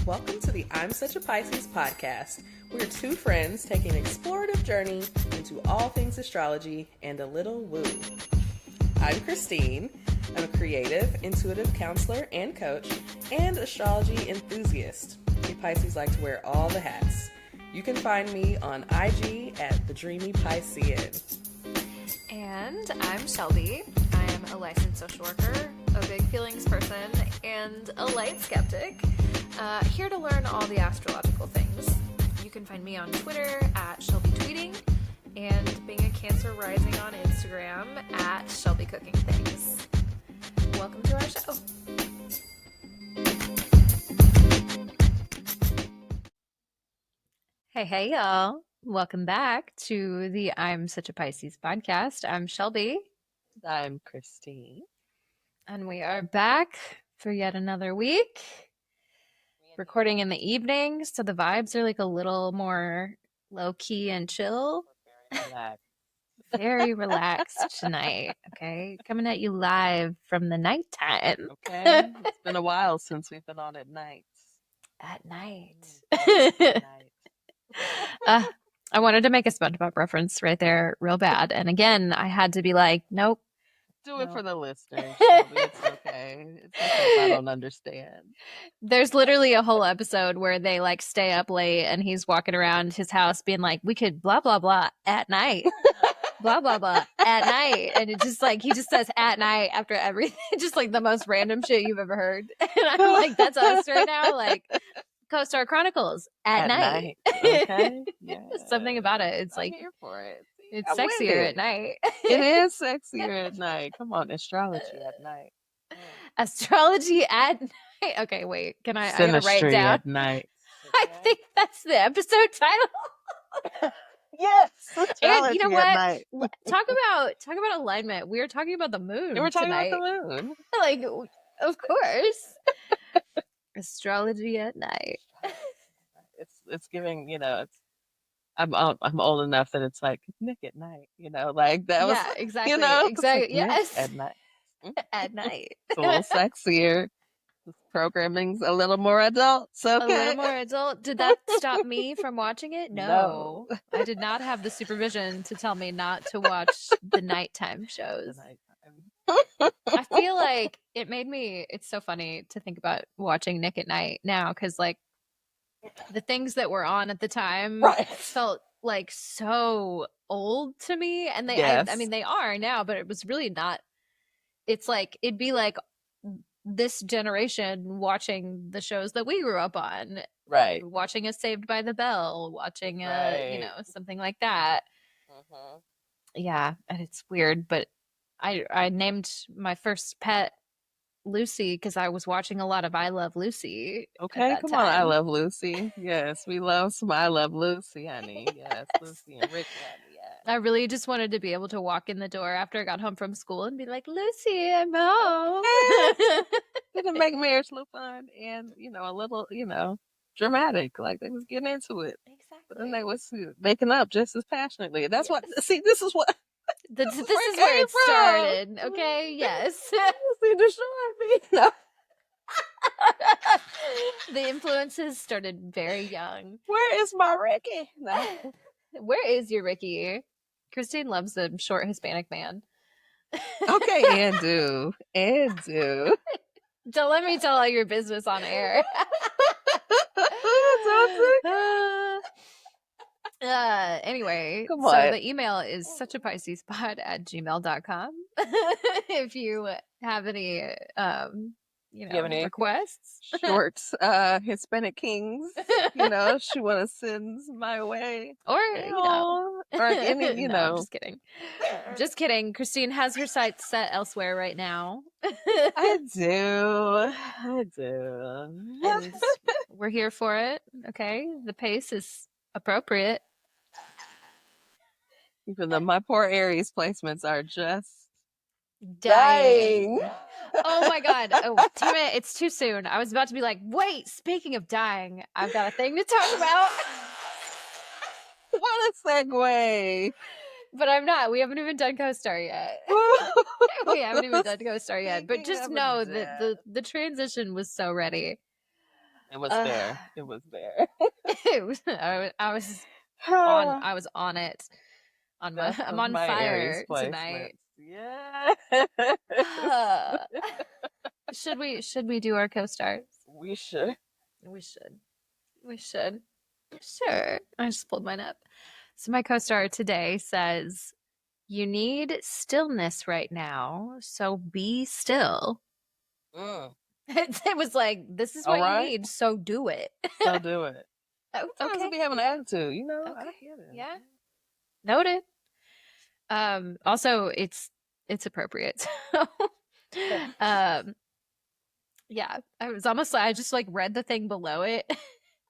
Welcome to the I'm Such a Pisces podcast. We're two friends taking an explorative journey into all things astrology and a little woo. I'm Christine. I'm a creative, intuitive counselor and coach, and astrology enthusiast. We Pisces like to wear all the hats. You can find me on IG at The Dreamy Piscean. And I'm Shelby. I am a licensed social worker, a big feelings person, and a light skeptic. Here to learn all the astrological things. You can find me on Twitter at Shelby Tweeting, and being a Cancer rising on Instagram at Shelby Cooking Things. Welcome to our show. Hey, y'all. Welcome back to the I'm Such a Pisces podcast. I'm Shelby. I'm Christine. And we are back for yet another week. Recording in the evening, so the vibes are like a little more low-key and chill. Very relaxed tonight, okay? Coming at you live from the nighttime. Okay. It's been a while since we've been on at night. At night. At night. I wanted to make a SpongeBob reference right there real bad. And again, I had to be like, nope. Do it for the listeners. Shelby. It's okay. It's okay if I don't understand. There's literally a whole episode where they like stay up late and he's walking around his house being like, we could blah, blah, blah at night. Blah, blah, blah at night. And it just like, he just says at night after everything. Just like the most random shit you've ever heard. And I'm like, that's us right now. Like, Co-Star Chronicles at night. Okay. Yeah. Something about it. It's like, I'm here for it. it's sexier at night. It is sexier at night. Come on, astrology at night. Astrology at night. Okay, wait. Can I gotta write Synastry down? at night. I think that's the episode title. Yes. And you know what? Night. Talk about alignment. We were talking about the moon. We were talking tonight. about the moon. Like, of course. Astrology at night. It's giving, it's I'm old enough that it's like Nick at night, like that was Exactly. exactly. Like, yes. At night. At night. It's a little sexier. This programming's a little more adult. Okay. A little more adult. Did that stop me from watching it? No. I did not have the supervision to tell me not to watch the nighttime shows. I feel like it's so funny to think about watching Nick at Night now, because like the things that were on at the time felt like so old to me. And I mean, they are now, but it was really not. It's like, it'd be like this generation watching the shows that we grew up on. Right. Watching a Saved by the Bell, watching something like that. Mm-hmm. Yeah. And it's weird, but I named my first pet Lucy because I was watching a lot of I Love Lucy. Okay, come on, I Love Lucy. Yes, we love some I Love Lucy, honey. Yes, Lucy and Ricky, honey. Yeah. I really just wanted to be able to walk in the door after I got home from school and be like, Lucy, I'm home. Didn't make marriage look fun and, a little, dramatic. Like they was getting into it. Exactly. But then they was making up just as passionately. That's what, see, this is what. This is where it started, okay? Yes. See, destroy me. No. The influences started very young. Where is my Ricky? No. Where is your Ricky? Christine loves a short Hispanic man. Okay, and do. Don't let me tell all your business on air. Anyway, so the email is suchapiscespod@gmail.com. If you have any requests, short Hispanic kings, she want to send my way, or or any, no, just kidding. Christine has her sights set elsewhere right now. I do. And we're here for it. Okay, the pace is appropriate. Even though my poor Aries placements are just dying. Oh my God. Oh, damn it. It's too soon. I was about to be like, wait, speaking of dying, I've got a thing to talk about. What a segue. But I'm not. We haven't even done Co-Star yet. We haven't even done Co-Star yet. But just know that the transition was so ready. It was there. It was there. I was on it. That's I'm of on my Aries fire placements. tonight. Yeah. Should we do our co-stars? We should. We should. We should. Sure. I just pulled mine up. So my co-star today says, "You need stillness right now, so be still." Mm. It was like, this is All what you right. need, so do it. So do it. Oh, Sometimes okay. we be having an attitude, I Okay. get it. Yeah. Noted. Also it's appropriate. um yeah, I just like read the thing below it.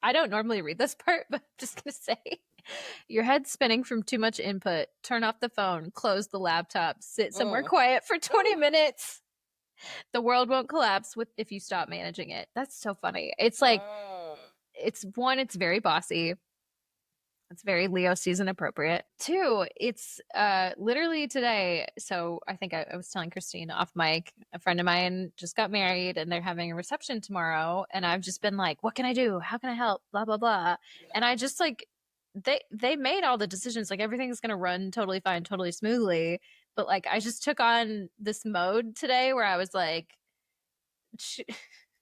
I don't normally read this part, but I'm just gonna say, your head's spinning from too much input. Turn off the phone, close the laptop, sit somewhere quiet for 20 minutes. The world won't collapse if you stop managing it. That's so funny. It's like, it's very bossy. It's very Leo season appropriate. Two, it's literally today. So I think I was telling Christine off mic, a friend of mine just got married and they're having a reception tomorrow. And I've just been like, what can I do? How can I help? Blah, blah, blah. And I just like, they made all the decisions. Like everything's going to run totally fine, totally smoothly. But like, I just took on this mode today where I was like,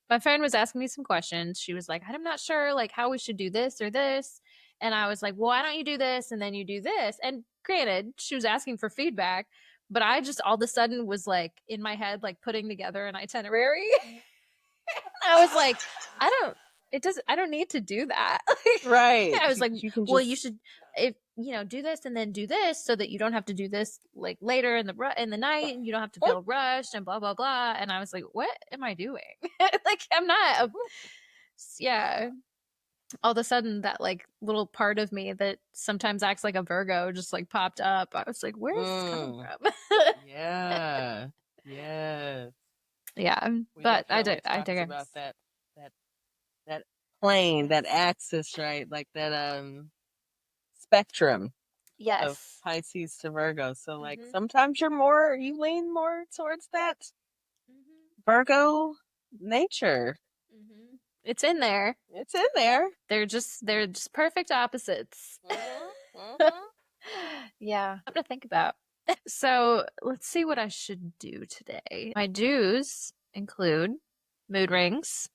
my friend was asking me some questions. She was like, I'm not sure like how we should do this or this. And I was like, well, why don't you do this and then you do this? And granted, she was asking for feedback, but I just all of a sudden was like in my head, like putting together an itinerary. I was like, I don't need to do that. Right. I was like, you can well, just... you should, if do this and then do this so that you don't have to do this like later in the night and you don't have to feel rushed and blah blah blah. And I was like, what am I doing? Like I'm not yeah. All of a sudden that like little part of me that sometimes acts like a Virgo just like popped up. I was like, where is this coming from? Yeah. Yeah. Yeah. We But I talked about that plane, that axis, right? Like that spectrum of yes. Pisces to Virgo. So like Mhm. sometimes you lean more towards that Mhm. Virgo nature. Mhm. It's in there. It's in there. They're just perfect opposites. Yeah. Something to think about. So let's see what I should do today. My do's include mood rings.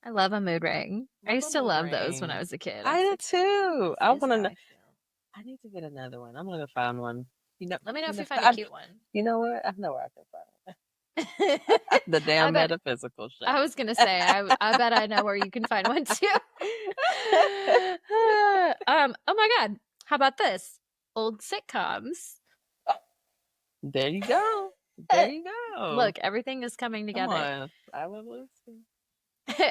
I love a mood ring. I used to love those when I was a kid. I did too. I want to know. I feel. I need to get another one. I'm gonna find one. Let me know if you find a cute one. You know what? I know where I can find one. The damn metaphysical shit. I was gonna say, I bet I know where you can find one too. Oh my god, how about this? Old sitcoms. There you go. There you go. Look, everything is coming together. Come on. I love Lucy.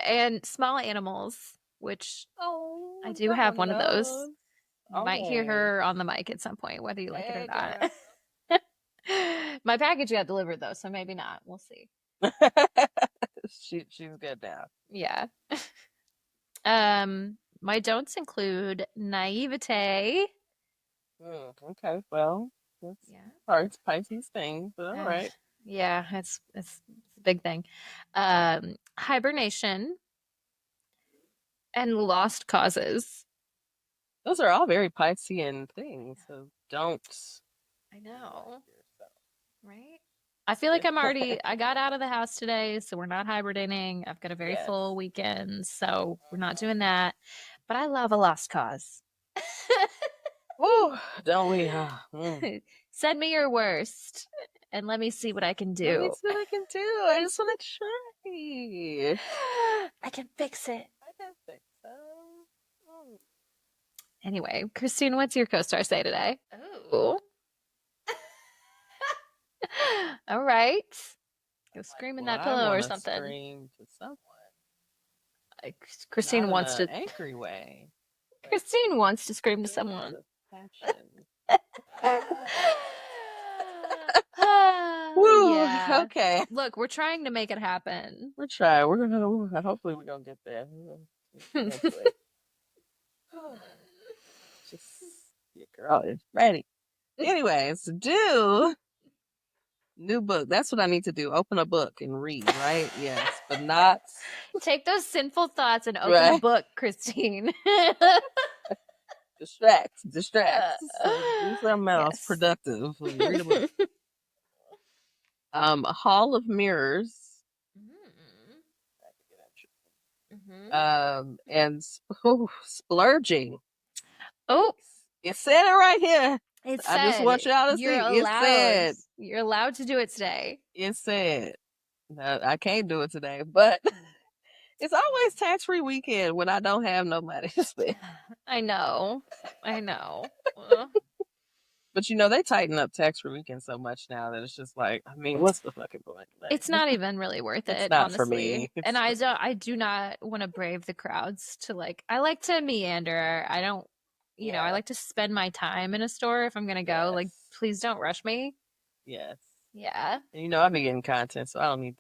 And small animals, which I do have one of those. You might hear her on the mic at some point, whether you like it or not. My package got delivered though, so maybe not. We'll see. She's good now. Yeah. My don'ts include naivete. Okay, well, that's parts Pisces thing, but all right. Yeah, it's a big thing. Hibernation and lost causes. Those are all very Piscean things, so don't. I know. Right? I feel like I got out of the house today, so we're not hibernating. I've got a very full weekend, so we're not doing that. But I love a lost cause. Woo, don't we? Send me your worst and let me see what I can do. Let me see what I can do. I just want to try. I can fix it. I can fix it. Anyway, Christine, what's your co-star say today? Oh. All right. Go scream in that pillow or something. Scream to someone. Christine wants to. Angry way. Christine wants to scream to someone. Woo, yeah. okay. Look, we're trying to make it happen. We'll try. Hopefully we're gonna get there. Just your girl is ready. Anyways, do New book. That's what I need to do. Open a book and read, right? Yes, but not Take those sinful thoughts and open a right. book, Christine. Distracts. Do something else Yes. productive. Read a book. A hall of mirrors. And splurging. Oh, It said it right here. it I just said want y'all to you're see. It said. You're allowed to do it today. It said. No, I can't do it today, but it's always tax-free weekend when I don't have no money to spend. I know. But they tighten up tax-free weekend so much now that it's just like, I mean, what's the fucking point? Like, It's not even really worth it's it, not honestly. for me. And I do not want to brave the crowds to I like to meander. I don't, I like to spend my time in a store if I'm gonna go. Like, please don't rush me. Yes. Yeah. And I've been getting content, so I don't need,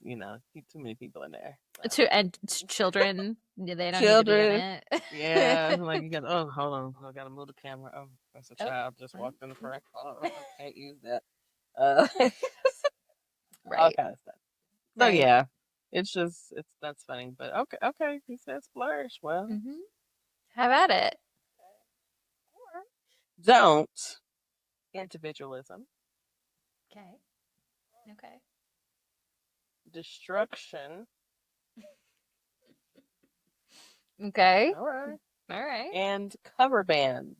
keep too many people in there. Children, they don't Children, need to be in it. Yeah, like you got. Oh, hold on, I gotta move the camera. Oh, that's a child just walked in the front. Oh, I can't use that. Right. All kind of stuff. So Right. yeah, that's funny. But okay. He said splurge. Well, have at it. Don't individualism. Okay. Destruction. Okay. All right. And And cover bands.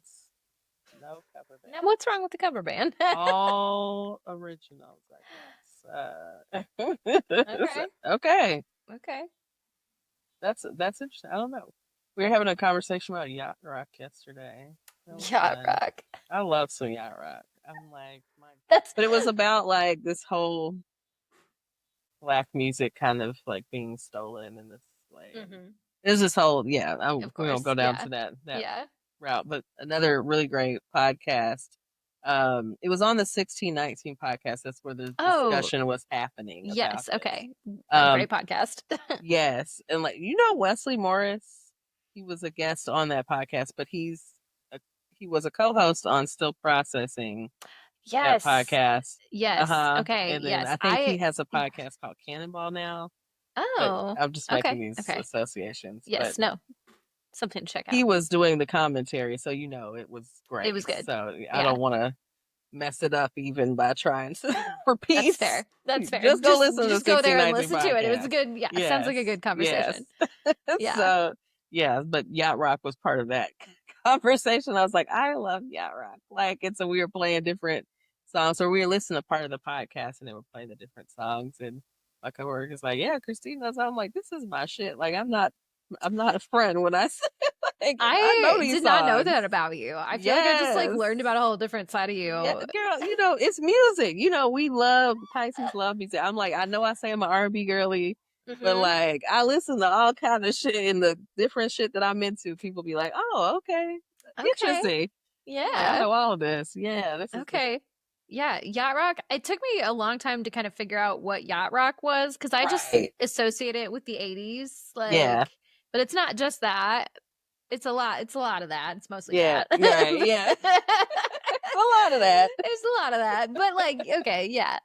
No cover band. now, what's wrong with the cover band? All originals, I guess. Okay. Okay. That's interesting. I don't know. We were having a conversation about yacht rock yesterday. Yacht rock. I love some yacht rock. I'm like, but it was about like this whole black music kind of like being stolen and this like there's this whole we don't go down to that route, but another really great podcast. It was on the 1619 podcast. That's where the discussion was happening. Yes. Okay. Great podcast. Yes. And Wesley Morris, he was a guest on that podcast, but he was a co-host on Still Processing. Yes. That podcast. Yes. Okay. And then I think he has a podcast called Cannonball now. Oh. I'm just making these associations. Yes. No. Something to check out. He was doing the commentary, so it was great. It was good. So I don't want to mess it up even by trying to repeat. That's fair. Just go listen. Just go there and listen to it. It was a good. Yeah. Yes. Sounds like a good conversation. Yes. So but yacht rock was part of that conversation. I was like, I love yacht rock. Like we were playing different songs, or we were listening to part of the podcast, and they were playing the different songs. And my coworker is like, "Yeah, Christine knows." I'm like, "This is my shit." Like I'm not a friend when I say I know these did songs. Not know that about you. I feel like I just learned about a whole different side of you. Yeah, girl, it's music. We love Pisces, love music. I'm like, I know I say I'm an R&B girly, but like I listen to all kind of shit and the different shit that I'm into. People be like, oh, okay. Interesting. Yeah, I know all of this. Yeah, this is okay. Yeah, yacht rock. It took me a long time to kind of figure out what yacht rock was because I just associate it with the 80s. But it's not just that. It's a lot of that. It's mostly that. Right, yeah. It's a lot of that. There's a lot of that. But okay, yeah.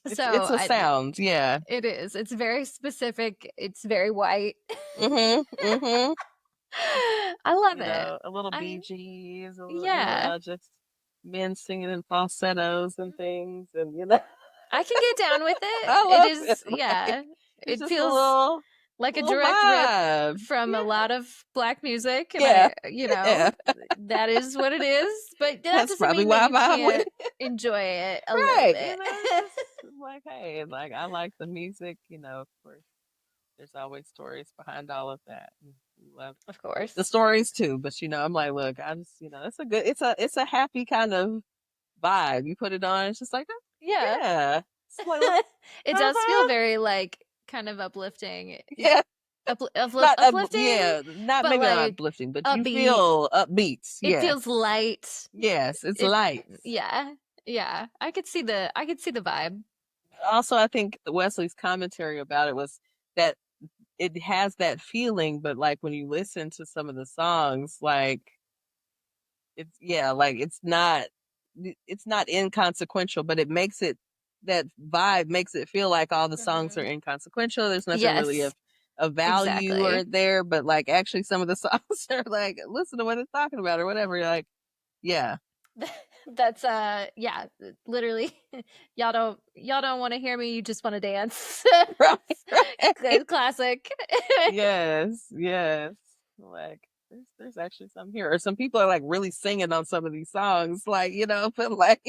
So it's a sound, yeah. It is. It's very specific. It's very white. I love it. A little Bee Gees, just men singing in falsettos and things, and I can get down with it. It is, it feels like a direct rip from a lot of black music. And that is what it is. But that's probably why I can't enjoy it a little bit. Like, hey, like I like the music. Of course, there's always stories behind all of that. Love, of course, the stories too. But I'm like, look, I just, it's a good, it's a happy kind of vibe. You put it on, it's just like, yeah. Like, it does feel very kind of uplifting. Yeah. Uplifting. Not maybe not uplifting, but upbeat. You feel upbeat. It feels light. Yes, it's light. Yeah. Yeah. I could see the vibe. Also, I think Wesley's commentary about it was that it has that feeling, but like when you listen to some of the songs, like it's not inconsequential, but it makes it that vibe makes it feel like all the songs are inconsequential. There's nothing really Yes, of value or exactly. there, but like actually some of the songs are like, listen to what it's talking about or whatever. You're like, yeah. That's yeah, literally y'all don't want to hear me, you just want to dance. Right, right. Classic. Yes, yes. Like there's actually some here. Or some people are like really singing on some of these songs, like, but like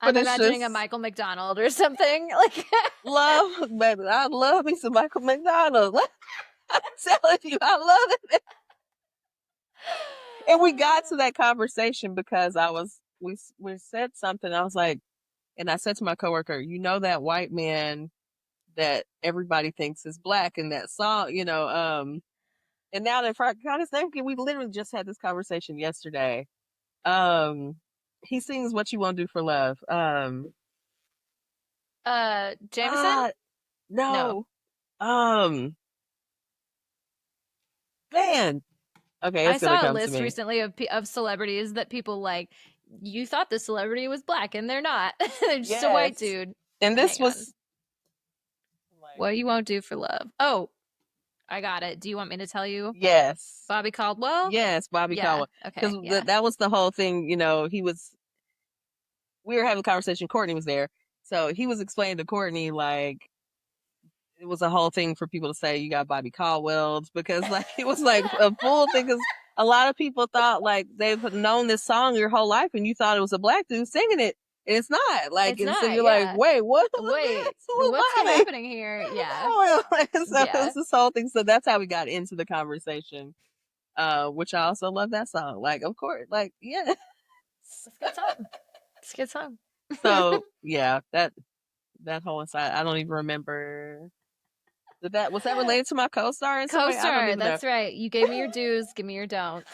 I'm but it's imagining a just Michael McDonald or something like love, baby. I love me some Michael McDonald. I'm telling you, I love it. And we got to that conversation because we said something. I was like, and I said to my coworker, that white man that everybody thinks is black in that song, and now that I forgot his name, we literally just had this conversation yesterday. He sings "What You Won't Do for Love." Jameson? No. No. Man. Okay, I it's gonna saw a come to list me. recently of celebrities that people like. You thought the celebrity was black, and they're not. They're just a white Yes. dude. And this Hang on. was like, What You Won't Do for Love. Oh, I got it. Do you want me to tell you? yes. Bobby Caldwell? Yes, Bobby Yeah. Caldwell. Okay. Because Yeah. that was the whole thing, we were having a conversation, Courtney was there. So he was explaining to Courtney, like, it was a whole thing for people to say you got Bobby Caldwell because like it was like a full thing because a lot of people thought like they've known this song your whole life and you thought it was a black dude singing it. And it's not. Like, It's and so not. you're like, Yeah. wait, what? Wait. Who is What's Bobby? happening here? Yeah. So it Yeah. was this whole thing. So that's how we got into the conversation. Which I also love that song. Like, of course, like, yeah. It's a good song. It's a good song. So yeah, that whole inside, I don't even remember. Was that related to my co-star in some way? I don't Co-star. even know. That's right. You gave me your dues. Give me your don'ts.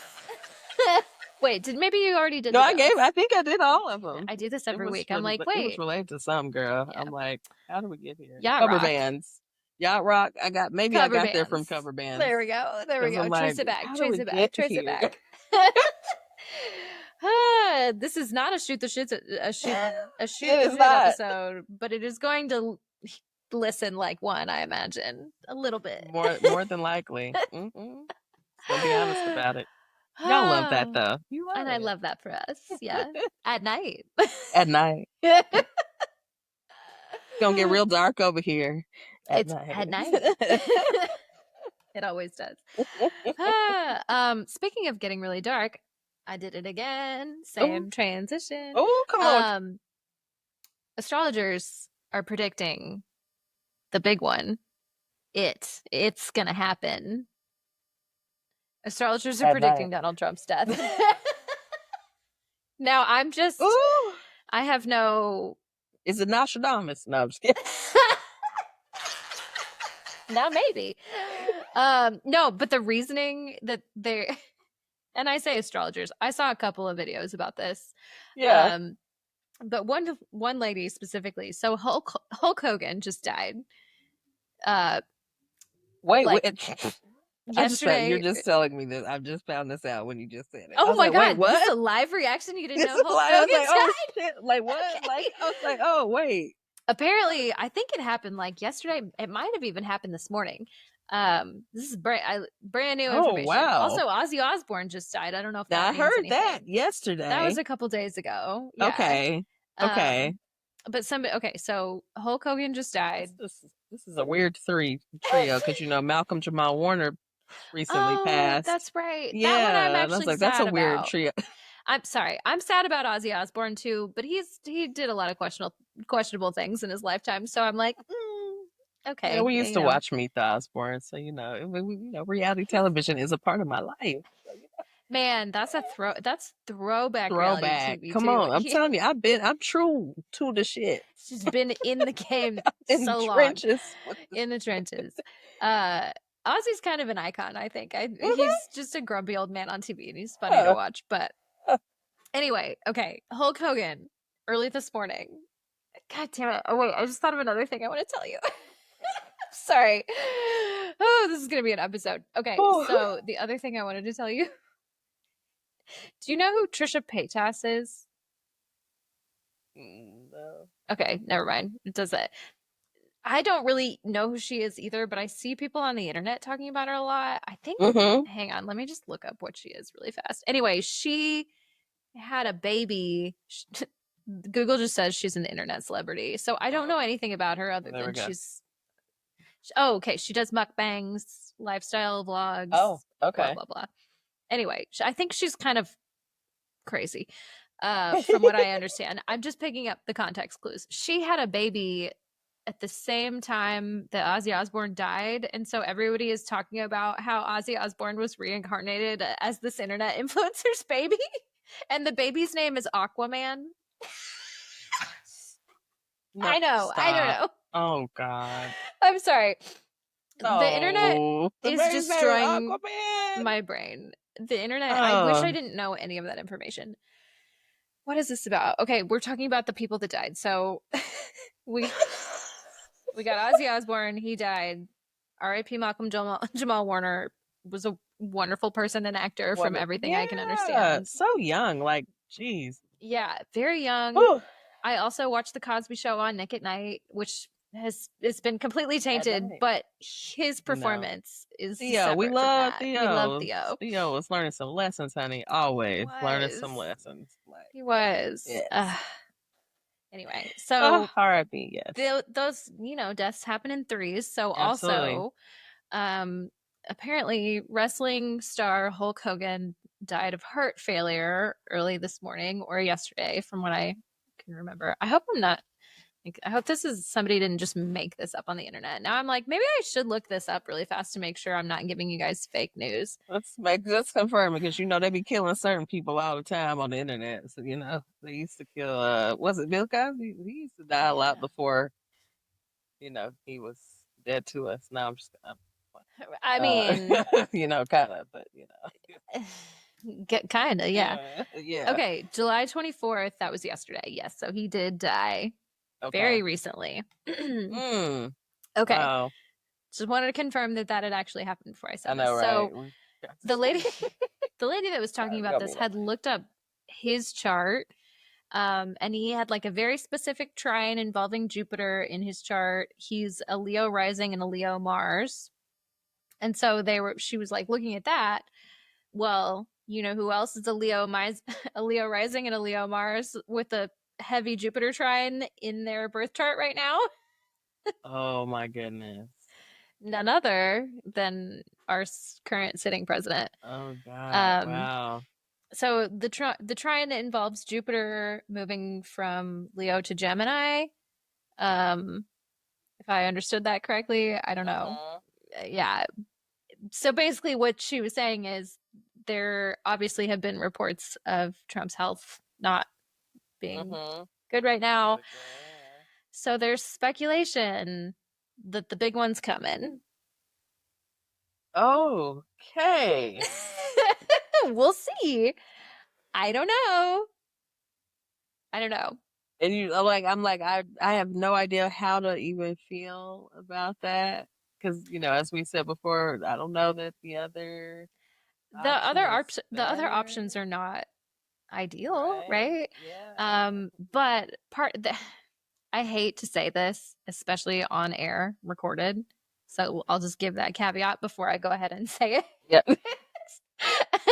Wait, maybe you already did? No, the I think I did all of them. I do this every week. I'm like, It was wait. related to some girl. Yeah. I'm like, how do we get here? Yacht Cover rock. bands. Yacht rock. I got there from cover bands. There we go. There we go. I'm Trace like, it back. how do Trace we it back. get Trace it here? back. This is not a shoot the shits episode, but it is going to listen like one, I imagine. A little bit. More than likely. I'll be honest about it. Y'all love that though. You love and it. I love that for us. Yeah. At night. At night. It's gonna get real dark over here. At night. It always does. Speaking of getting really dark, I did it again. Same transition. Oh, come on. Astrologers are predicting the big one. It's gonna happen. Astrologers are predicting Donald Trump's death. Now I'm just I have no. Is it Nostradamus? No, I'm just kidding. Now maybe. No, but the reasoning that they're and I say astrologers. I saw a couple of videos about this. Yeah. But one lady specifically. So Hulk Hogan just died. Wait. Yesterday, you're just telling me this. I've just found this out when you just said it. Oh my god! Wait, what? This is a live reaction. You didn't know Hulk I Hogan was like, died? oh shit! Like what? Okay. Like I was like, oh wait. Apparently, I think it happened like yesterday. It might have even happened this morning. This is brand new information. Oh wow! Also, Ozzy Osbourne just died. I don't know if that I means heard anything. that yesterday. That was a couple days ago. Yeah. Okay. But so Hulk Hogan just died. This is a weird trio because Malcolm Jamal Warner recently passed. That's right. Yeah, that one I'm actually I was like, sad that's a weird about. trio. I'm sorry. I'm sad about Ozzy Osbourne too, but he did a lot of questionable things in his lifetime. So I'm like, okay. Yeah, we used to watch Meet the Osbournes, so reality television is a part of my life. Man, that's throwback reality TV. Come on, I'm telling you, I'm true to the shit. She's been in the game in so the long. Trenches. In the trenches. Ozzy's kind of an icon, I think. He's just a grumpy old man on TV, and he's funny to watch. But anyway, okay, Hulk Hogan, early this morning. God damn it! Oh wait, I just thought of another thing I want to tell you. Sorry. Oh, this is gonna be an episode. Okay, so the other thing I wanted to tell you. Do you know who Trisha Paytas is? No. Okay, never mind. It does that. I don't really know who she is either, but I see people on the internet talking about her a lot. I think, hang on, let me just look up what she is really fast. Anyway, she had a baby. Google just says she's an internet celebrity. So I don't know anything about her other than okay, she does mukbangs, lifestyle vlogs. Oh, okay. Blah, blah, blah. Anyway, I think she's kind of crazy, from what I understand. I'm just picking up the context clues. She had a baby at the same time that Ozzy Osbourne died, and so everybody is talking about how Ozzy Osbourne was reincarnated as this internet influencer's baby, and the baby's name is Aquaman. No, I know. stop. I don't know. Oh God. I'm sorry. Oh, the internet is destroying my brain. The internet. I wish I didn't know any of that information. What is this about? Okay, we're talking about the people that died. So we got Ozzy Osbourne. He died. R.I.P. Malcolm Jamal Warner was a wonderful person and actor from everything I can understand. So young, like, geez. Yeah, very young. Whew. I also watched The Cosby Show on Nick at Night, which it's been completely tainted, but his performance is Theo. We love Theo. We love Theo. Theo was learning some lessons, honey. Always learning some lessons. He was. Yes. Anyway, so R.I.P. Yes. Those deaths happen in threes. So Absolutely. also, apparently wrestling star Hulk Hogan died of heart failure early this morning or yesterday, from what I can remember. I hope this is somebody didn't just make this up on the internet. Now I'm like, maybe I should look this up really fast to make sure I'm not giving you guys fake news. Let's confirm it, because they be killing certain people all the time on the internet. So they used to kill. Was it Bill Cosby? He used to die a lot before. He was dead to us. Now I'm just. I mean, kind of, but kind of, yeah. Yeah. Okay, July 24th. That was yesterday. Yes, so he did die. Very recently. Okay. Wow. Just wanted to confirm that had actually happened before I said this. Right? So the lady that was talking about this had looked up his chart, and he had like a very specific trine involving Jupiter in his chart. He's a Leo rising and a Leo Mars, and so she was like looking at that. Well, you know who else is a Leo rising and a Leo Mars with a heavy Jupiter trine in their birth chart right now? Oh my goodness. None other than our current sitting president. Oh God. Wow. So the trine involves Jupiter moving from Leo to Gemini. If I understood that correctly, I don't know. Yeah. So basically what she was saying is there obviously have been reports of Trump's health not being good right now. So there's speculation that the big one's coming. Okay. We'll see. I don't know. And I have no idea how to even feel about that, because as we said before, I don't know that the other options are not ideal, right? Yeah. But I hate to say this, especially on air, recorded. So I'll just give that caveat before I go ahead and say it. Yep.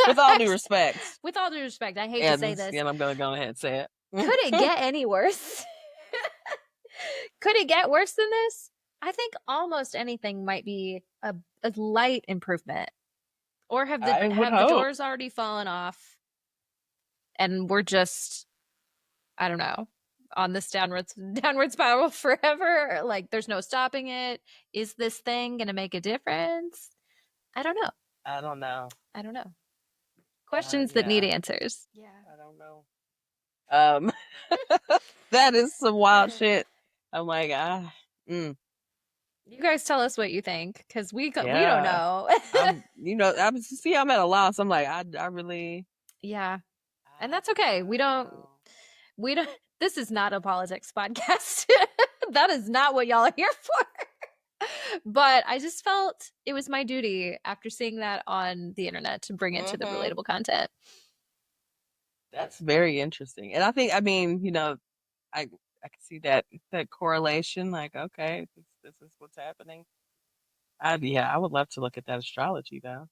With all due respect. With all due respect, I hate to say this. And I'm going to go ahead and say it. Could it get any worse? Could it get worse than this? I think almost anything might be a light improvement. Or have the doors already fallen off and we're just, I don't know, on this downward spiral forever? Like there's no stopping it. Is this thing going to make a difference? I don't know. I don't know. Questions that need answers. Yeah. I don't know. That is some wild shit. I'm like, You guys tell us what you think, because we don't know. I'm at a loss. I'm like, I really. Yeah. And that's okay. We don't, this is not a politics podcast. That is not what y'all are here for. But I just felt it was my duty after seeing that on the internet to bring it to the relatable content. That's very interesting. And I think, can see that correlation. Like, okay, this is what's happening. I would love to look at that astrology though.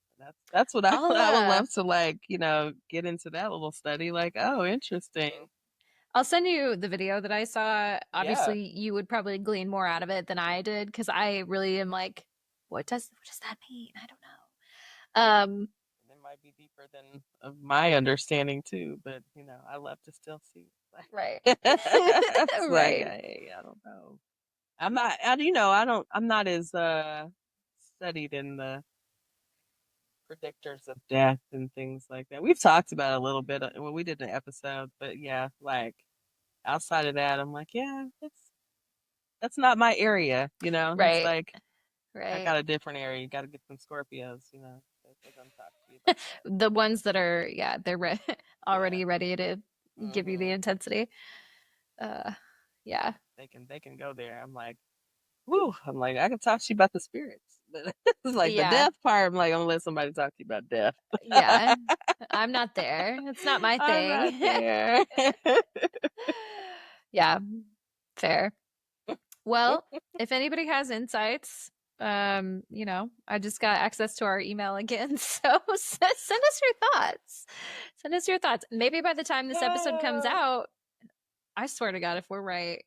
That's what I would love to like, get into that little study. Like, oh, interesting. I'll send you the video that I saw. Yeah. Obviously, you would probably glean more out of it than I did because I really am like, what does that mean? I don't know. It might be deeper than of my understanding too, but I love to still see. Right. It's like, Right. hey, I don't know. I'm not. I don't. I'm not as studied in the predictors of death and things like that. We've talked about it a little bit when we did an episode, but yeah, like outside of that, I'm like, yeah, that's not my area. It's Right. like I Right. got a different area. You got to get some Scorpios. They're gonna talk to you about that. The ones that are, yeah, they're already ready to give you the intensity. Yeah. They can go there. I'm like, whoo. I'm like, I can talk to you about the spirits, but it's like the Yeah. death part. I'm like, I'm gonna let somebody talk to you about death. Yeah. I'm not there. It's not my thing. I'm not there. Yeah. Fair. Well, if anybody has insights, I just got access to our email again. So send us your thoughts. Send us your thoughts. Maybe by the time this episode comes out, I swear to God, if we're right.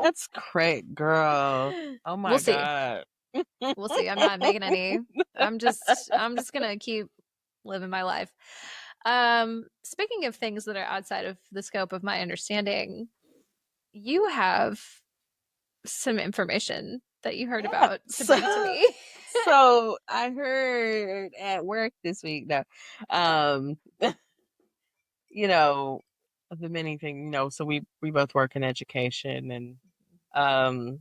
That's great, girl. Oh my We'll see. God. We'll see. I'm not making any. I'm just gonna keep living my life. Speaking of things that are outside of the scope of my understanding, you have some information that you heard about to bring to me. So I heard at work this week that, the many things, so we both work in education and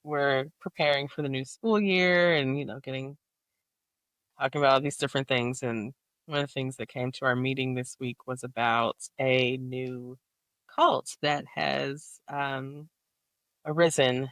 we're preparing for the new school year and, talking about all these different things. And one of the things that came to our meeting this week was about a new cult that has arisen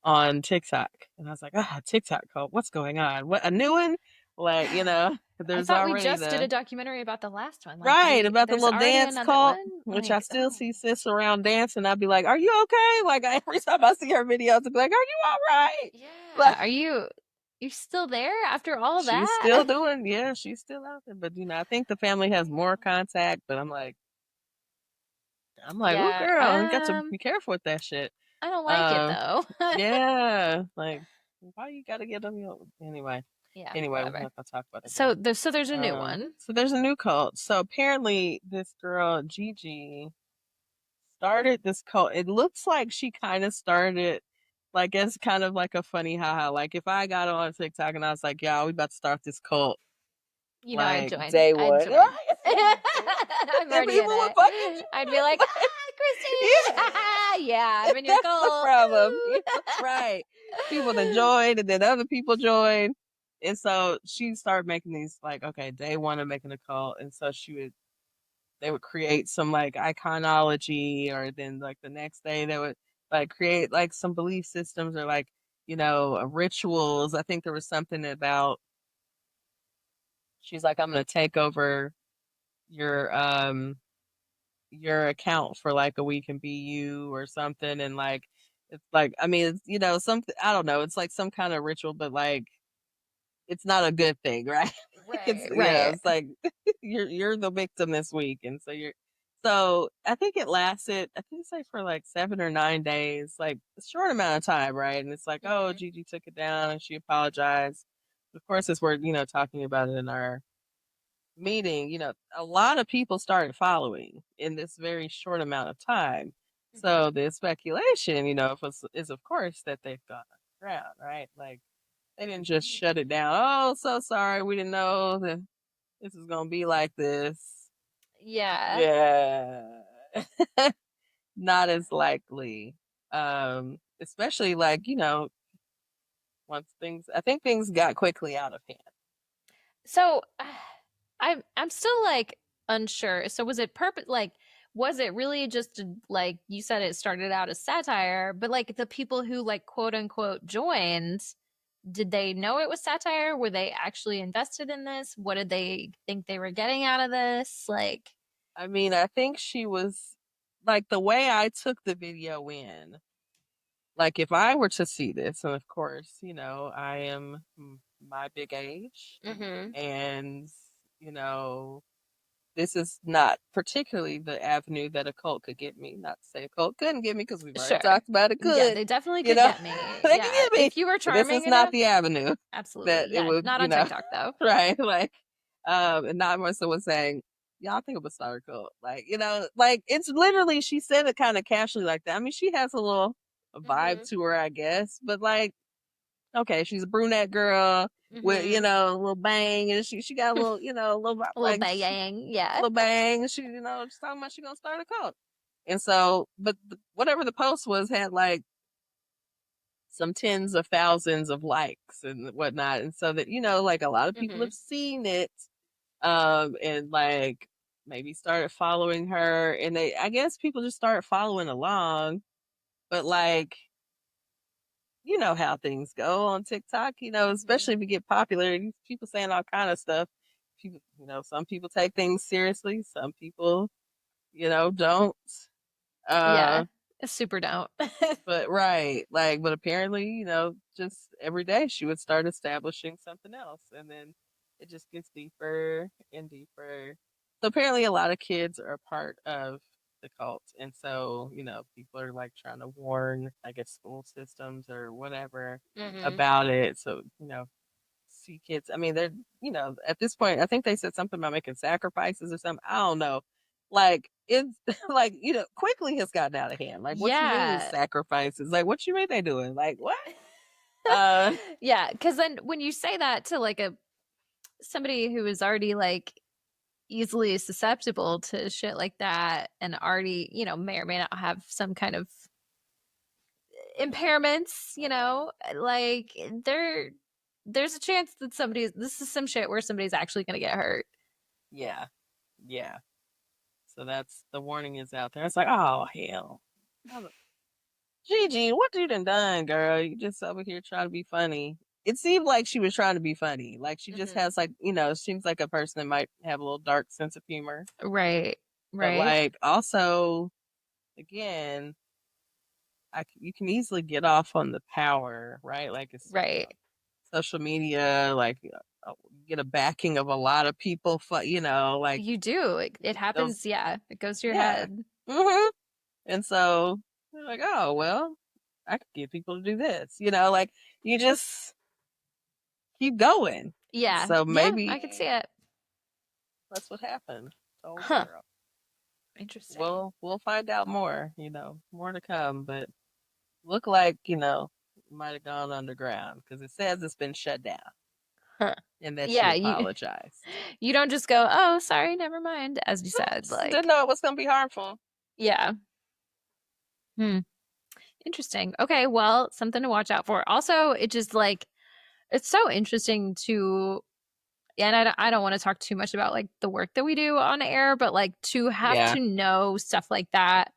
on TikTok. And I was like, TikTok cult, what's going on? What, a new one? Like, there's I thought already we just did a documentary about the last one. Like, right, about the little dance cult, one? which I still see sis around dancing. I'd be like, are you okay? Like, every time I see her videos, I'd be like, are you all right? Yeah. Like, are you still there after all of that? She's still doing, she's still out there. But, I think the family has more contact, but I'm like, oh, girl, you got to be careful with that shit. I don't like it though. Yeah, like why you gotta get them? Anyway, yeah. Anyway, whatever. we're not gonna talk about it. So there's a new one. So there's a new cult. So apparently, this girl Gigi started this cult. It looks like she kind of started like as kind of like a funny haha. Like if I got on TikTok and I was like, "Yeah, we about to start this cult." I'd join. Day one. I'm already in it. I'd be like, Christine. Yeah, I'm in your cult. That's the problem. Right. People that joined and then other people joined. And so she started making these like, okay, day one of making a cult. And so they would create some like iconology, or then like the next day they would like create like some belief systems or like, rituals. I think there was something about, she's like, I'm going to take over your account for like a week and be you or something. And like, it's like, I mean, it's, something, I don't know. It's like some kind of ritual, but like, it's not a good thing, right? Right. It's like you're the victim this week. And so I think it lasted, I think it's like for like 7 or 9 days, like a short amount of time. Right. And it's like, oh, Gigi took it down and she apologized. Of course, as we're, talking about it in our meeting, a lot of people started following in this very short amount of time. So the speculation, is of course that they've gone underground, right? Like they didn't just shut it down. Oh, so sorry, we didn't know that this is gonna be like this. Yeah. Not as likely. Especially like, once I think things got quickly out of hand. So I'm still like unsure. So was it was it really just like you said, it started out as satire, but like the people who like quote unquote joined, did they know it was satire? Were they actually invested in this? What did they think they were getting out of this? Like, I mean, I think she was like the way I took the video in, like if I were to see this, and of course, I am my big age, Mm-hmm. and you know, this is not particularly the avenue that a cult could get me. Not to say a cult couldn't get me, because we've already Sure. talked about it Yeah, could, they definitely you could know, get me. they can Yeah. get me. If you were But this is charming not enough, the avenue absolutely. that it Yeah. would, Not on TikTok though. right? Like, and not more someone saying, "Y'all think I'm a star cult," like, like it's literally. She said it kind of casually like that. I mean, she has a little vibe Mm-hmm. to her, I guess, but like, okay, she's a brunette girl with Mm-hmm. a little bang, and she got a little, a little A little bang. Yeah. little bang. She, just talking about she gonna start a cult. And so, but whatever the post was had like some tens of thousands of likes and whatnot. And so that, like a lot of people Mm-hmm. have seen it, and like maybe started following her, and I guess people just started following along. But like, you know how things go on TikTok, especially if you get popular, people saying all kind of stuff. People, some people take things seriously, some people, don't. Yeah. Uh, Super don't. but right, like, but apparently, just every day she would start establishing something else, and then it just gets deeper and deeper. So apparently, a lot of kids are part of the cult, and so people are like trying to warn, I guess, school systems or whatever Mm-hmm. about it. So see kids. I mean, they're at this point, I think they said something about making sacrifices or something. I don't know. Like it's like quickly has gotten out of hand. Like what you mean Yeah. sacrifices? Like what you mean they doing? Like what? Uh, Yeah, because then when you say that to like somebody who is already like easily susceptible to shit like that and already, may or may not have some kind of impairments, like there's a chance that this is some shit where somebody's actually going to get hurt. yeah, yeah. So that's the warning is out there. It's like, oh hell, Gigi, what you done, girl? You just over here trying to be funny. It seemed like she was trying to be funny. Like she just Mm-hmm. has like, seems like a person that might have a little dark sense of humor. Right. But Right. like also, again, you can easily get off on the power, right? Like it's Right. social media, like get a backing of a lot of people. Like You do. It those, happens. Yeah. It goes to your yeah. head. hmm And so they're like, oh well, I could get people to do this. Like you just keep going. Yeah. So Yeah. I could see maybe it. that's what happened to old Huh. girl. Interesting. We'll find out more. More to come, but look like might have gone underground because it says it's been shut down Huh. and that she Yeah. You, apologized. you don't just go, oh, sorry, never mind, as you said. Oops, didn't Like, know it was gonna be harmful. yeah. Hmm. Interesting. Okay. Well, something to watch out for. Also, it just like, it's so interesting to, and I don't want to talk too much about like the work that we do on air, but like to have Yeah, to know stuff like that.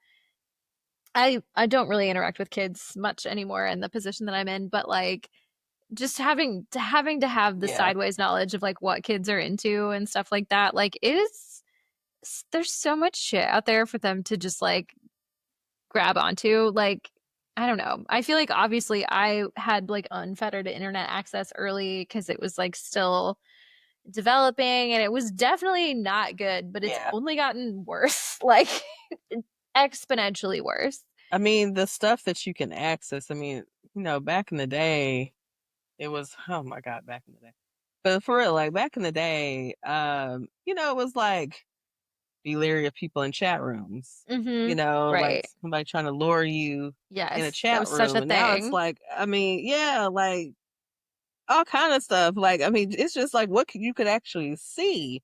I don't really interact with kids much anymore in the position that I'm in, but like just having to have the yeah, sideways knowledge of like what kids are into and stuff like that, like it is there's so much shit out there for them to just like grab onto. Like, I don't know. I feel like obviously I had like unfettered internet access early because it was like still developing and it was definitely not good, but it's yeah. only gotten worse, like exponentially worse. I mean, the stuff that you can access. I mean, back in the day, it was oh my god, back in the day. But for real, like back in the day, it was like be leery of people in chat rooms. Mm-hmm. Like Right. somebody trying to lure you in a Yes, that chat was such room. a And now it's thing. like, I mean, yeah, like all kind of stuff. Like, I mean, it's just like what you could actually see.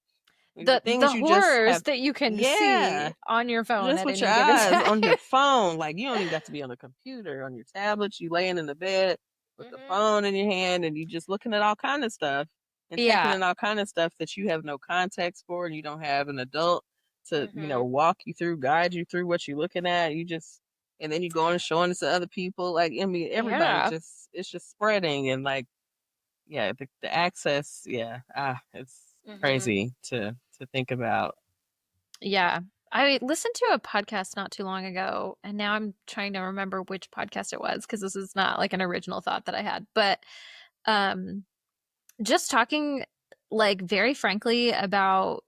The The things you just horrors have, that you can yeah, see on your phone just at with your any given eyes time. on your phone. Like, you don't even got to be on a computer, on your tablet. You laying in the bed with the Hmm. phone in your hand and you just looking at all kind of stuff and taking Yeah. in all kind of stuff that you have no context for and you don't have an adult to, Hmm. walk you through, guide you through what you're looking at. You just, and then you go and showing it to other people. Like, I mean, everybody Yeah. just, it's just spreading and like, yeah, the access, yeah, it's Hmm. crazy to think about. Yeah. I listened to a podcast not too long ago, and now I'm trying to remember which podcast it was because this is not like an original thought that I had. But um, just talking like very frankly about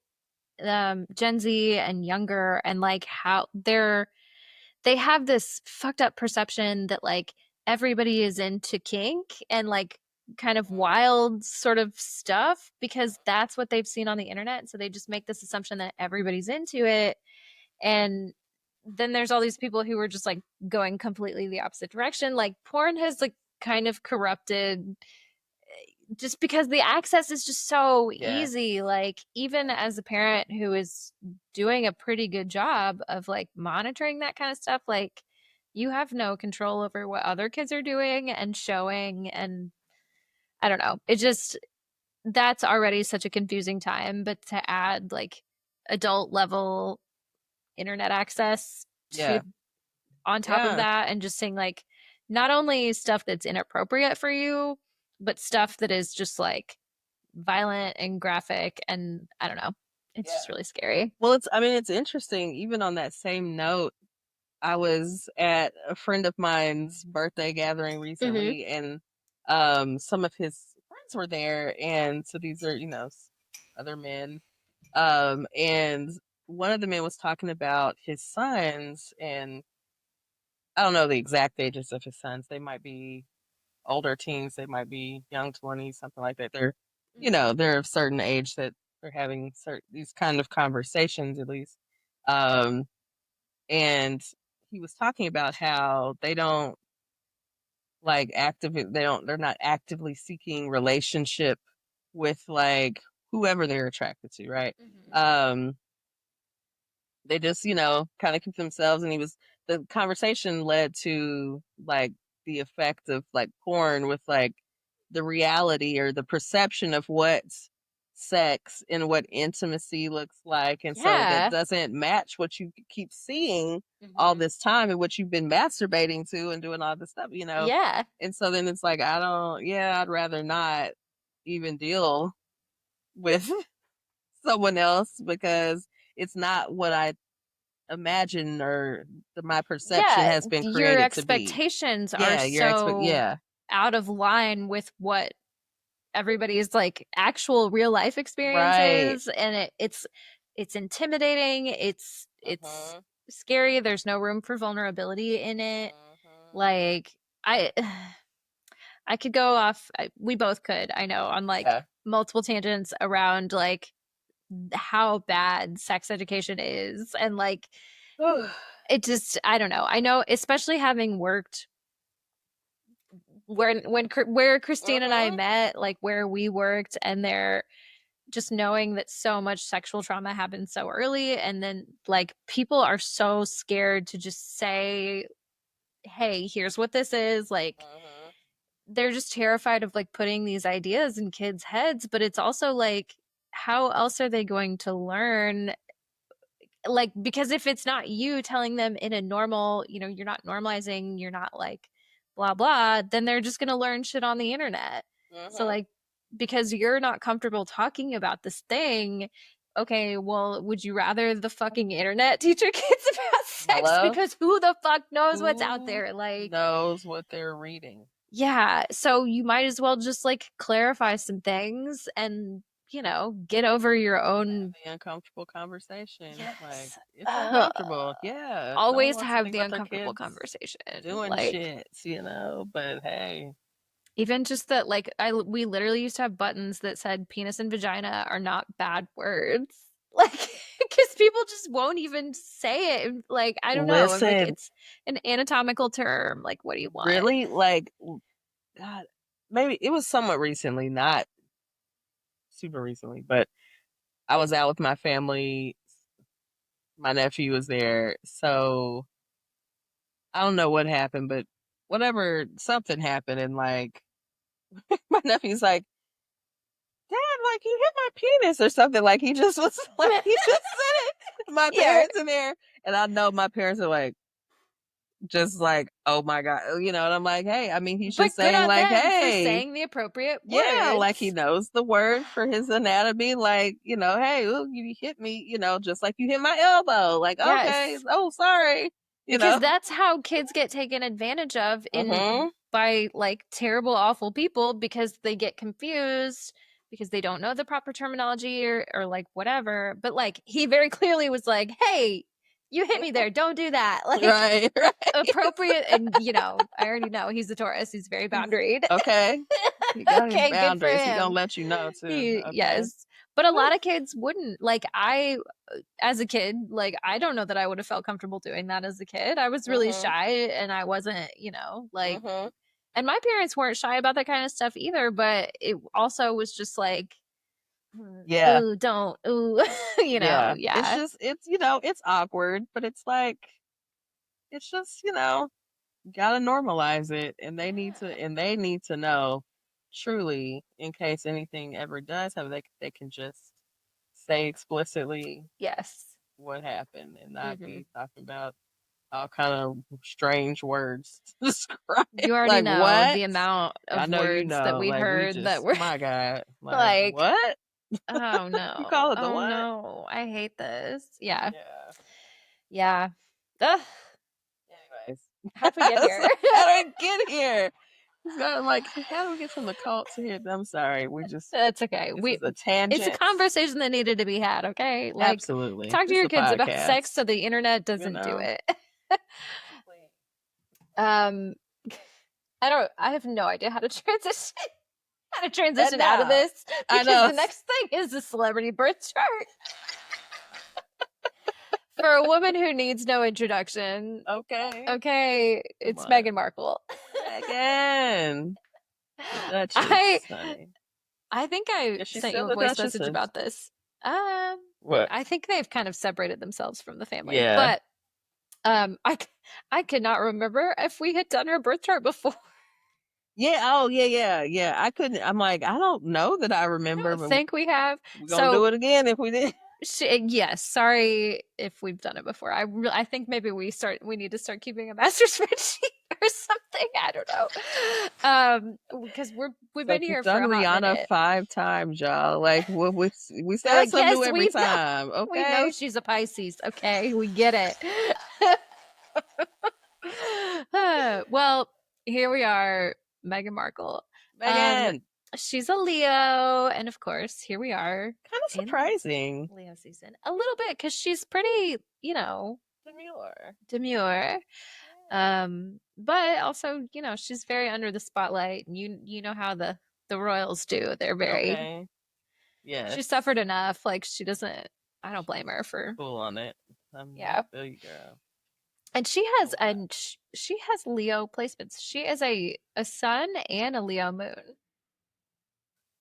Gen Z and younger and like how they have this fucked up perception that like everybody is into kink and like kind of wild sort of stuff because that's what they've seen on the internet. So they just make this assumption that everybody's into it. And then there's all these people who are just like going completely the opposite direction. Like porn has like kind of corrupted just because the access is just so easy. Like even as a parent who is doing a pretty good job of like monitoring that kind of stuff, like you have no control over what other kids are doing and showing. And I don't know, it just that's already such a confusing time, but to add like adult level internet access to on top of that and just saying like not only stuff that's inappropriate for you but stuff that is just like violent and graphic and I don't know, it's just really scary. Well, it's interesting. Even on that same note, I was at a friend of mine's birthday gathering recently, and some of his friends were there, and so these are other men, and one of the men was talking about his sons, and I don't know the exact ages of his sons. They might be older teens, they might be young 20s, something like that. They're they're of a certain age that they're having these kind of conversations at least. And he was talking about how they don't like they're not actively seeking relationship with like whoever they're attracted to, right? They just kind of keep themselves, and the conversation led to like the effect of like porn with like the reality or the perception of what sex and what intimacy looks like, and so that doesn't match what you keep seeing all this time and what you've been masturbating to and doing all this stuff, and so then it's like I'd rather not even deal with someone else because it's not what I imagine or my perception has been created your to be. expectations are so out of line with what everybody's like actual real life experiences, and it's intimidating, it's scary, there's no room for vulnerability in it. Like I could go off, we both could, I know, on like multiple tangents around like how bad sex education is, and like it just I don't know. I know, especially having worked where Christine and I met, like where we worked, and they're just knowing that so much sexual trauma happens so early, and then like people are so scared to just say, hey, here's what this is, like they're just terrified of like putting these ideas in kids' heads. But it's also like, how else are they going to learn? Like, because if it's not you telling them in a normal, you're not normalizing, you're not like blah blah, then they're just going to learn shit on the internet. So like, because you're not comfortable talking about this thing, okay, well, would you rather the fucking internet teach your kids about sex? Because who the fuck knows what's out there? Like, knows what they're reading. Yeah, so you might as well just like clarify some things and get over your own the uncomfortable conversation. Like, it's uncomfortable. Always have the uncomfortable conversation. Doing like, shits, but hey. Even just that, like, we literally used to have buttons that said penis and vagina are not bad words. Like, because people just won't even say it. Like, I don't know. Like, it's an anatomical term. Like, what do you want? Really? Like, God, maybe it was somewhat recently, not super recently, but I was out with my family. My nephew was there. So I don't know what happened, but something happened. And like, my nephew's like, Dad, like you hit my penis or something. Like he just was like, he just said it. My parents in there. And I know my parents are like, just like, oh my God, and I'm like, hey, I mean, he's But just good saying on like, them for hey, saying the appropriate yeah, like he words. knows the word for his anatomy, like, hey, ooh, you hit me, just like you hit my elbow, like, okay, Yes. oh, sorry, Because that's how kids get taken advantage of Mhm. by like terrible, awful people because they get confused because they don't know the proper terminology or like whatever. But like he very clearly was like, "Hey, you hit me there. Don't do that." Like right, appropriate, and I already know he's a Taurus. He's very boundaried. okay. He got his Okay, good for boundaries. He gonna him. let you know too. Okay. Yes. But a Whew. lot of kids wouldn't. Like as a kid, like I don't know that I would have felt comfortable doing that as a kid. I was really Mhm. shy and I wasn't, like Mhm. and my parents weren't shy about that kind of stuff either, but it also was just like Yeah. ooh, don't ooh, Yeah. It's yeah. just it's awkward, but it's like it's just, gotta normalize it, and they need to know truly in case anything ever does happen, they can just say explicitly Yes. what happened and not Hmm. be talking about all kind of strange words to describe You already like know what the amount I of know, words that we like we heard that just were my God, like like, what oh you no, call it the oh what? no, I hate this. Yeah. Yeah. Yeah. Ugh. Anyways, How'd we get here? so how did it get here? I'm like, how do we get from the cult to here? I'm sorry. That's okay. This is a It's a tangent. conversation that needed to be had, okay? Like Absolutely. talk to This is your a kids about sex podcast. so the internet You doesn't do know. it. um I have no idea how to And transition out of now, this I because know. the next thing is the celebrity birth chart. For a woman who needs no introduction. Okay. Okay, Come it's on. Meghan Markle. Again. I Duchess, honey. I think I Is she sent you still a the voice Duchess? message about this. Um, What? I think they've kind of separated themselves from the family, Yeah. but I could not remember if we had done her birth chart before. Yeah. Oh, yeah. I couldn't. I'm like, I don't know that I I remember, don't but think we have. we're gonna do So it again if we did. yes, sorry if we've done it before. I think maybe we need to start keeping a master spreadsheet or something. I don't know. Because we've Like been you've here for done a hot Rihanna minute. 5 times, y'all. Like we They're start like, something new yes, every we know. time. We know Okay. she's a Pisces. Okay, we get it. Well, here we are, Meghan Markle. Um, Megan. she's a Leo, and of course, here we are Kind of in surprising. Leo season. A little bit because she's pretty, Demure. demure. But also, she's very under the spotlight, and you know how the royals do. They're very. Okay. She Yes. suffered enough. Like she doesn't. I don't blame her for. Cool on it. I Yeah. feel you, girl. And she has Leo placements. She is a sun and a Leo moon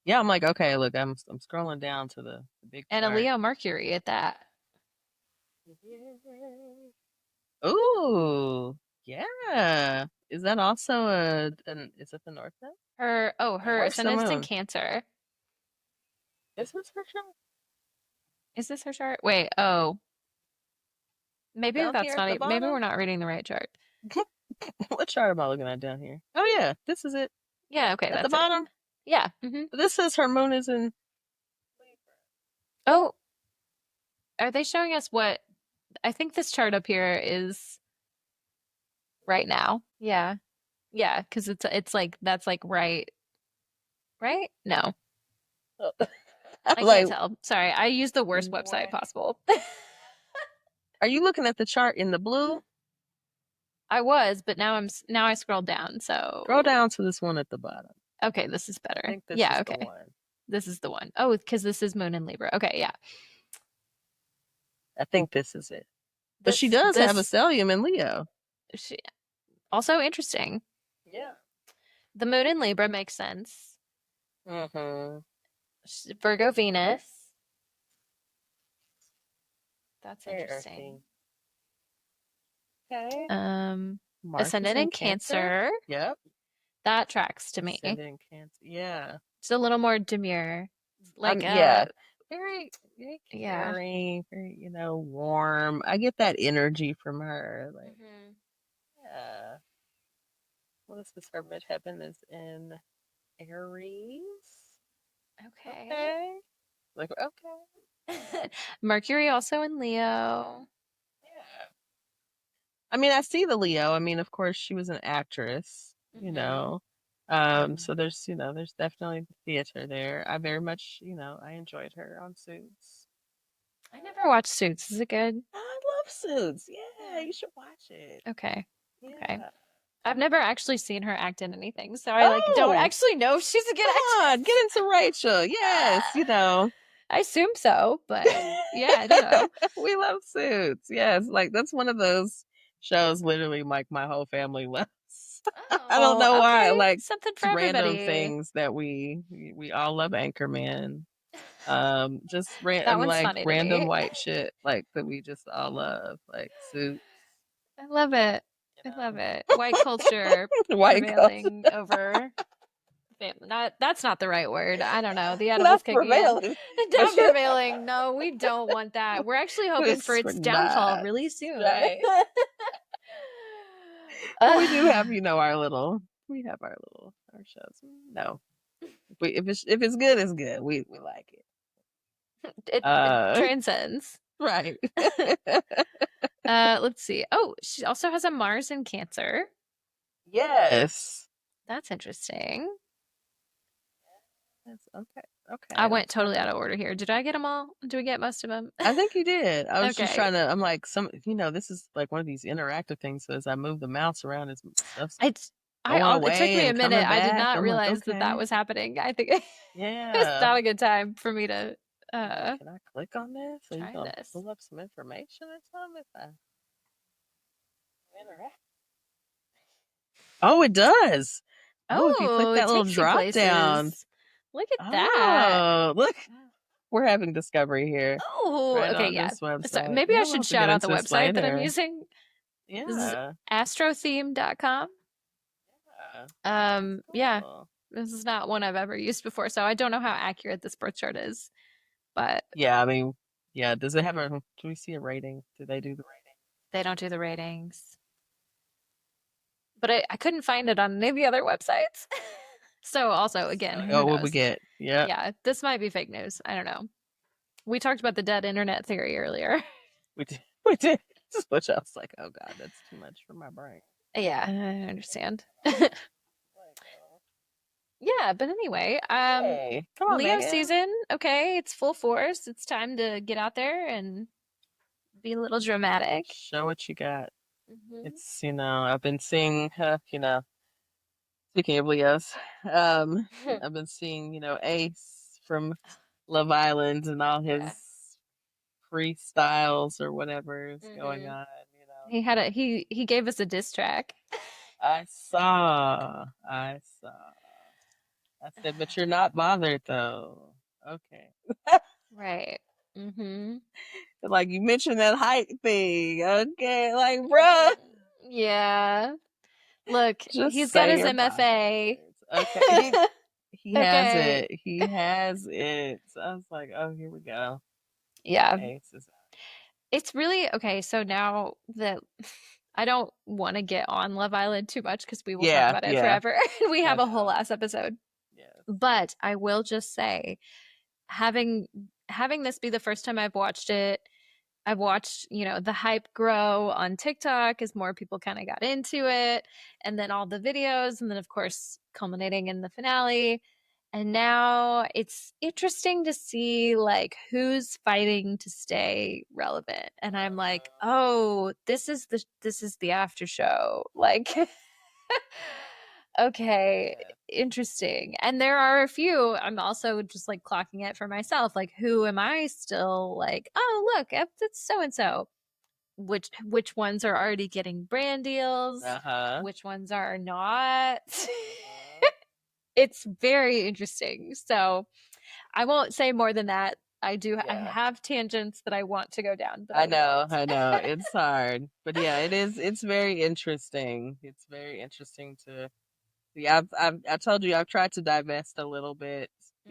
Yeah, I'm like, okay, look, I'm scrolling down to the big and a chart. Leo Mercury at that. Ooh, yeah. Is that also is it the North Node? Her Where's the ascendant's in moon? Cancer. Is this her chart? Is this her chart? Wait, oh, maybe Down that's here at not. the Maybe bottom? we're not reading the right chart. What chart am I looking at down here? Oh yeah, this is it. Yeah, okay, At the that's it. bottom? Yeah. This says her moon is in Oh, are they showing us what? I think this chart up here is right now. Yeah, yeah, because it's like that's like right? No, I'm I like, can't tell. Sorry, I used the worst what? website possible. Are you looking at the chart in the blue? I was, but now I scrolled down. Scroll So down to this one at the bottom. okay, this is I better. think this Yeah, is the okay. one. This is the one. Oh, because this is Moon and Libra. Okay, yeah. I think this is it. But she does have a stellium in Leo. She, also interesting. Yeah. The Moon in Libra makes sense. Mm-hmm. Virgo Venus. That's Very interesting. Okay. Mars Ascendant is in Cancer. Yep. That tracks to me. Ascendant in Cancer. Yeah. It's a little more demure. Like yeah. Very, very yeah. caring, very, warm. I get that energy from her. Like, Yeah. Well, this is her midheaven is in Aries. Okay. Okay. Like, okay. Mercury also in Leo. Yeah. I mean, I see the Leo. I mean, of course, she was an actress, you Mhm. know. So there's, there's definitely theater there. I very much, I enjoyed her on Suits. I never watched Suits. Is it good? I love Suits. Yeah, you should watch it. Okay. Okay. Yeah. I've never actually seen her act in anything, so I don't Oh, actually know if she's a good come on, get actress. into Rachel. Yes, I assume so, but yeah, I don't know. We love Suits. Yes, like that's one of those shows literally like my whole family loves. I don't know Oh, why. okay. Like Something for just random everybody. things that we all love Anchorman. Just That random one's like funny to random me. white shit like that we just all love, like Suits. I love it. I love it. White culture White culture. prevailing over family. That's not the right word. I don't know. The edible's Not kicking in. prevailing. Not prevailing. No, we don't want that. We're actually hoping for We're its downfall not. really soon. Right. But we do have, we have our shows. No, if it's good, it's good. We like it. It transcends. Right. Let's see. Oh, she also has a Mars in Cancer. Yes. That's interesting. That's okay. Okay. I went totally out of order here. Did I get them all? Did we get most of them? I think you did. I was just Okay. trying to. I'm like this is like one of these interactive things. So as I move the mouse around, it's stuff's going It took away me a and coming minute. I did back. not I'm like, realize that okay. was happening. I think it's Yeah. not a good time for me to Can I click on this? Are you try gonna this. pull up some information or something if I interact? Oh, it does. Oh, if you click Oh, that it little takes you drop down. places. Look at that. Oh, look. We're having discovery here. Oh, Right okay, on yeah. this website. So maybe Yeah, I we'll should have to get shout out the into this website that I'm later. using. This is Yeah. astrotheme.com. Yeah. Cool. This is not one I've ever used before, so I don't know how accurate this birth chart is. But Yeah, I mean, yeah. Does it have do we see a rating? Do they do the rating? they don't do the ratings. But I couldn't find it on any of the other websites. So also, again, who knows? What we get? Yeah. Yeah, this might be fake news. I don't know. We talked about the dead internet theory earlier. We did. We did. Which I was like, oh god, that's too much for my brain. Yeah, I understand. Yeah, but anyway, Hey, come on, Leo Megan. season, okay, it's full force. It's time to get out there and be a little dramatic. Show what you got. Mhm. It's I've been seeing speaking of Leos, I've been seeing Ace from Love Island and all his Yeah. freestyles or whatever is going on. He gave us a diss track. I saw. I said, but you're not bothered though. Okay. Right. Mm-hmm. Like you mentioned that height thing. Okay, like bruh. Yeah. Look, Just he's got say his your MFA. bothered. Okay. He has Okay. it. He has it. So I was like, oh, here we go. Yeah. Ace is It's really okay. So now that I don't want to get on Love Island too much because we will talk about it forever. We have a whole last episode. Yes. But I will just say, having this be the first time I've watched it, I've watched, the hype grow on TikTok as more people kind of got into it, and then all the videos, and then of course culminating in the finale. And now it's interesting to see like who's fighting to stay relevant. And I'm like, oh, this is the after show. Like okay, interesting. And there are a few, I'm also just like clocking it for myself. Like, who am I still like, oh, look, that's so and so. Which ones are already getting brand deals? Which ones are not? It's very interesting. So I won't say more than that. I have tangents that I want to go down, but I know. It's hard. But yeah, it's very interesting. It's very interesting to yeah, I told you I've tried to divest a little bit.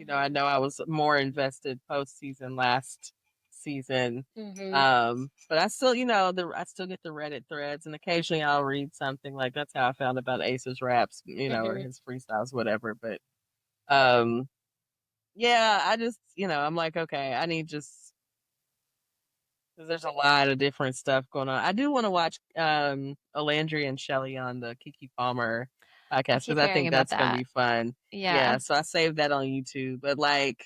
I know I was more invested post season last season. Mm-hmm. But I still, I still get the Reddit threads, and occasionally I'll read something. Like that's how I found about Ace's raps, or Mm-hmm. his freestyles, whatever. But um, yeah, I just, I'm like, okay, I need just because there's a lot of different stuff going on. I do want to watch Alandria and Shelly on the Kiki Palmer I podcast because keep I hearing think about that's gonna that. be fun. Yeah. Yeah, so I saved that on YouTube. But like,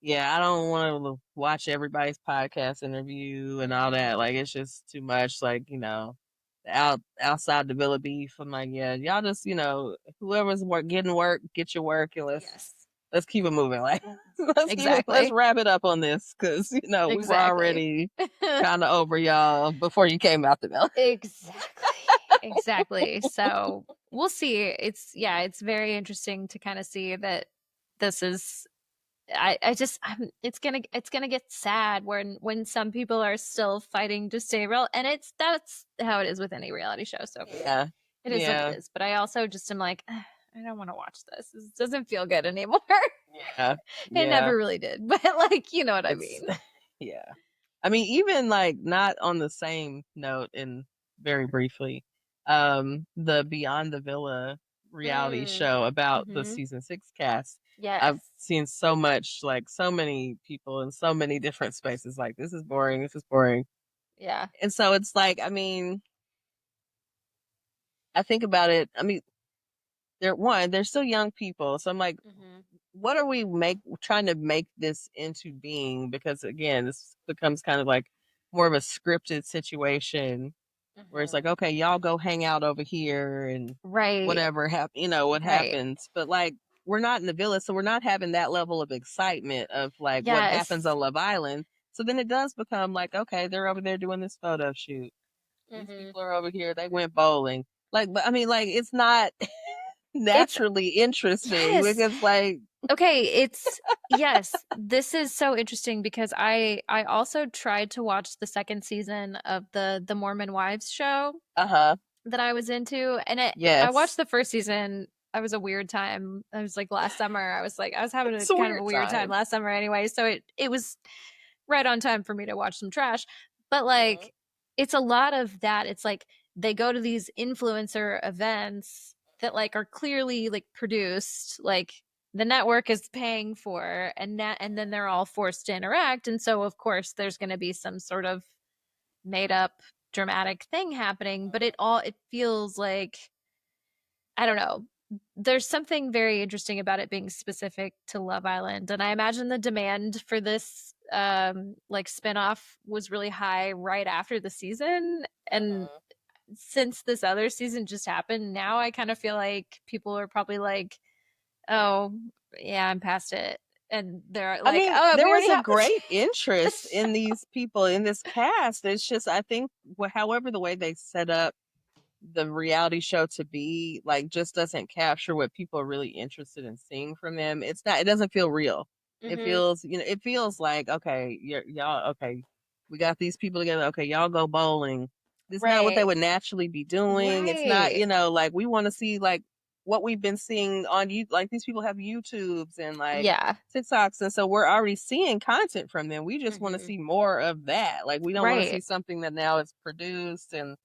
yeah, I don't want to watch everybody's podcast interview and all that. Like, it's just too much. Like, outside the Villa beef. I'm like, yeah, y'all just, whoever's getting work, get your work, and Yes. let's keep it moving. Like, let's Exactly. wrap it up on this because we were Exactly. already kind of over y'all before you came out the mill. Exactly. Exactly. So we'll see. It's very interesting to kind of see that this is it's gonna get sad when some people are still fighting to stay real, and that's how it is with any reality show. So Yeah, it is what it yeah, is. But I also just am like, "Ugh, I don't want to watch this. This doesn't feel good anymore. yeah, It yeah. never really did, but like, you know what I It's mean. yeah. I mean, even like not on the same note, and very briefly, the Beyond the Villa reality Mm. show about the Mm-hmm. season 6 cast. Yes. I've seen so much, like so many people in so many different spaces, like this is boring, this is boring. Yeah. And so it's like, I mean, I think about it. I mean, they're still young people. So I'm like, Mm-hmm. what are we trying to make this into being? Because again, this becomes kind of like more of a scripted situation where it's like, Mm-hmm. okay, y'all go hang out over here and Right. whatever what Right. happens. But like, we're not in the village, so we're not having that level of excitement of like what happens Yes. on Love Island. So then it does become like, okay, they're over there doing this photo shoot. These Mm-hmm. people are over here. They went bowling. Like, but I mean, like, it's not It's naturally interesting yes. because, like, Okay, it's yes. This is so interesting because I also tried to watch the second season of the Mormon Wives show uh-huh, that I was into, and I watched yes, the first season. I was a weird time. I was like last summer. I was having a it's a kind of a weird weird time time. last summer anyway. So it was right on time for me to watch some trash. But Mhm, like it's a lot of that. It's like they go to these influencer events that like are clearly like produced, like the network is paying for, and then they're all forced to interact. And so of course there's gonna be some sort of made up dramatic thing happening, but it feels like I don't know. There's something very interesting about it being specific to Love Island, and I imagine the demand for this like spinoff was really high right after the season, and mhm. since this other season just happened, now I kind of feel like people are probably like, "Oh, yeah, I'm past it." And they're I like, mean, "Oh, we there was already a have this." great interest in these people in this cast. It's just, I think, however, the way they set up the reality show to be like just doesn't capture what people are really interested in seeing from them. It doesn't feel real. It Mhm. feels, it feels like, okay, y'all, okay, we got these people together. Okay, y'all go bowling. This is not what they Right. would naturally be doing. It's not, Right. like we want to see like what we've been seeing on you. Like these people have YouTubes and like Yeah. TikToks. And so we're already seeing content from them. We just want to Mhm. see more of that. Like we don't want to see Right. something that now is produced and,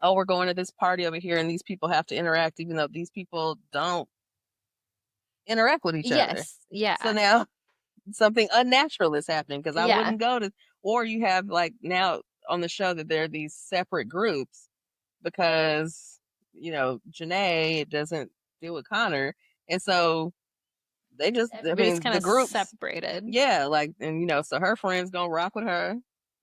oh, we're going to this party over here and these people have to interact, even though these people don't interact with each other. Yes. So Yeah. now something unnatural is happening because I Yeah. wouldn't go to, or you have like now on the show that there are these separate groups because, Janae doesn't deal with Connor. And so they just, I Everybody's mean, kind the of groups, separated. yeah, like, and, so her friends gonna rock with her.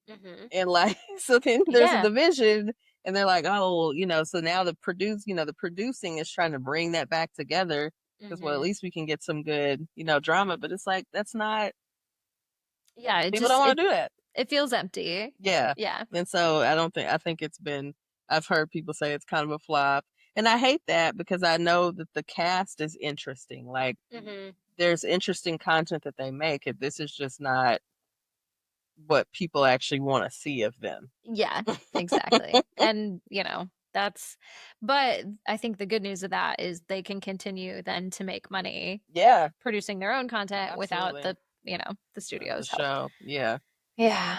Hmm. And like, so then there's a Yeah. division, and they're like, oh, so now the producing is trying to bring that back together because, well, at Hmm. least we can get some good, drama. But it's like that's not Yeah. people don't want to do that. It feels empty. Yeah, Yeah. and so I think it's been. I've heard people say it's kind of a flop, and I hate that because I know that the cast is interesting. Like, Hmm. there's interesting content that they make. If this is just not what people actually want to see of them. Yeah. Exactly. And but I think the good news of that is they can continue then to make money Yeah, producing their own content without absolutely. the studios the help. show. Yeah. Yeah.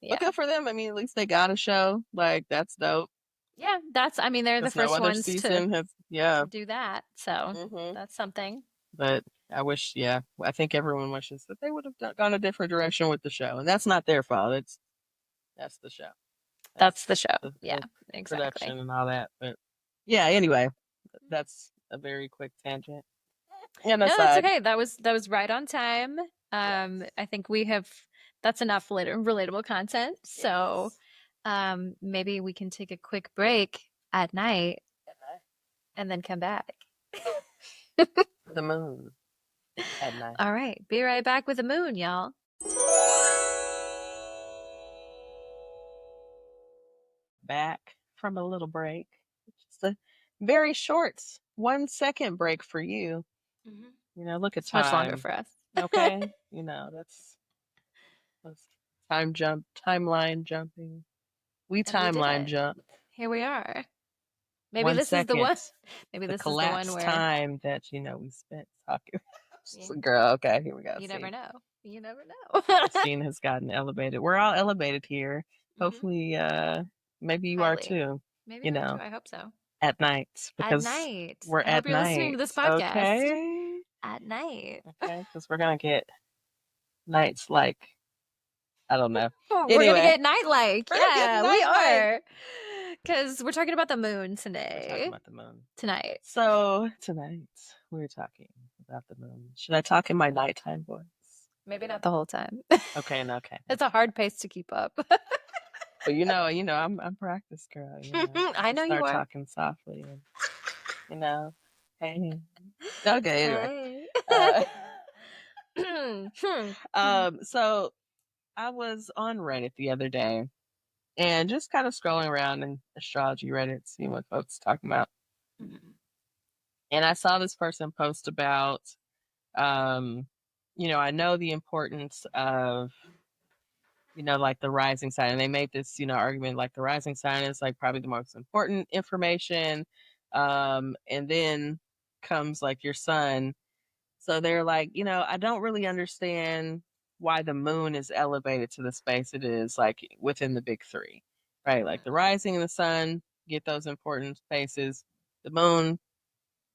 But good for them. I mean, at least they got a show. Like, that's dope. Yeah, they're the first no other ones season to has, yeah. do that. So hmm that's something. But I wish, yeah, I think everyone wishes that they would have gone a different direction with the show. And that's not their fault. That's the show. That's the show. The Yeah, exactly. production and all that. But yeah, anyway, that's a very quick tangent. And No, that's aside. okay. That was right on time. I think that's enough relatable content. So, maybe we can take a quick break at night and then come back. The moon at night. All right, be right back with the moon, y'all. Back from a little break. Just a very short 1 second break for you. Look at It's time. much longer for us. Okay. that's timeline jumping. We timeline jump. Here we are. Maybe 1 this second. is the one. Maybe The this is the one collapsed where time that we spent talking. Girl, okay, here we go. You never know. You never know. Christine has gotten elevated. We're all elevated here. Hopefully, maybe you are too. Maybe you are too. I hope so. At night, because at night. we're I hope at you're night. listening to this podcast. Okay. At night. Okay, because we're gonna get nights like, I don't know. We're gonna get night like. Yeah, we night-like. are. Because we're talking about the moon We're today. talking about the moon Tonight. So tonight we're talking about the moon. Should I talk in my nighttime voice? Maybe not the whole time. Okay, okay. It's a hard pace to keep up. But I'm practiced, girl. I know you are. Start talking softly, and hey. Okay, anyway. So I was on Reddit the other day, and just kind of scrolling around in astrology Reddit, seeing what folks are talking about. And I saw this person post about, I know the importance of, like the rising sign. And they made this, argument like the rising sign is like probably the most important information. And then comes like your sun. So they're like, I don't really understand why the moon is elevated to the space it is, like within the big three, right? Like the rising and the sun get those important spaces. The moon,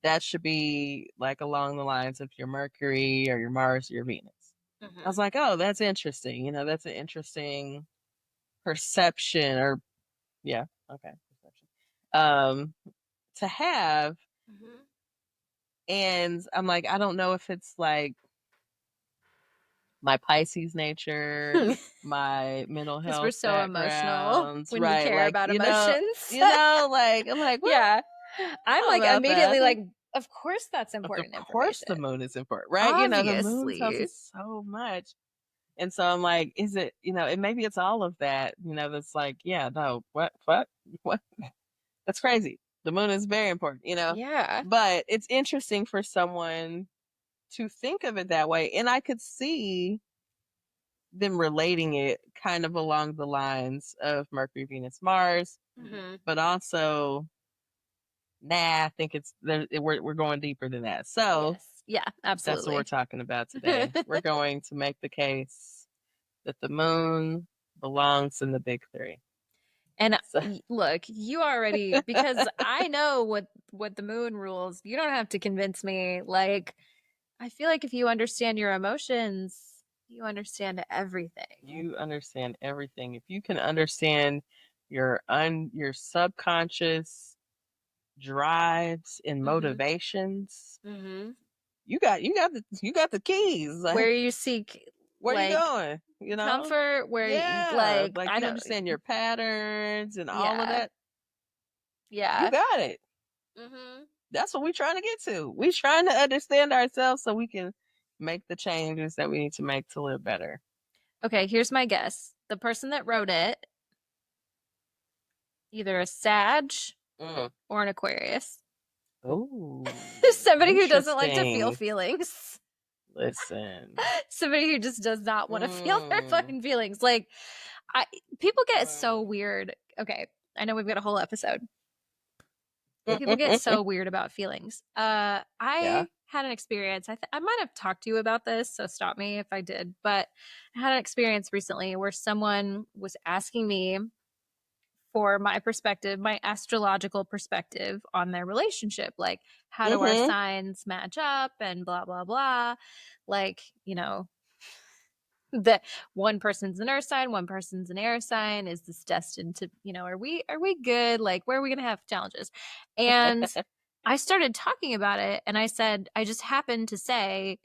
that should be like along the lines of your Mercury or your Mars or your Venus. I was like, oh, that's interesting. That's an interesting perception perception to have. And I'm like, I don't know if it's like my Pisces nature, my mental health. Because we're so emotional when we care about emotions. I'm like, what? Yeah. I'm like immediately like, of course that's important. Of course the moon is important, right? Obviously. The moon tells us so much. And so I'm like, is it, and maybe it's all of that, that's like, yeah, no, what? That's crazy. The moon is very important, Yeah. But it's interesting for someone to think of it that way. And I could see them relating it kind of along the lines of Mercury, Venus, Mars, but also, I think we're going deeper than that. So yeah, absolutely. That's what we're talking about today. We're going to make the case that the moon belongs in the big three. And look, you already, because I know what the moon rules. You don't have to convince me. Like, I feel like if you understand your emotions, you understand everything. You understand everything. If you can understand your subconscious drives and motivations, you got the keys. Like, where you seek, where you going? Comfort. Where you you understand your patterns and all of that. Yeah, you got it. That's what we're trying to get to. We're trying to understand ourselves so we can make the changes that we need to make to live better. Okay, here's my guess. The person that wrote it, either a Sag or an Aquarius. Oh, somebody who doesn't like to feel feelings. Listen, somebody who just does not want to feel their fucking feelings. Like, people get so weird. Okay, I know we've got a whole episode. People get so weird about feelings. I had an experience. I might have talked to you about this, so stop me if I did. But I had an experience recently where someone was asking me for my perspective, my astrological perspective on their relationship. Like, how do our signs match up and blah, blah, blah. Like, you know, that one person's an earth sign, one person's an air sign. Is this destined to, you know, are we good? Like, where are we going to have challenges? And I started talking about it, and I said, I just happened to say,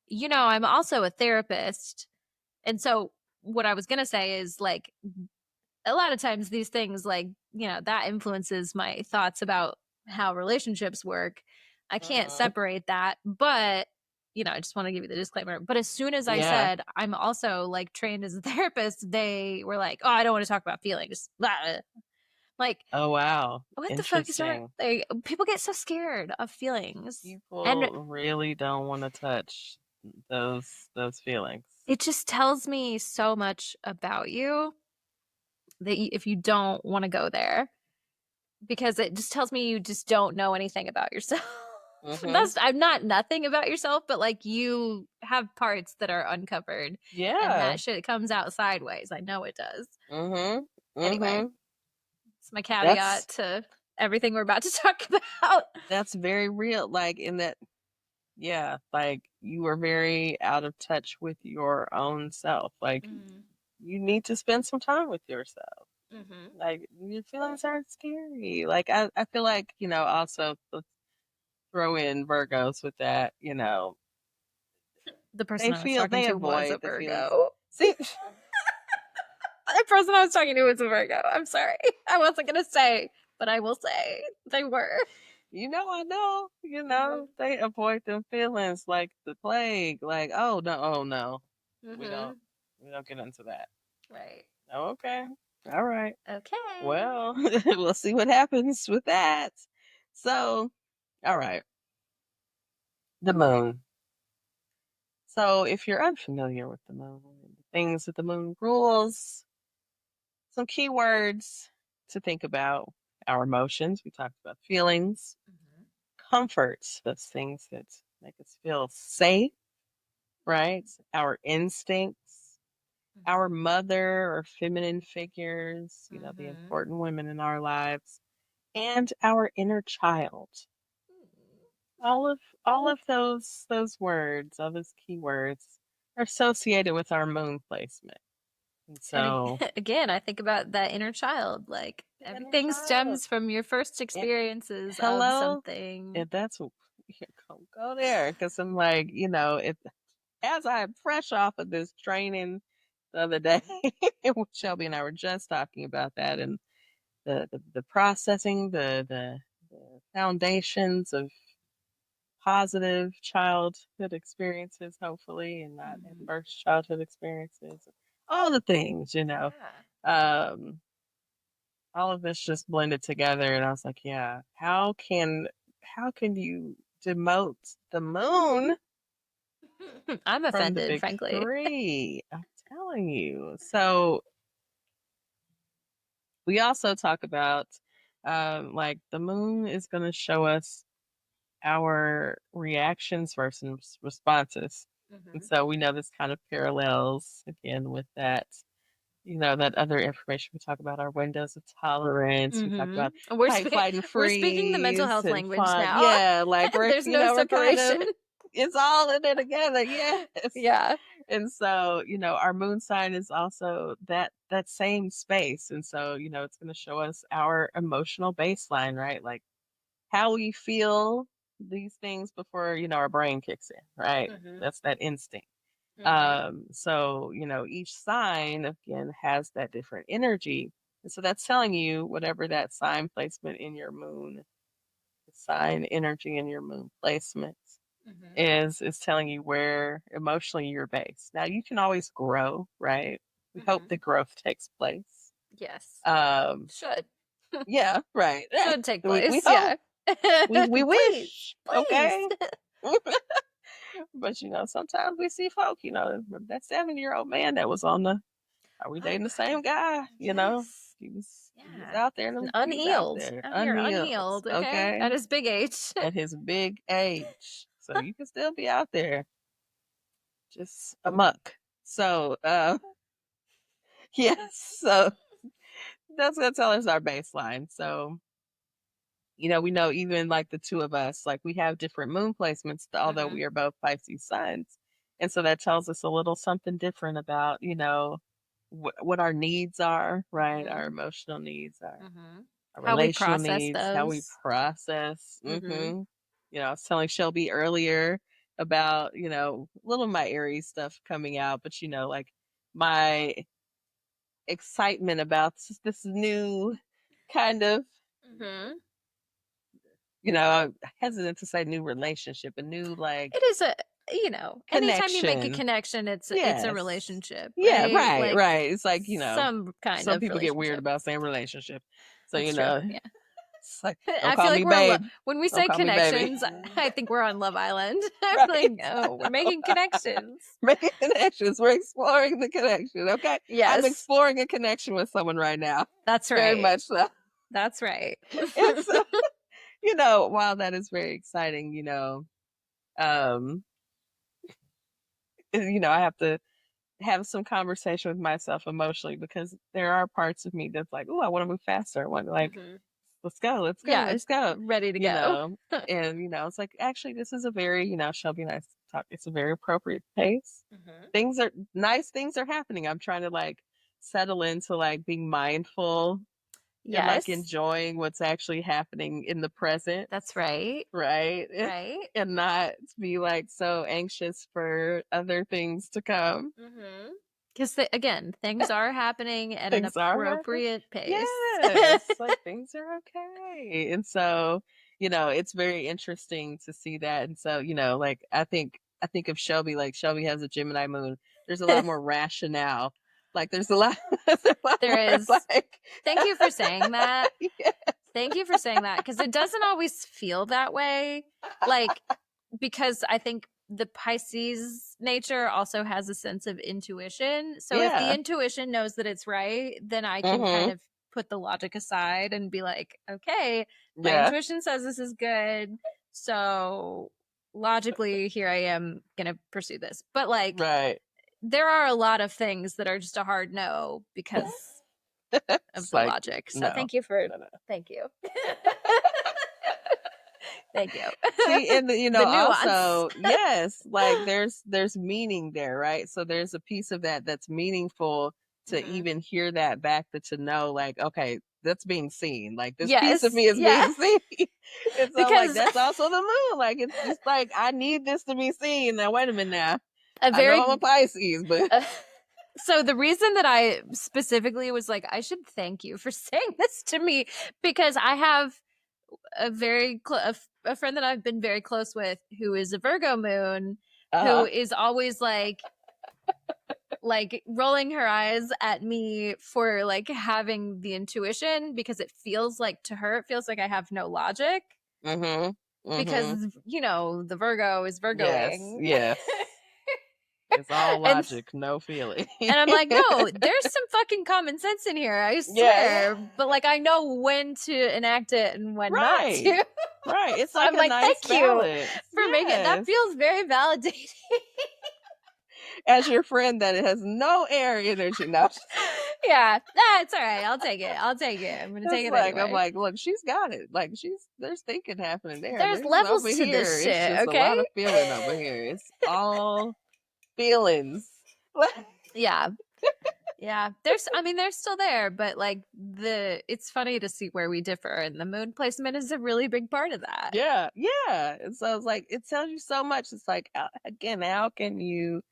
you know, I'm also a therapist. And so what I was going to say is, like, a lot of times these things, like, you know, that influences my thoughts about how relationships work. I can't separate that, but you know, I just want to give you the disclaimer. But as soon as I said I'm also like trained as a therapist, they were like, "Oh, I don't want to talk about feelings." Like, oh wow, what the fuck is wrong? Like, people get so scared of feelings. People really don't want to touch those feelings. It just tells me so much about you that if you don't want to go there, because it just tells me you just don't know anything about yourself. I'm not nothing about yourself, but like, you have parts that are uncovered. Yeah. And that shit comes out sideways. I know it does. Anyway, it's my caveat to everything we're about to talk about. That's very real. Like, in that, yeah, like, you are very out of touch with your own self. Like, you need to spend some time with yourself. Like, your feelings aren't scary. Like, I feel like, you know, also throw in Virgos with that, you know. The person I was talking to was a Virgo. See, the person I was talking to was a Virgo. I'm sorry. I wasn't going to say, but I will say they were. You know, I know, you know, they avoid them feelings like the plague. Like, oh no. We don't get into that. Right. Oh, okay. All right. Okay. Well, we'll see what happens with that. So, all right. The moon. So, if you're unfamiliar with the moon, the things that the moon rules, some keywords to think about: our emotions. We talked about feelings, comforts, those things that make us feel safe, right? Our instincts, our mother or feminine figures, you know, the important women in our lives, and our inner child. All of those words, all those keywords, are associated with our moon placement. And so, and again, I think about that inner child. Like, everything stems from your first experiences of something. And that's go there, because I'm like, you know, as I'm fresh off of this training the other day, Shelby and I were just talking about that, and the processing, the foundations of positive childhood experiences, hopefully, and not adverse childhood experiences. All the things, you know. All of this just blended together, and I was like, yeah, how can you demote the moon? I'm offended, frankly. Three. I'm telling you. So we also talk about like, the moon is going to show us our reactions versus responses. And so we know this kind of parallels again with that, you know, that other information we talk about, our windows of tolerance. We talk about fight, flight, and freeze. We're speaking the mental health language now. Yeah, like, there's no separation. It's all in there together. Yes. Yeah. And so, you know, our moon sign is also that same space. And so, you know, it's going to show us our emotional baseline, right? Like, how we feel these things before, you know, our brain kicks in, right? That's that instinct. So, you know, each sign again has that different energy. And so that's telling you whatever that sign placement in your moon, the sign energy in your moon placement is telling you where emotionally you're based. Now, you can always grow, right? We hope the growth takes place. Yes. Should. Yeah, right. Should take place. We yeah. We wish. Please. Okay. But, you know, sometimes we see folk, you know, that 7-year-old man that was on the, are we dating the same guy? You know, he was out there. Unhealed. Unhealed. Okay. At his big age. At his big age. So you can still be out there just amok. So, yes. So that's going to tell us our baseline. So, we know even like the two of us, like we have different moon placements, although we are both Pisces suns. And so that tells us a little something different about, what our needs are, right? Our emotional needs, our how we relational process needs, those. how we process. I was telling Shelby earlier about, a little of my Aries stuff coming out, but like my excitement about this new kind of, I'm hesitant to say new relationship, a new like it is a anytime you make a connection. connection, it's a relationship. Yeah, right. right. It's like, some kind some of people get weird relationship. about saying relationship. So, That's true. Yeah. it's like, I don't feel call like me we're babe. when we Don't say call me baby. connections, I think we're on Love Island. I'm Right. like, oh, we're making connections. Making connections. We're exploring the connection. Okay. Yes. I'm exploring a connection with someone right now. That's right. Very much so. That's right. And so, while that is very exciting, I have to have some conversation with myself emotionally, because there are parts of me that's like, oh, I want to move faster. I want to like, let's go, let's go. Ready to go. And, it's like, actually, this is a very, Shelby and I talk, it's a very appropriate pace. Nice things are happening. I'm trying to like settle into like being mindful. Yes. And like enjoying what's actually happening in the present. That's right. Right. Right. And not be like so anxious for other things to come. Because again, things are happening at an appropriate pace. Yes. Like things are okay. And so, it's very interesting to see that. And so, like I think of Shelby, like Shelby has a Gemini moon. There's a lot more rationale. Like there's a lot there is like, thank you for saying that. Yes. Thank you for saying that, because it doesn't always feel that way. Like, because I think the Pisces nature also has a sense of intuition. So if the intuition knows that it's right, then I can kind of put the logic aside and be like, okay, my intuition says this is good. So logically, here I am going to pursue this. But like, there are a lot of things that are just a hard no because of the logic. So thank you for thank you. Thank you. See, and the also, yes, like there's meaning there, right? So there's a piece of that that's meaningful to even hear that back, but to know like, okay, that's being seen. Like this piece of me is being seen. And so like that's also the moon. Like it's just like I need this to be seen. Now wait a minute now. I know I'm a Pisces, but so the reason that I specifically was like, I should thank you for saying this to me, because I have a very a friend that I've been very close with who is a Virgo moon, who is always like rolling her eyes at me for like having the intuition, because it feels like to her, it feels like I have no logic. Because the Virgo is Virgoing. Yes. It's all logic, no feeling. And I'm like, no, there's some fucking common sense in here, I swear. But like, I know when to enact it and when not to. Right. It's so like I'm like, nice thank balance. you for making it. That feels very validating. As your friend that has no air energy now. Yeah, it's all right. I'll take it. I'm gonna take it anyway. I'm like, look, she's got it. Like there's thinking happening there. There's levels over to here. this shit. It's just okay, a lot of feeling over here. It's all feelings. Yeah. They're still there, but like it's funny to see where we differ, and the moon placement is a really big part of that. Yeah. And so it's like, it tells you so much. It's like, again, how can you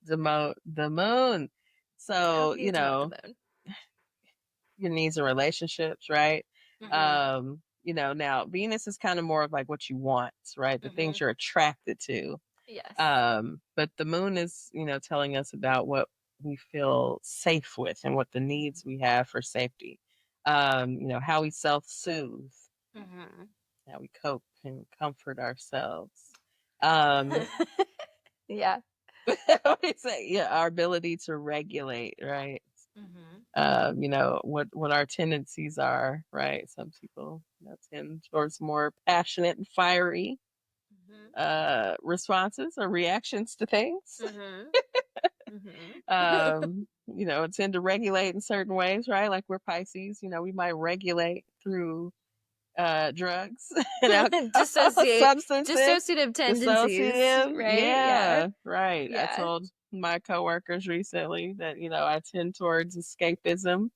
demote the moon? So, your needs and relationships, right? Now Venus is kind of more of like what you want, right? The things you're attracted to. Yes. But the moon is, telling us about what we feel safe with and what the needs we have for safety. How we self-soothe, how we cope and comfort ourselves. Yeah. Our ability to regulate, right? What our tendencies are, right? Some people tend towards more passionate and fiery. responses or reactions to things. You know, tend to regulate in certain ways, right? Like we're Pisces, you know, we might regulate through drugs and alcohol, substances, dissociative tendencies, right? Yeah, right. Yeah. I told my coworkers recently that, you know, I tend towards escapism.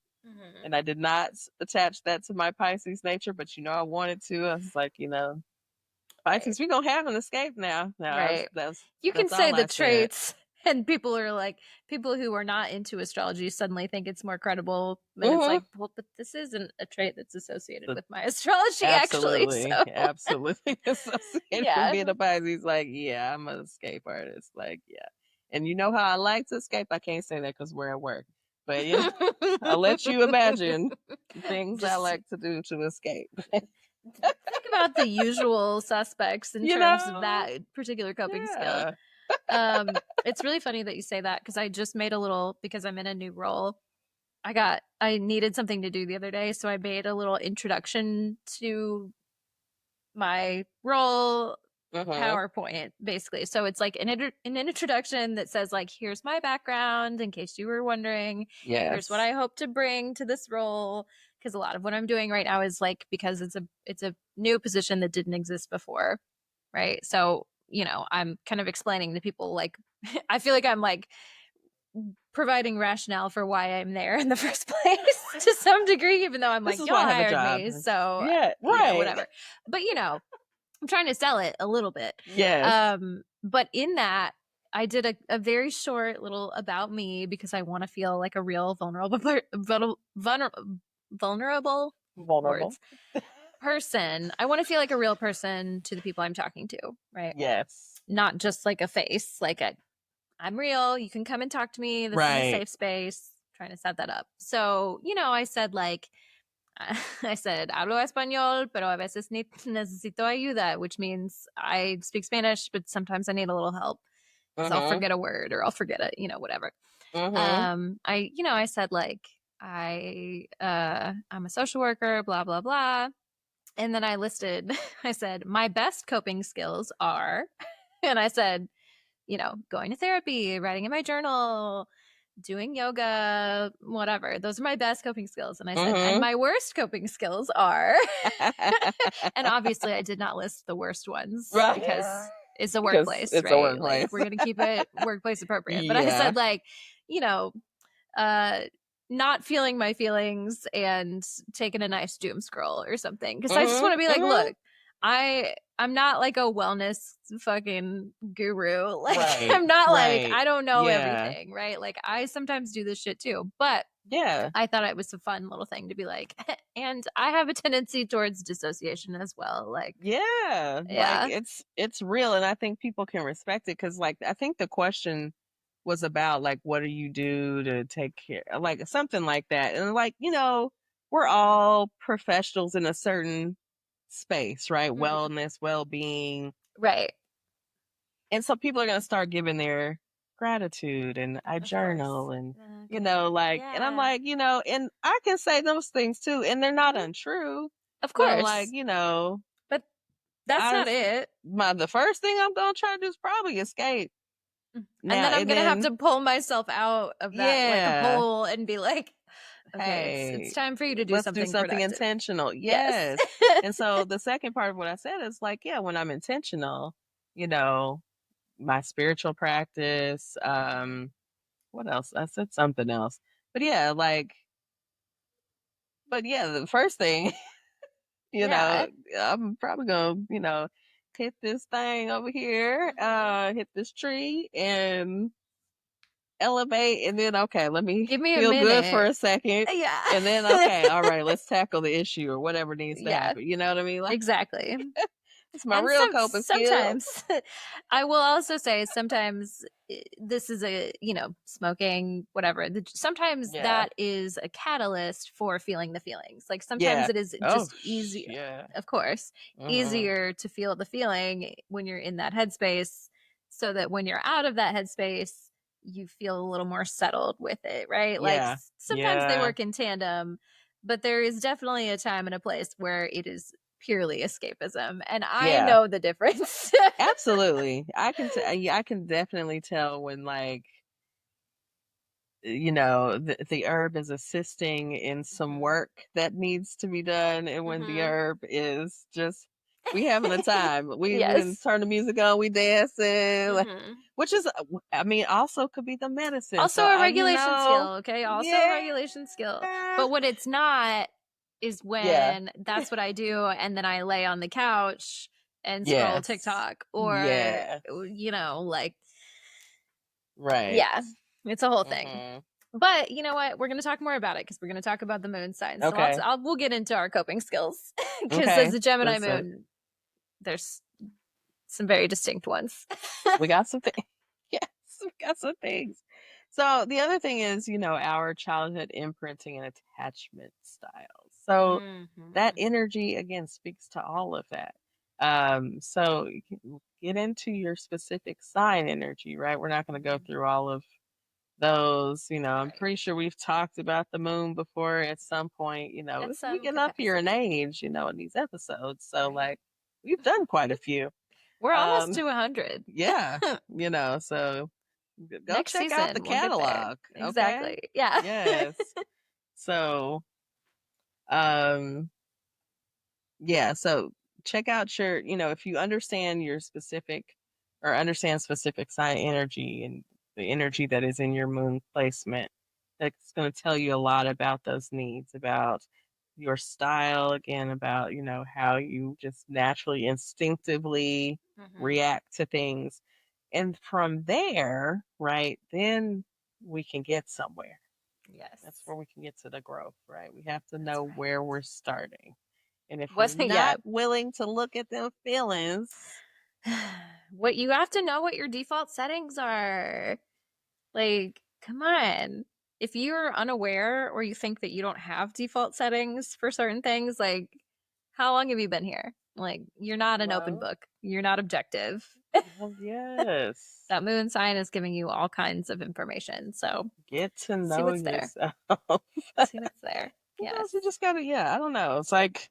And I did not attach that to my Pisces nature, but you know, I wanted to. I was like, you know, Pisces, we're gonna have an escape now. Right. That's you can that's say all the I said. traits, and people are like, people who are not into astrology suddenly think it's more credible, but it's like, well, but this isn't a trait that's associated with my astrology, Absolutely, actually. So. absolutely associated with being a Pisces. Like, yeah, I'm an escape artist. Like, yeah. And you know how I like to escape? I can't say that because we're at work. But you know, I'll let you imagine things I like to do to escape. Think about the usual suspects in terms of that particular coping skill. It's really funny that you say that, because I just made a little, because I'm in a new role. I needed something to do the other day, so I made a little introduction to my role PowerPoint, basically. So it's like an introduction that says, like, here's my background in case you were wondering. Here's what I hope to bring to this role, because a lot of what I'm doing right now is like, because it's a new position that didn't exist before, right? So, you know, I'm kind of explaining to people, like, I feel like I'm like providing rationale for why I'm there in the first place to some degree, even though I'm like, y'all hired me, so yeah, right, you know, whatever. But you know, I'm trying to sell it a little bit. Yes. But in that, I did a very short little about me, because I want to feel like a real vulnerable words person. I want to feel like a real person to the people I'm talking to, right? Yes. Not just like a face, like I'm real. You can come and talk to me. This is a safe space. Trying to set that up. So, you know, I said, like, hablo español, pero a veces necesito ayuda, which means I speak Spanish, but sometimes I need a little help, because I'll forget a word, or I'll forget it, you know, whatever. I said, like, I'm a social worker, blah, blah, blah. And then I said, my best coping skills are, and I said, you know, going to therapy, writing in my journal, doing yoga, whatever. Those are my best coping skills. And I said, and my worst coping skills are, and obviously I did not list the worst ones, because it's a workplace, right? A workplace. Like, we're going to keep it workplace appropriate. But I said, like, you know, not feeling my feelings and taking a nice doom scroll or something. Because I just want to be like, look, I'm not like a wellness fucking guru. Like, I'm not like, I don't know everything, right? Like, I sometimes do this shit too. But I thought it was a fun little thing to be like, and I have a tendency towards dissociation as well. Like, like it's real, and I think people can respect it, because, like, I think the question was about, like, what do you do to take care, like something like that. And, like, you know, we're all professionals in a certain space, right? Wellness, well-being, right? And so people are going to start giving their gratitude, and I journal, and you know, like, and I'm like, you know, and I can say those things too, and they're not untrue, of course. But, like, you know, but that's not it. The first thing I'm going to try to do is probably escape. Now, and then I'm going to have to pull myself out of that, like, a hole, and be like, okay, it's time for you to do something intentional. Yes. And so the second part of what I said is, like, when I'm intentional, you know, my spiritual practice, what else? I said something else. But the first thing, you know, I'm probably going to, you know, hit this thing over here, hit this tree, and elevate, and then, okay, let me feel good for a second. And then, okay, all right, let's tackle the issue or whatever needs to happen. You know what I mean? Like, exactly. It's my real coping skill. Sometimes I will also say, sometimes this is smoking, whatever. Sometimes that is a catalyst for feeling the feelings. Like, sometimes it is just easy. Of course, easier to feel the feeling when you're in that headspace, so that when you're out of that headspace, you feel a little more settled with it, right? Like, sometimes they work in tandem, but there is definitely a time and a place where it is purely escapism, and I Yeah. know the difference. Absolutely. I can definitely tell when, like, the herb is assisting in some work that needs to be done, and when the herb is just, we having a time. We didn't Yes. turn the music on, we dancing, like, Mhm. which is, I mean, also could be the medicine. Also So a I regulation know, skill, okay? Also a yeah, regulation skill. But what it's not is yeah, when that's what I do and then I lay on the couch and scroll yes, TikTok or, yeah, like, right. yeah, it's a whole thing. Hmm. But you know what? We're going to talk more about it because we're going to talk about the moon signs. So Okay, we'll get into our coping skills because as okay. a Gemini Listen, moon, there's some very distinct ones. we got some things. Yes, we got some things. So the other thing is, our childhood imprinting and attachment styles. So that energy again speaks to all of that. So you can get into your specific sign energy, right? We're not going to go through all of those. I'm Right. pretty sure we've talked about the moon before at some point. At As we some get up here in capacity. age, in these episodes. So Right. like we've done quite a few. We're almost Um, to 100. yeah, so go Next check out the season, we'll get there. catalog, okay? Exactly. Yeah. Yes. So, um, yeah, so check out if you understand your specific or understand specific sign energy and the energy that is in your moon placement, that's going to tell you a lot about those needs, about your style, again, about, how you just naturally, instinctively react to things. And from there, right, then we can get somewhere. Yes. That's where we can get to the growth, right? We have to That's know right. where we're starting. And if we're What's yeah. not willing to look at them feelings, What you have to know what your default settings are. Like, come on. If you're unaware or you think that you don't have default settings for certain things, like, how long have you been here? Like, you're not an open well, book. You're not objective. yes, That moon sign is giving you all kinds of information. So get to see know what's there. yourself. See what's there. Sometimes Yes. you just gotta, I don't know. It's like,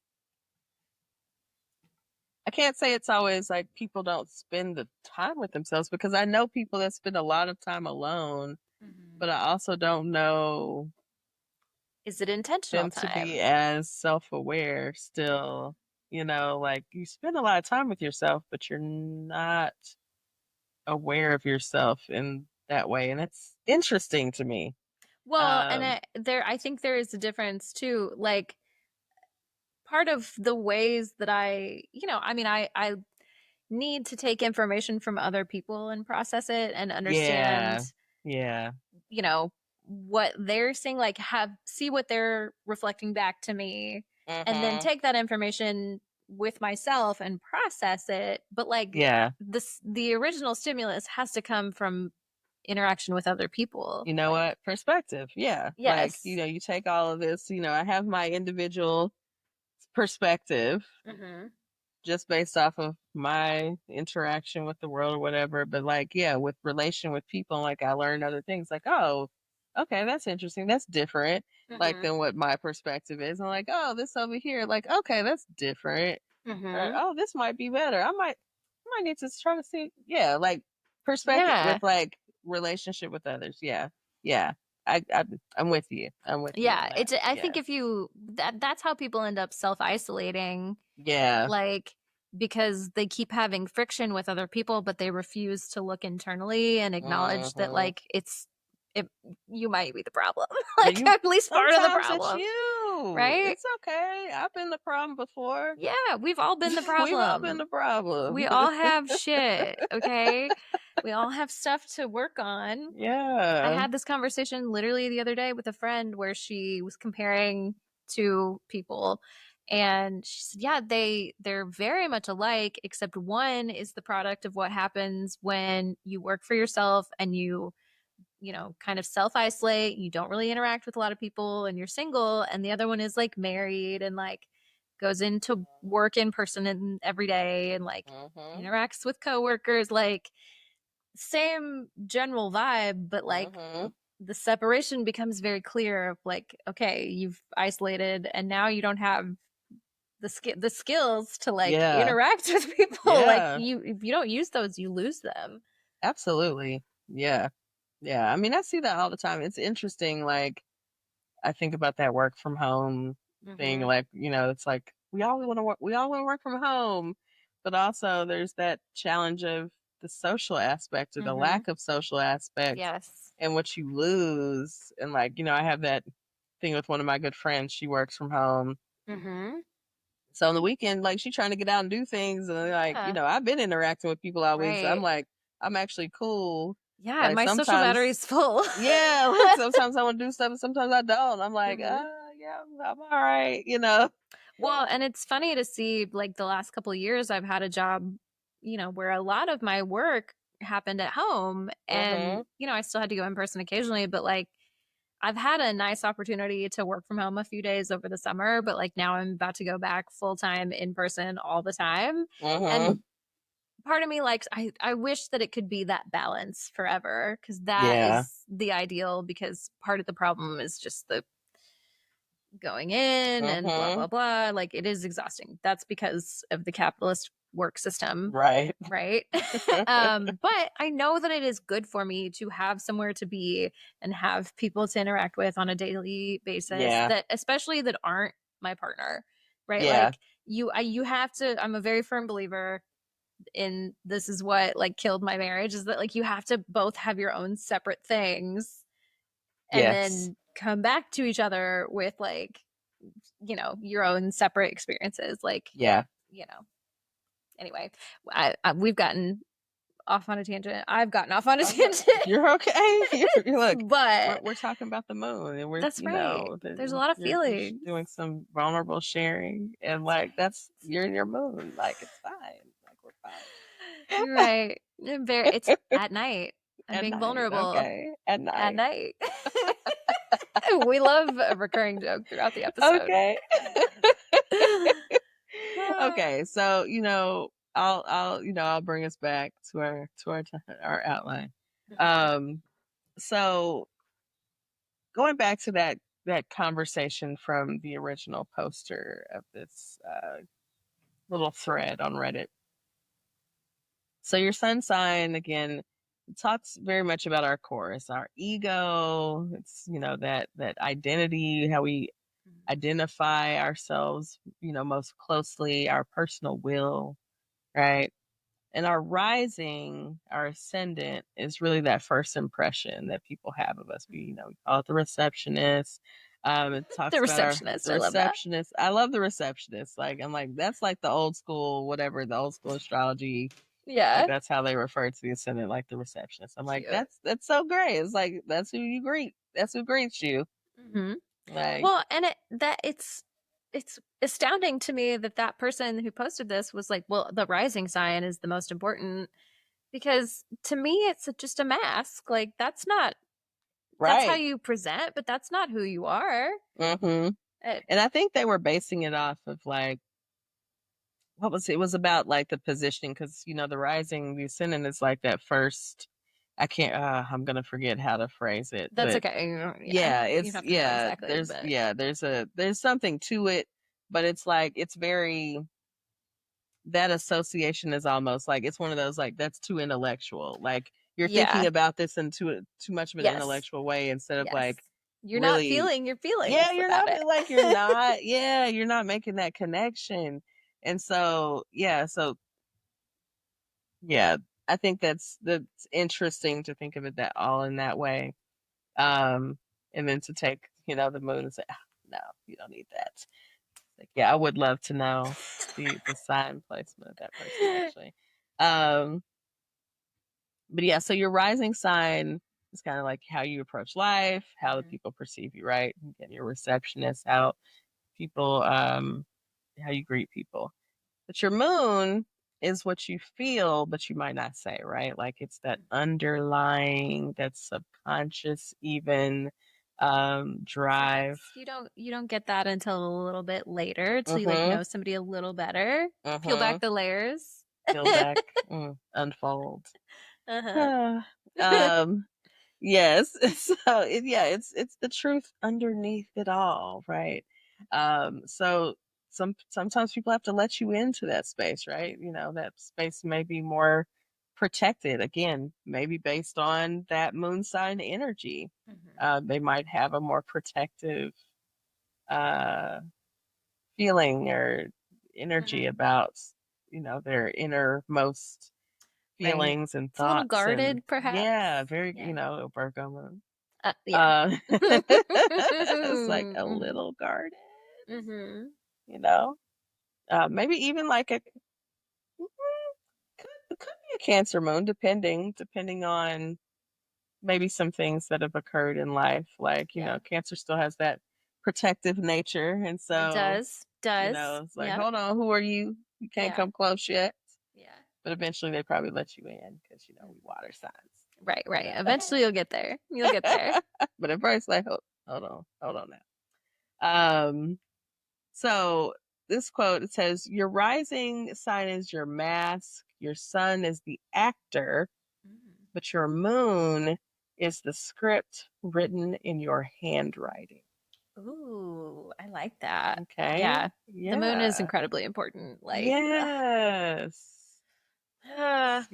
I can't say it's always like people don't spend the time with themselves, because I know people that spend a lot of time alone, but I also don't know Is it intentional them to time? be as self-aware still. Like, you spend a lot of time with yourself, but you're not aware of yourself in that way, and it's interesting to me. Well, and Um, I think there is a difference too. Like, part of the ways that I need to take information from other people and process it and understand, yeah, yeah, what they're saying, like see what they're reflecting back to me, and then mm-hmm, take that information with myself and process it. But like yeah. the original stimulus has to come from interaction with other people. You know Like, what? Perspective, yeah. Like, yes. you take all of this. I have my individual perspective just based off of my interaction with the world or whatever. But like, yeah, with relation with people, like, I learned other things, like, oh, okay, that's interesting. That's different, like, than what my perspective is. I'm like, oh, this over here, like, okay, that's different. Or, oh, this might be better. I might need to try to see, yeah, like, perspective Yeah. with, like, relationship with others. Yeah. Yeah. I'm with you. I'm with you on Yeah, that. I think Yeah. if you that's how people end up self-isolating, Yeah. like, because they keep having friction with other people, but they refuse to look internally and acknowledge that, Hmm. like, it you might be the problem. Yeah, Like, at least part of the sometimes it's problem, you. right? It's okay. I've been the problem before. Yeah, we've all been the We've all been problem. the problem. We all have shit, okay? We all have stuff to work on. I Yeah. had this conversation literally the other day with a friend where she was comparing two people, and she said, yeah, they're very much alike, except one is the product of what happens when you work for yourself and you kind of self-isolate, you don't really interact with a lot of people and you're single, and the other one is like married and like goes into work in person and every day and like Hmm. interacts with coworkers, like same general vibe, but like Hmm. the separation becomes very clear of like, okay, you've isolated and now you don't have the skills to like Yeah. interact with people. Yeah. Like if you don't use those, you lose them. Absolutely. Yeah. Yeah. I mean, I see that all the time. It's interesting. Like, I think about that work from home thing. Mhm. Like, it's like we all want to work. We all want to work from home, but also there's that challenge of the social aspect or the Mhm. lack of social aspect, Yes. and what you lose. And like, I have that thing with one of my good friends. She works from home. Mhm. So on the weekend, like, she's trying to get out and do things, and like, Yeah. I've been interacting with people all week, so I'm Right. like, I'm actually cool. Yeah, Like my social sometimes, battery's full. yeah, like sometimes I want to do stuff, and sometimes I don't. I'm like, Mhm. yeah, I'm all right, Well, and it's funny to see like the last couple of years I've had a job, where a lot of my work happened at home and, Mhm. I still had to go in person occasionally, but like I've had a nice opportunity to work from home a few days over the summer, but like now I'm about to go back full time in person all the time. Mhm. And part of me likes I wish that it could be that balance forever because that Yeah. is the ideal because part of the problem is just the going in and blah Mhm. blah blah, like it is exhausting. That's because of the capitalist work system, Right. right? But I know that it is good for me to have somewhere to be and have people to interact with on a daily basis, Yeah. that especially that aren't my partner, right? Yeah. Like you have to, I'm a very firm believer in, this is what like killed my marriage, is that like you have to both have your own separate things and Yes. then come back to each other with like your own separate experiences, like Yeah. anyway. We've gotten off on a tangent. I've gotten off on a Oh, no, tangent. you're okay. Look, But we're talking about the moon, and we're that's right, there's a lot of you're feelings. doing some vulnerable sharing, and like you're in your moon, like it's fine, like we're fine. You're right. It's at night. I'm At being night, vulnerable okay, at at night, night. We love a recurring joke throughout the episode. okay. Okay, so I'll bring us back to our outline. So going back to that conversation from the original poster of this little thread on Reddit. So your sun sign again talks very much about our core. It's our ego. It's that identity, how we identify ourselves, most closely, our personal will, right? And our rising, our ascendant is really that first impression that people have of us. We call it the receptionist. It talks The about receptionist. the I love that. receptionist. I love the receptionist. Like, I'm like, that's like the old school, whatever, the old school astrology. Yeah. Like, that's how they refer to the ascendant, like the receptionist. I'm like, Cute. that's so great. It's like, that's who you greet. That's who greets you. Mm-hmm. Like, Well, and it's astounding to me that that person who posted this was like, well, the rising sign is the most important, because to me it's just a mask. Like that's how right. you present, but that's not who you are. Mm-hmm. And I think they were basing it off of like, what was it? It was about like the positioning, because the ascendant is like that first. I can't. I'm gonna forget how to phrase it. That's But okay. yeah, You don't it's have to know exactly, there's something to it, but it's like it's very, that association is almost like it's one of those, like, that's too intellectual. Like, you're yeah. thinking about this in too much of an Yes. intellectual way, instead of Yes. like You're not really. feeling your feelings. Yeah, you're about not it. like you're not. Yeah, you're not making that connection. And so, yeah, I think that's interesting to think of it that all in that way. And then to take, the moon and say, no, you don't need that. Like, yeah, I would love to know the sign placement of that person actually. But yeah, so your rising sign is kind of like how you approach life, how the people perceive you, right? And your receptionist, how people, how you greet people. But your moon is what you feel, but you might not say, right? Like, it's that underlying, that subconscious, even drive. Yes, you don't get that until a little bit later, till you like Mm-hmm. know somebody a little better. Peel Mm-hmm. back the layers. Peel back, unfold. Uh-huh. Yes. So it's the truth underneath it all, right? So sometimes people have to let you into that space, right? That space may be more protected, again, maybe based on that moon sign energy. They might have a more protective feeling or energy about their innermost feelings and It's a little thoughts, and guarded, perhaps. yeah, very a Virgo moon. Yeah. It's like a little guarded. Maybe even like could be a Cancer moon, depending on maybe some things that have occurred in life. Like, Cancer still has that protective nature. And so it does. It's like, hold on, who are you? You can't come close yet. Yeah. But eventually they probably let you in because, we water signs. Right. Eventually you'll get there. But at first, like, hold on now. So this quote, it says, your rising sign is your mask, your sun is the actor, but your moon is the script written in your handwriting. Ooh, I like that. Okay. Yeah. The moon is incredibly important. Yes. It's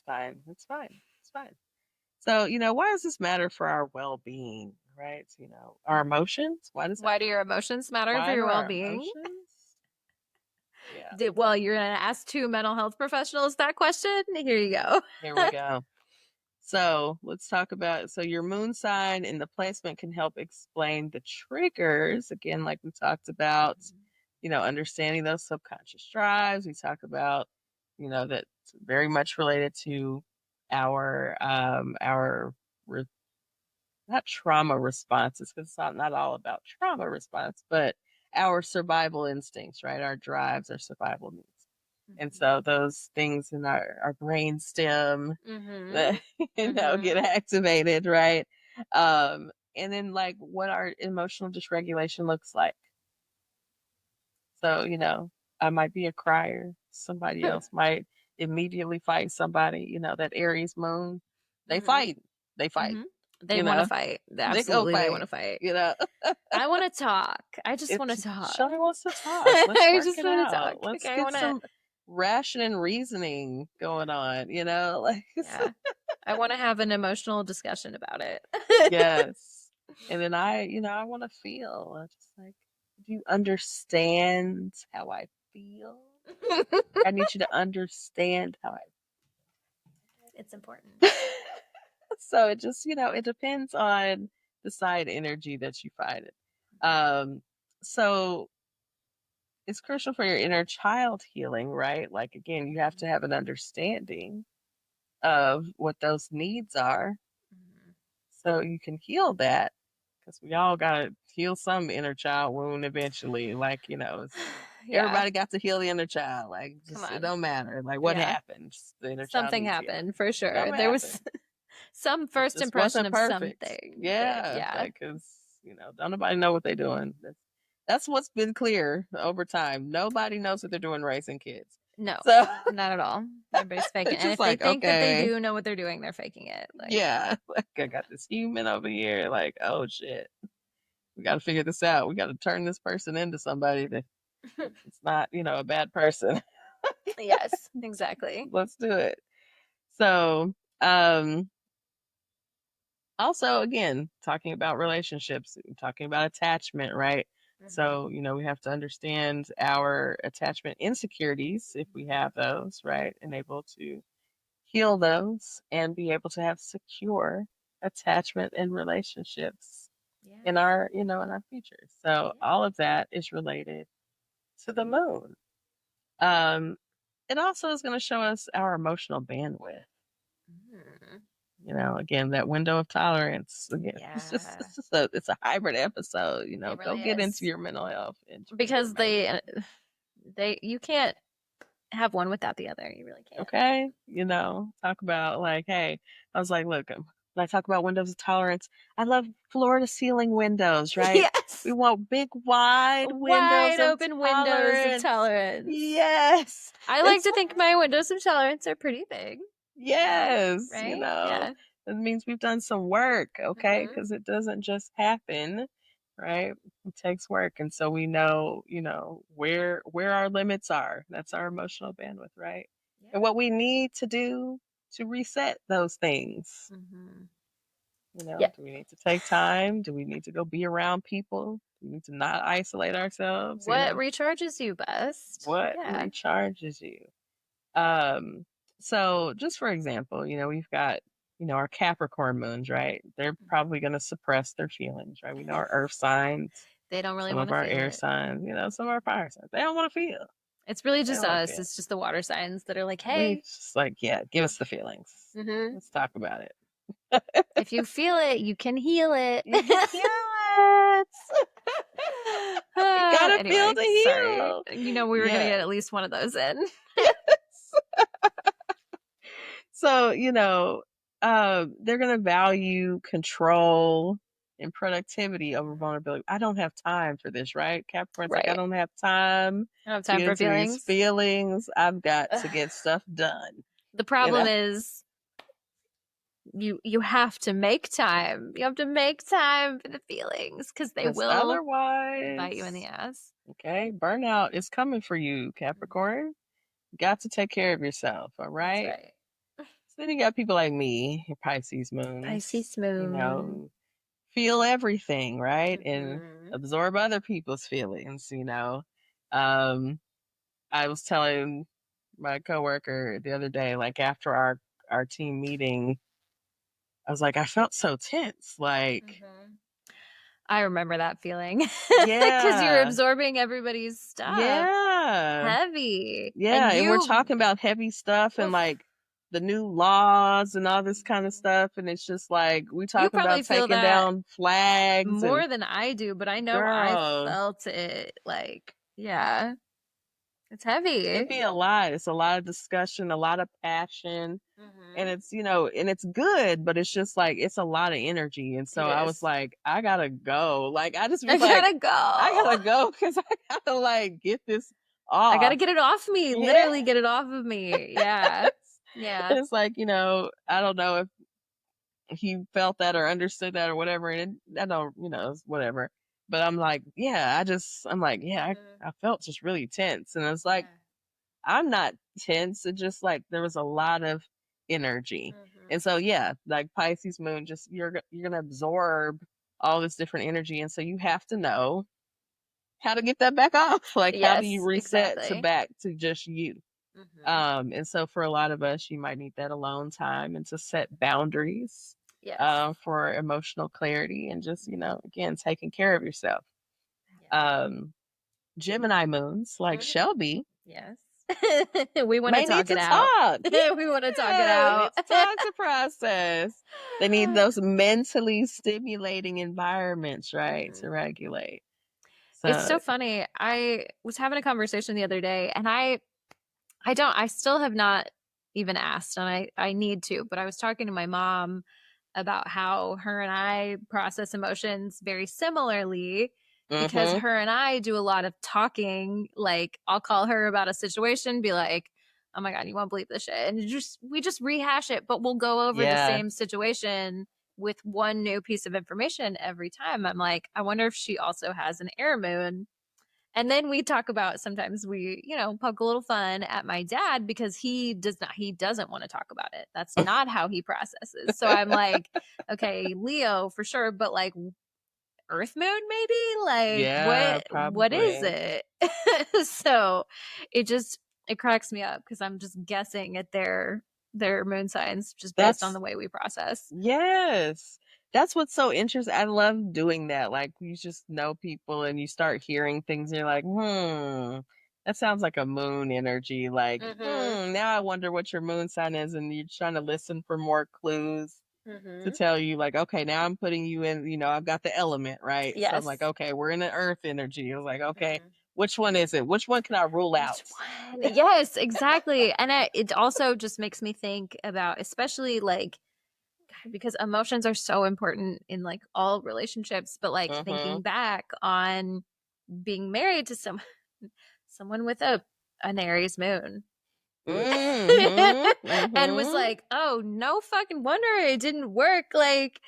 fine. So, why does this matter for our well-being, right? Our emotions. Why do your emotions matter for your well-being? Yeah. Well, you're going to ask 2 mental health professionals that question. Here you go. Here we go. So let's talk about, your moon sign and the placement can help explain the triggers. Again, like we talked about, understanding those subconscious drives. We talk about, that's very much related to our not trauma responses, because it's not all about trauma response, but our survival instincts, right? Our drives, our survival needs. And so those things in our brain stem, get activated, right? And then like what our emotional dysregulation looks like. So, I might be a crier. Somebody else might immediately fight somebody, that Aries moon, they fight. They fight. They want to fight. Absolutely, they want to fight. I want to talk. I just want to talk. Shelby wants to talk. Let's work it out. Let's get some ration and reasoning going on, I want to have an emotional discussion about it. Yes. And then I want to feel just like, do you understand how I feel? I need you to understand how I feel. It's important. So it just, it depends on the side energy that you find it. So it's crucial for your inner child healing, right? Like, again, you have to have an understanding of what those needs are so you can heal that, because we all got to heal some inner child wound eventually. Like, everybody got to heal the inner child. Like, just, it don't matter. Like, what happened? The inner something child happened for sure. There was some first impression of perfect. something. Yeah. Because, don't nobody know what they're doing. That's what's been clear over time. Nobody knows what they're doing raising kids. No, so, not at all. Everybody's faking it. And if they think that they do know what they're doing, they're faking it. Like I got this human over here. Like, oh shit, we got to figure this out. We got to turn this person into somebody that it's not, a bad person. Yes, exactly. Let's do it. So, also, again, talking about relationships, talking about attachment, right? So, we have to understand our attachment insecurities if we have those, right? And able to heal those and be able to have secure attachment and relationships in our, in our future. So all of that is related to the moon. It also is going to show us our emotional bandwidth. Again, that window of tolerance. Again, it's a hybrid episode. Go get into your mental health, because you can't have one without the other. You really can't. Okay, talk about like, hey, I was like, look, when I talk about windows of tolerance, I love floor to ceiling windows, right? Yes, we want big, wide open windows of tolerance. Yes, I like to think my windows of tolerance are pretty big. Yes, right? That means we've done some work, okay? Because it doesn't just happen right? It takes work. And so we know, where our limits are. That's our emotional bandwidth, right? Yeah. And what we need to do to reset those things. Yeah. Do we need to take time? Do we need to go be around people? Do we need to not isolate ourselves? What recharges you best? What Yeah. recharges you? So just for example, we've got, our Capricorn moons, right? They're probably going to suppress their feelings, right? We know our earth signs, They don't really some want of to our feel air it. signs, some of our fire signs. They don't want to feel. It's really They just don't wanna us. feel. It's just the water signs that are like, We hey, just like, yeah, give us the feelings. Let's talk about it. if you feel it, you can heal it. You can heal it. You gotta Anyway, feel the sorry. heal. We were gonna Yeah. get at least one of those in. So, they're going to value control and productivity over vulnerability. I don't have time for this, right? Capricorn's like, I Right. don't have time I don't have to time get for into these feelings. feelings. I've got to get stuff done. The problem is you have to make time. You have to make time for the feelings because they will otherwise bite you in the ass. Okay, burnout is coming for you, Capricorn. You got to take care of yourself, all right? That's right. So then you got people like me, your Pisces moons. Pisces moon. Feel everything, right? And absorb other people's feelings, I was telling my coworker the other day, like after our team meeting, I was like, I felt so tense. Like, I remember that feeling. Because you're absorbing everybody's stuff. Yeah. Heavy. Yeah. And we're talking about heavy stuff and like the new laws and all this kind of stuff. And it's just like, we talking about taking down flags. More than I do, but I know I felt it. Like, yeah. It's heavy. It'd be a lot. It's a lot of discussion, a lot of passion. And it's, and it's good, but it's just like, it's a lot of energy. And so I was like, I gotta go. Like, I just was gotta go. I gotta go because I gotta like get this off. I gotta get it off me. Yeah. Literally get it off of me. Yeah. Yeah. It's like, I don't know if he felt that or understood that or whatever. And I don't, it's whatever. But I'm like, yeah, I felt just really tense. And it's like, I'm not tense. It's just like there was a lot of energy. And so, yeah, like Pisces moon, just you're going to absorb all this different energy. And so you have to know how to get that back off. Like, how do you reset back to just you? And so for a lot of us, you might need that alone time and to set boundaries for emotional clarity and just, again, taking care of yourself. Gemini moons like Shelby. Yes. We want to talk it out. We want to talk it out. Talk to process. They need those mentally stimulating environments, right, to regulate. So, it's so funny. I was having a conversation the other day, and I still have not even asked, and I need to, but I was talking to my mom about how her and I process emotions very similarly. Because her and I do a lot of talking. Like, I'll call her about a situation, be like, oh my God, you won't believe this shit. And we just rehash it, but we'll go over the same situation with one new piece of information every time. I'm like, I wonder if she also has an air moon. And then we talk about, sometimes we, poke a little fun at my dad because he doesn't want to talk about it. That's not how he processes. So I'm like, okay, Leo for sure, but like, Earth moon maybe, like what is it? So it cracks me up because I'm just guessing at their moon signs just based on the way we process. Yes, that's what's so interesting. I love doing that. Like, you just know people and you start hearing things and you're like, that sounds like a moon energy. Like, now I wonder what your moon sign is, and you're trying to listen for more clues to tell you, like, okay, now I'm putting you in, I've got the element, right? Yes. So I'm like, okay, we're in the earth energy. I was like, okay, which one is it? Which one can I rule out? Yes, exactly. And it also just makes me think about, especially like, because emotions are so important in like all relationships, but like thinking back on being married to someone with an Aries moon. And was like, oh, no fucking wonder it didn't work. Like,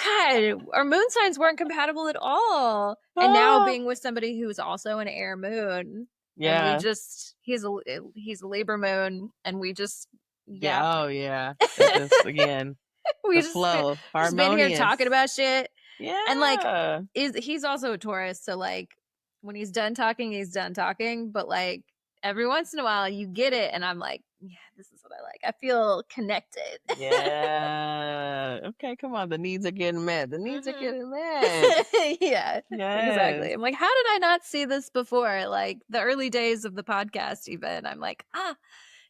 God, our moon signs weren't compatible at all. And now being with somebody who's also an air moon. And we just, he's a Libra moon, and we just, oh yeah. It just, again, we the flow, just been here talking about shit. Yeah. And like, he's also a Taurus, so like, when he's done talking, he's done talking. But like, every once in a while, you get it, and I'm like, yeah, this is what I like. I feel connected. Yeah. Okay, come on. The needs are getting met. The needs are getting met. Yeah, exactly. I'm like, how did I not see this before? Like the early days of the podcast, even. I'm like,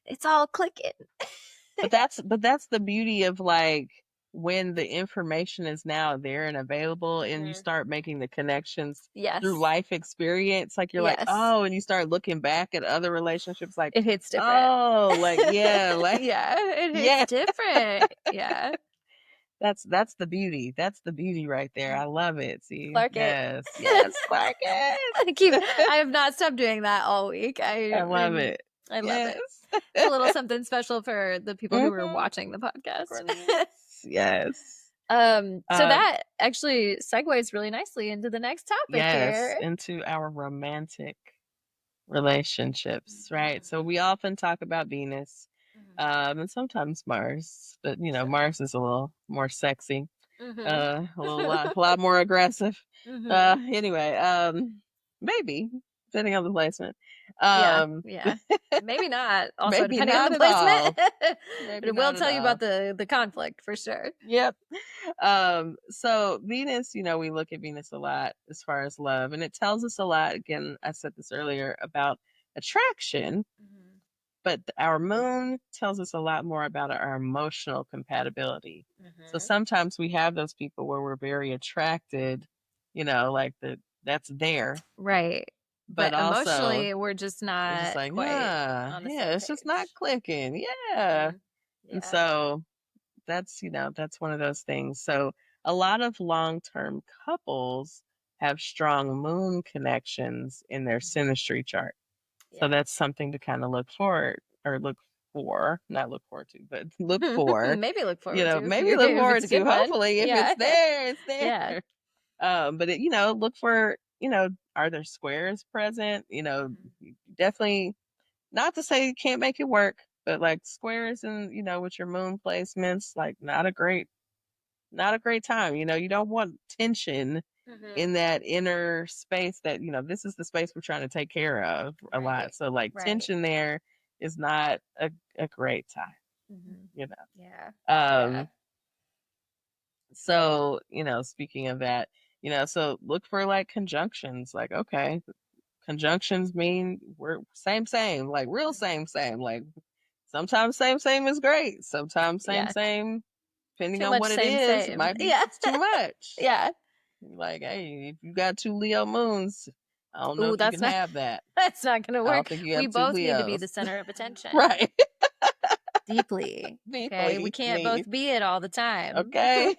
it's all clicking. But that's the beauty of like when the information is now there and available, and you start making the connections through life experience. Like you're like, oh, and you start looking back at other relationships, like it hits different. Oh, like yeah, like it hits different. Yeah. That's the beauty. That's the beauty right there. I love it. See, Clark yes, Clark it. I have not stopped doing that all week. I love it. I love it. It's a little something special for the people who are watching the podcast. Yes. So that actually segues really nicely into the next topic here. Into our romantic relationships, right? So we often talk about Venus, and sometimes Mars, but you know, Mars is a little more sexy, a lot more aggressive. Anyway, maybe depending on the placement. Maybe not. Also, maybe depending not on the placement. but it will tell you about the conflict for sure. Yep. So Venus, you know, we look at Venus a lot as far as love, and it tells us a lot. Again, I said this earlier about attraction, but our moon tells us a lot more about our emotional compatibility. So sometimes we have those people where we're very attracted, you know, like that's there. Right. But also, emotionally, we're just not just like, quite on the same it's just not clicking. Yeah. And so that's, you know, that's one of those things. So a lot of long-term couples have strong moon connections in their synastry chart. So that's something to kind of look forward to, but look for. Maybe look forward to. You know, to. maybe look forward to. Hopefully, if it's there, it's there. But it, you know, look for, you know, are there squares present? You know, definitely, not to say you can't make it work, but like squares and, you know, with your moon placements, like not a great time. You know, you don't want tension in that inner space that, you know, this is the space we're trying to take care of a lot. So like tension there is not a great time, you know? So, you know, speaking of that, you know, so look for like conjunctions, like, okay, conjunctions mean we're same, like real same, like sometimes same is great. Sometimes same, depending on what it is, it might be too much. Like, hey, if you got 2 Leo moons, I don't know if you can have that. That's not going to work. I don't think you have we 2 both Leos. need to be the center of attention. Right. Deeply. Okay, we can't both be it all the time. Okay.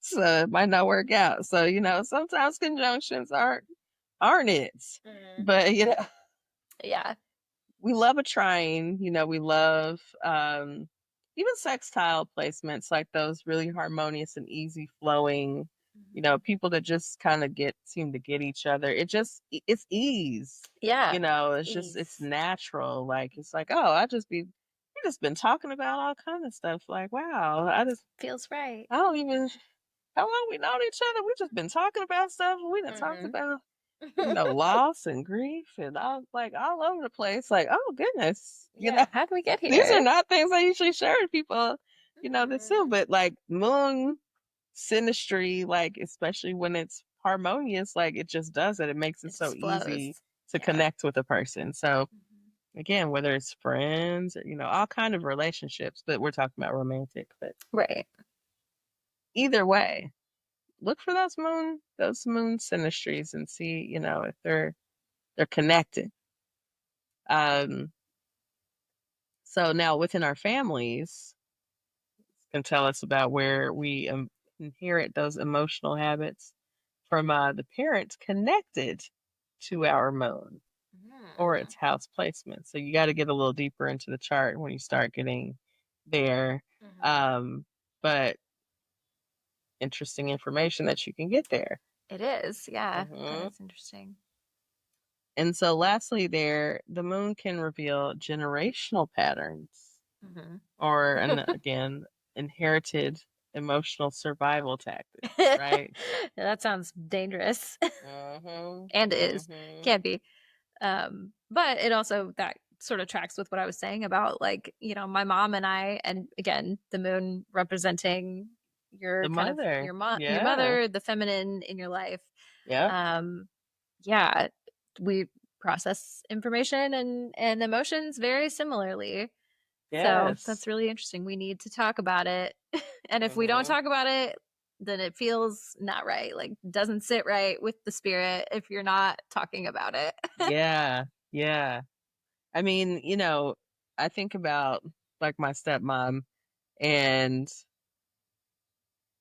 So it might not work out. So, you know, sometimes conjunctions aren't it. But, you know. Yeah. We love a trine, you know, we love even sextile placements, like those really harmonious and easy flowing, you know, people that just kind of seem to get each other. It's ease. Yeah. You know, it's just, it's natural. Like, it's like, oh, we've just been talking about all kind of stuff. Like, wow, feels right. I don't even, how long we known each other? We've just been talking about stuff. We done talked about, you know, loss and grief and all over the place. Like, oh goodness, you know, how do we get here? These are not things I usually share with people, you know, this soon. But like moon synastry, like especially when it's harmonious, like it just does it. It makes it so easy to connect with a person. So again, whether it's friends or, you know, all kind of relationships, but we're talking about romantic. But either way, look for those moon synastries and see, you know, if they're connected. So now within our families, can tell us about where we inherit those emotional habits from the parents connected to our moon or its house placement. So you got to get a little deeper into the chart when you start getting there. But interesting information that you can get there. It is. Yeah. Mhm. That's interesting. And so lastly there, the moon can reveal generational patterns or, and again, inherited emotional survival tactics, right? That sounds dangerous. Mm-hmm. And is. Can be. But it also, that sort of tracks with what I was saying about, like, you know, my mom and I, and again, the moon representing your The kind of mother. your Yeah. mother, the feminine in your life. Yeah. Yeah, we process information and emotions very similarly. So Yes. that's really interesting. We need to talk about it. And if we don't Mhm. talk about it, then it feels not right. Like, doesn't sit right with the spirit if you're not talking about it. Yeah. Yeah. I mean, you know, I think about like my stepmom, and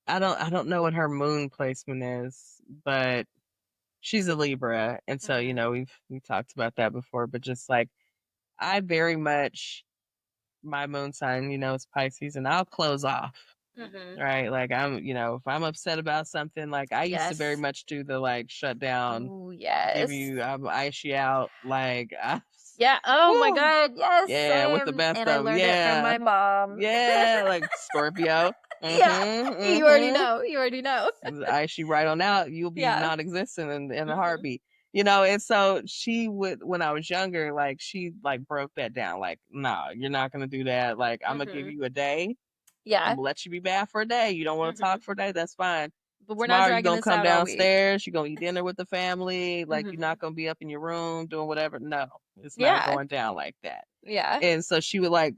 I don't know what her moon placement is, but she's a Libra, and so you know we've talked about that before. But just like I very much, my moon sign, you know, is Pisces, and I'll close off. Right, like I'm, you know, if I'm upset about something, like I used to very Yes. much do the like shut down, Oh, give yes. you, ice you out, like Yeah. Oh my woo, God. Yes. yeah, with the Same. best And I of 'em, learned it from my mom. yeah, like Scorpio. Yeah. You already Mhm. know. You already know. Ice you right on out, you'll be Yeah. non-existent in a heartbeat. You know, and so she would, when I was younger, like she like broke that down, like, no, you're not gonna do that. Like, I'm gonna give you a day. I'm Yeah. gonna let you be bad for a day. You don't want to talk for a day, that's fine. But we're not Tomorrow you're dragging gonna this come out all week. downstairs, you're gonna eat dinner with the family, like you're not gonna be up in your room doing whatever. No, it's not Yeah. going down like that. Yeah. And so she would like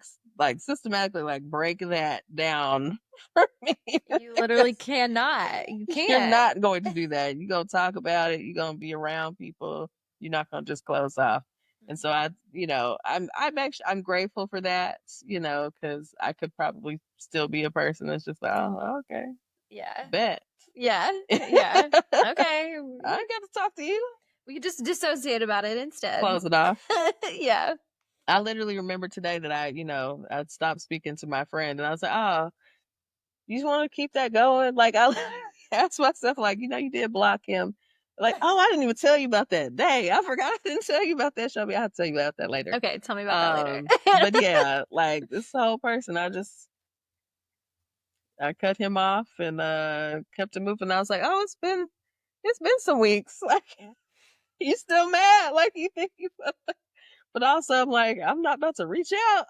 systematically like break that down for me. You literally cannot. You You're can't. not going to do that. You're gonna talk about it. You're gonna be around people. You're not gonna just close off. And so I, you know, I'm grateful for that, you know, because I could probably still be a person that's just like, oh, okay, Yeah. bet. Yeah. Yeah. Okay. I ain't got to talk to you. We could just dissociate about it instead. Close it off. Yeah. I literally remember today that I stopped speaking to my friend, and I was like, oh, you just want to keep that going? Like, I asked myself, like, you know, you did block him. Like, oh, I didn't even tell you about that. Dang, I forgot I didn't tell you about that, Shelby. I'll tell you about that later. Okay, tell me about that later. But yeah, like this whole person, I cut him off and kept it moving. I was like, oh, it's been some weeks. Like, you still mad? Like, you think you? But also, I'm like, I'm not about to reach out.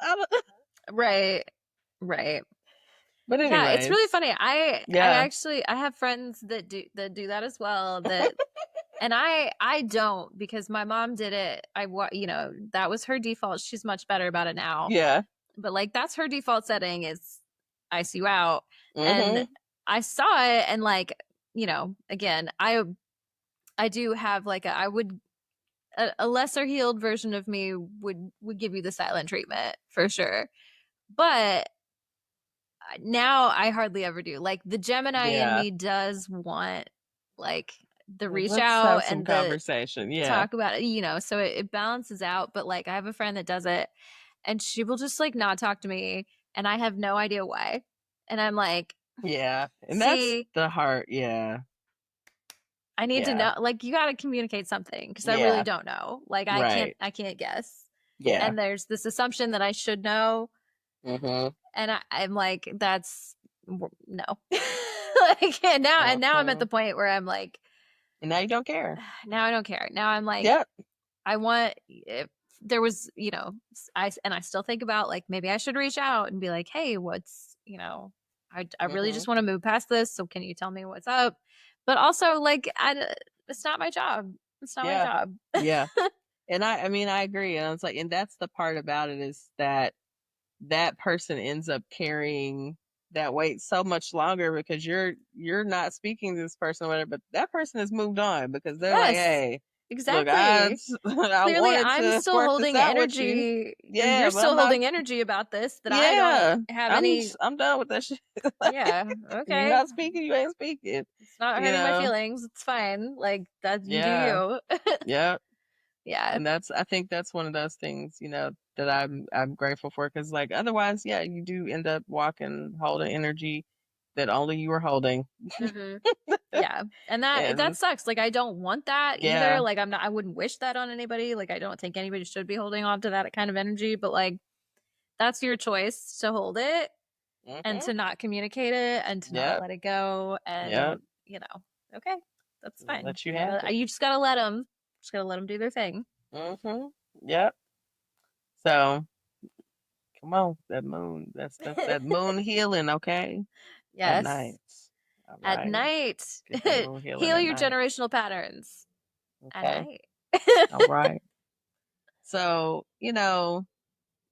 Right. But anyways, yeah, it's really funny. I actually have friends that do that as well. That and I don't, because my mom did it. You know, that was her default. She's much better about it now. Yeah. But like, that's her default setting, is ice you out. And I saw it, and like, you know, again, I do have like a lesser healed version of me would give you the silent treatment for sure. But now I hardly ever do. Like, the Gemini in me does want like the reach out have some and conversation. the talk about it, you know, so it balances out. But like, I have a friend that does it, and she will just like not talk to me, and I have no idea why. And I'm like, yeah, and that's the heart. Yeah, I need to know, like, you got to communicate something, because I really don't know. Like, I can't guess. Yeah. And there's this assumption that I should know. And I'm like, that's no. Like, and now I'm at the point where I'm like, and now you don't care. Now I don't care. Now I'm like, I want, if there was, you know, I still think about like, maybe I should reach out and be like, hey, what's, you know, I really just want to move past this. So can you tell me what's up? But also, like, it's not my job. It's not my job. Yeah. And I mean, I agree. And I was like, and that's the part about it, is that person ends up carrying that weight so much longer, because you're not speaking to this person or whatever, but that person has moved on, because they're like, hey, exactly. Look, Clearly, I'm still holding energy. Yeah, you're still holding energy about this that I don't have any. I'm done with that shit. Like, yeah, okay. You're not speaking. You ain't speaking. It's not hurting my feelings. It's fine. Like, that, you do you. Yeah. Yeah. And I think that's one of those things, you know, that I'm grateful for, because like otherwise, you do end up holding energy that only you were holding. Mm-hmm. Yeah. And that And sucks. Like, I don't want that yeah. either. Like, I wouldn't wish that on anybody. Like, I don't think anybody should be holding on to that kind of energy, but like, that's your choice to hold it and to not communicate it and to not let it go. And, you know, okay, that's fine. Let you have it. You just gotta let them. Just gotta let them do their thing. Yep. So, come on, that moon. That's that moon healing, okay? Yes. At night. At night. Heal your generational patterns. At night. All right. So,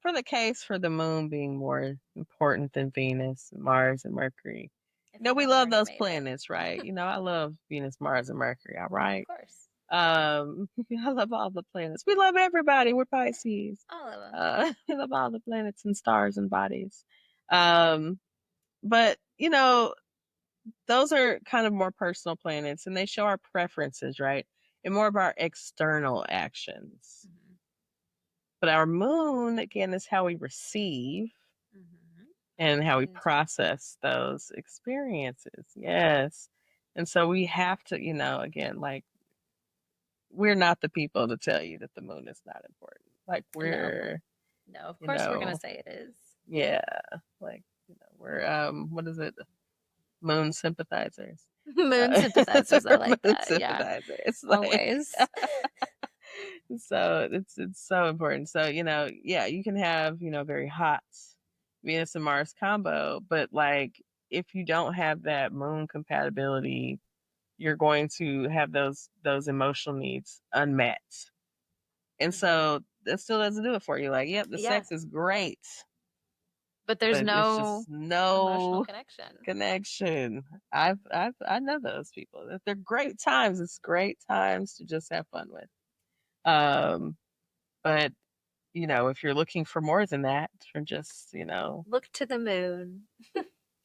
for the case for the moon being more important than Venus, Mars, and Mercury. We love those planets, right? I love Venus, Mars, and Mercury, all right? Of course. I love all the planets. We love everybody. We're Pisces. All of them. We love all the planets and stars and bodies. But, those are kind of more personal planets, and they show our preferences, right? And more of our external actions. Mm-hmm. But our moon, again, is how we receive and how we process those experiences. Yes. And so we have to, again, like, we're not the people to tell you that the moon is not important. Like, we're... No, of course we're going to say it is. Yeah. Like, we're, what is it? Moon sympathizers. Moon sympathizers. I like that. Sympathizers. Yeah. Always. So it's so important. So, you can have, very hot Venus and Mars combo, but like, if you don't have that moon compatibility, you're going to have those emotional needs unmet. And so that still doesn't do it for you. Like, yep, the sex is great. But there's no emotional connection. I know those people. They're great times. It's great times to just have fun with. But if you're looking for more than that, for just look to the moon.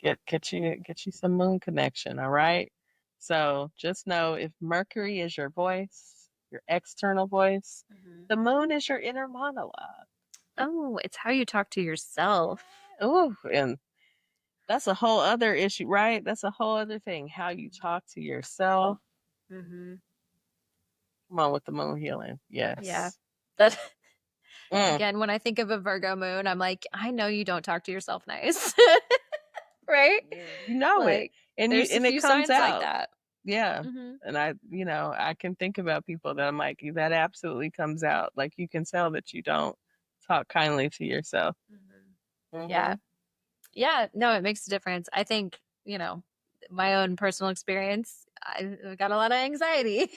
get you some moon connection. All right. So just know, if Mercury is your voice, your external voice, the moon is your inner monologue. Oh, it's how you talk to yourself. Oh, and that's a whole other issue, right? That's a whole other thing. How you talk to yourself. Come on with the moon healing. Yes. Yeah. That again, when I think of a Virgo moon, I'm like, I know you don't talk to yourself nice. Right? You know it. And it comes out like that. Yeah. And I can think about people that I'm like, that absolutely comes out. Like, you can tell that you don't talk kindly to yourself. Yeah. Yeah. No, it makes a difference. I think, my own personal experience, I got a lot of anxiety.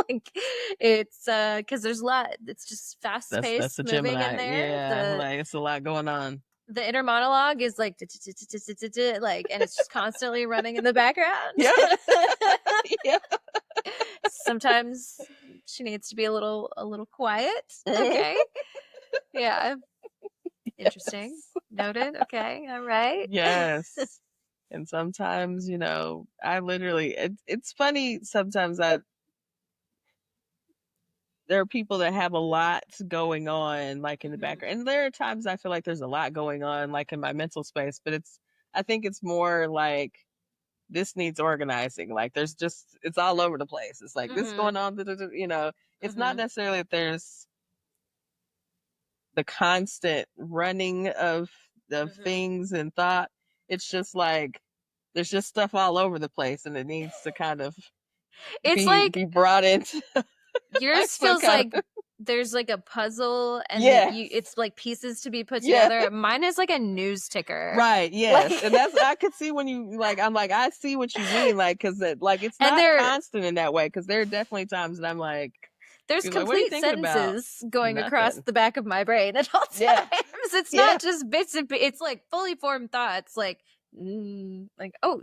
Like, it's because there's a lot. It's just fast paced, that's a moving Gemini. in there. Yeah, like, it's a lot going on. The inner monologue is like, like, and it's just constantly running in the background. Yeah. Yeah. Sometimes she needs to be a little quiet. Okay. Yeah. Interesting. Noted. Okay. All right. Yes. And sometimes, I literally, it's funny. Sometimes there are people that have a lot going on, like, in the background. And there are times I feel like there's a lot going on, like, in my mental space, but I think it's more like, this needs organizing. Like, it's all over the place. It's like, this going on, it's not necessarily that there's the constant running of things and thought. It's just like, there's just stuff all over the place, and it needs to kind of be brought into. Yours feels like there's like a puzzle, and it's like pieces to be put together. Mine is like a news ticker. Right. Yes. Like, and I could see when you, like, I'm like, I see what you mean. Like, cause it's not constant in that way. Cause there are definitely times that I'm like, there's complete sentences going across the back of my brain at all times. Yeah. It's not just bits and it's like fully formed thoughts. Like, oh,